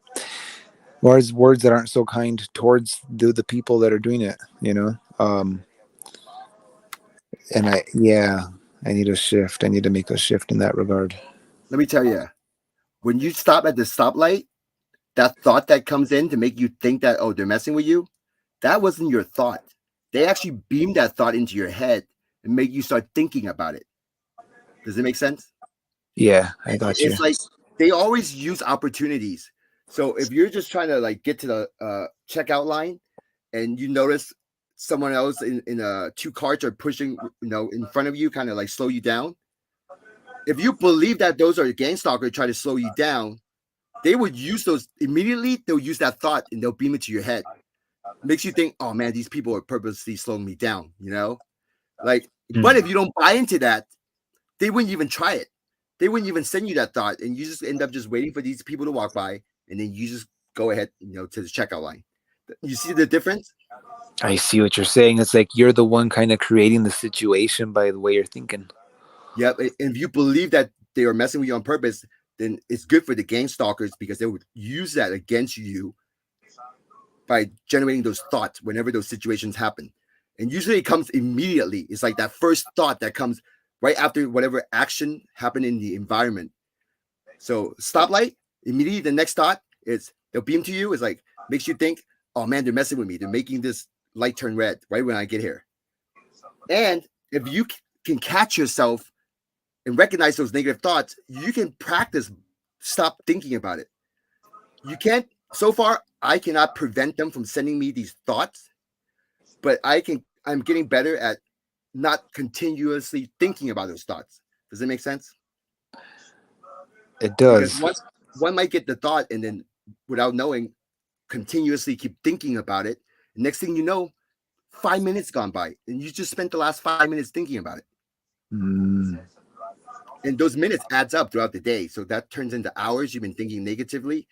aren't so kind towards the people that are doing it, and I need a shift. I need to make a shift in that regard. Let me tell you, when you stop at the stoplight, that thought that comes in to make you think that, oh, they're messing with you, that wasn't your thought. They actually beam that thought into your head and make you start thinking about it. Does it make sense? Yeah, I got you. It's like they always use opportunities. So if you're just trying to like get to the checkout line and you notice someone else in two carts are pushing, in front of you, kind of like slow you down. If you believe that those are gang stalkers trying to slow you down, they would use those immediately. They'll use that thought and they'll beam it to your head. Makes you think, oh man, these people are purposely slowing me down, Like, but if you don't buy into that, they wouldn't even try it. They wouldn't even send you that thought, and you just end up just waiting for these people to walk by, and then you just go ahead, to the checkout line. You see the difference? I see what you're saying. It's like you're the one kind of creating the situation by the way you're thinking. Yep. And if you believe that they are messing with you on purpose, then it's good for the gang stalkers because they would use that against you by generating those thoughts whenever those situations happen. And usually it comes immediately. It's like that first thought that comes right after whatever action happened in the environment. So stoplight, immediately the next thought is they'll beam to you. It's like makes you think, oh man, they're messing with me. They're making this light turn red right when I get here. And if you can catch yourself and recognize those negative thoughts, you can practice stop thinking about it. You can't, so far, I cannot prevent them from sending me these thoughts, but I'm getting better at not continuously thinking about those thoughts. Does it make sense? It does. Because one might get the thought and then without knowing, continuously keep thinking about it. Next thing you know, 5 minutes gone by and you just spent the last 5 minutes thinking about it. And those minutes adds up throughout the day. So that turns into hours you've been thinking negatively.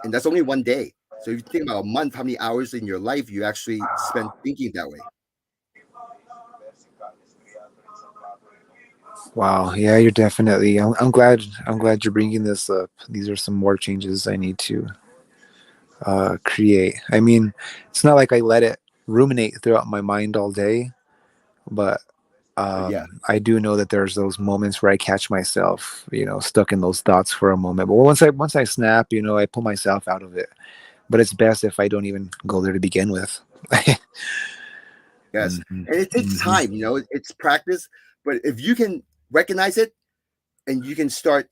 And that's only one day. So if you think about a month, how many hours in your life you actually spend thinking that way? Wow. Yeah, you're definitely. I'm glad you're bringing this up. These are some more changes I need to create. I mean, it's not like I let it ruminate throughout my mind all day, but Yeah. I do know that there's those moments where I catch myself, stuck in those thoughts for a moment. But once I snap, I pull myself out of it. But it's best if I don't even go there to begin with. Yes. Mhm. And it takes Mhm. time, it's practice. But if you can recognize it and you can start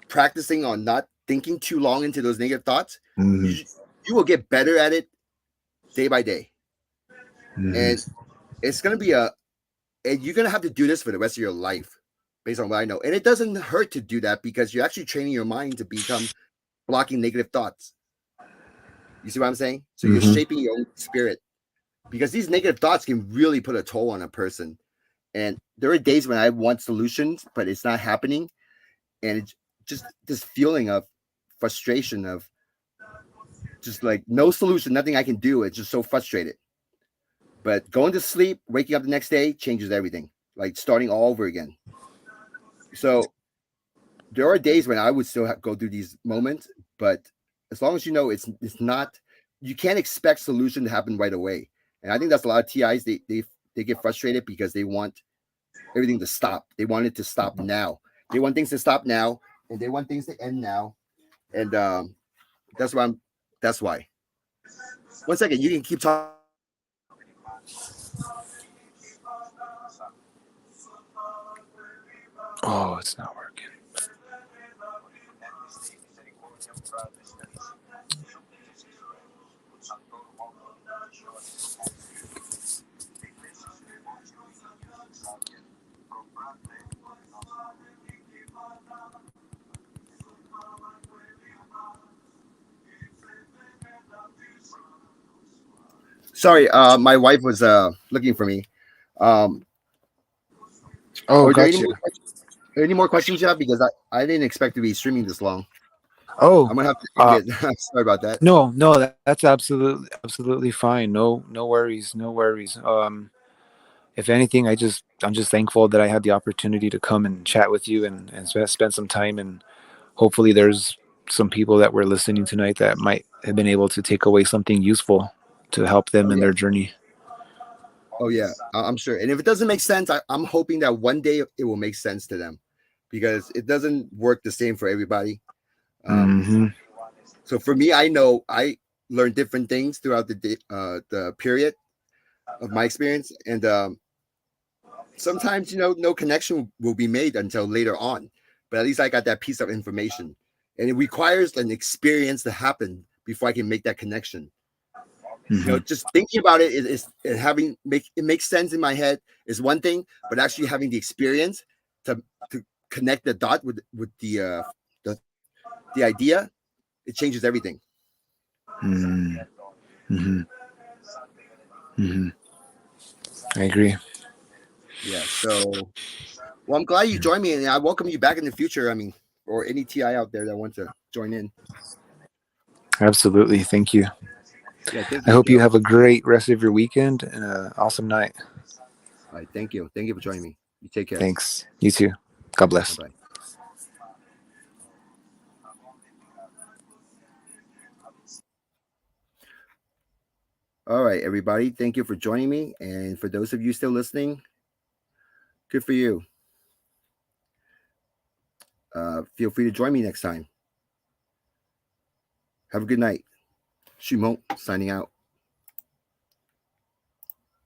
practicing on not thinking too long into those negative thoughts, Mhm. you will get better at it day by day. Mhm. And it's going to be and you're going to have to do this for the rest of your life based on what I know. And it doesn't hurt to do that because you're actually training your mind to become blocking negative thoughts. You see what I'm saying? So you're Mhm. shaping your own spirit because these negative thoughts can really put a toll on a person. And there are days when I want solutions, but it's not happening. And it's just this feeling of frustration of just like no solution, nothing I can do. It's just so frustrated. But going to sleep, waking up the next day changes everything, like starting all over again. So there are days when I would still go through these moments, but as long as you know it's not, you can't expect solution to happen right away. And I think that's a lot of TIs. They get frustrated because they want everything to stop. They want it to stop now. They want things to stop now, and they want things to end now. And that's why I'm. That's why. One second, you can keep talking. Oh, it's not working. Sorry, my wife was looking for me. Um, Oh, are there gotcha. any more questions you have? Because I didn't expect to be streaming this long. Oh, I'm gonna have to end uh, it. Sorry about that. no, that's absolutely fine. No worries, no worries. If anything, I'm just thankful that I had the opportunity to come and chat with you and spend some time, and hopefully there's some people that were listening tonight that might have been able to take away something useful to help them Oh in yeah. their journey. Oh yeah, I'm sure. And if it doesn't make sense, I'm hoping that one day it will make sense to them, because it doesn't work the same for everybody. Um, Hmm. so for me, I know I learned different things throughout the period of my experience, and sometimes no connection will be made until later on. But at least I got that piece of information, and it requires an experience to happen before I can make that connection. You know, just thinking about it is having it makes sense in my head is one thing, but actually having the experience to connect the dot with the idea, it changes everything. I agree. Yeah. So, well, I'm glad you joined me, and I welcome you back in the future. I mean, or any TI out there that wants to join in. Absolutely. Thank you. Yeah. Thank I you, hope you Miguel. have a great rest of your weekend and an awesome night. All right. Thank you. Thank you for joining me. You take care. Thanks. You too. God bless. Bye bye. All right, everybody. Thank you for joining me. And for those of you still listening, good for you. Feel free to join me next time. Have a good night. Shumo signing out.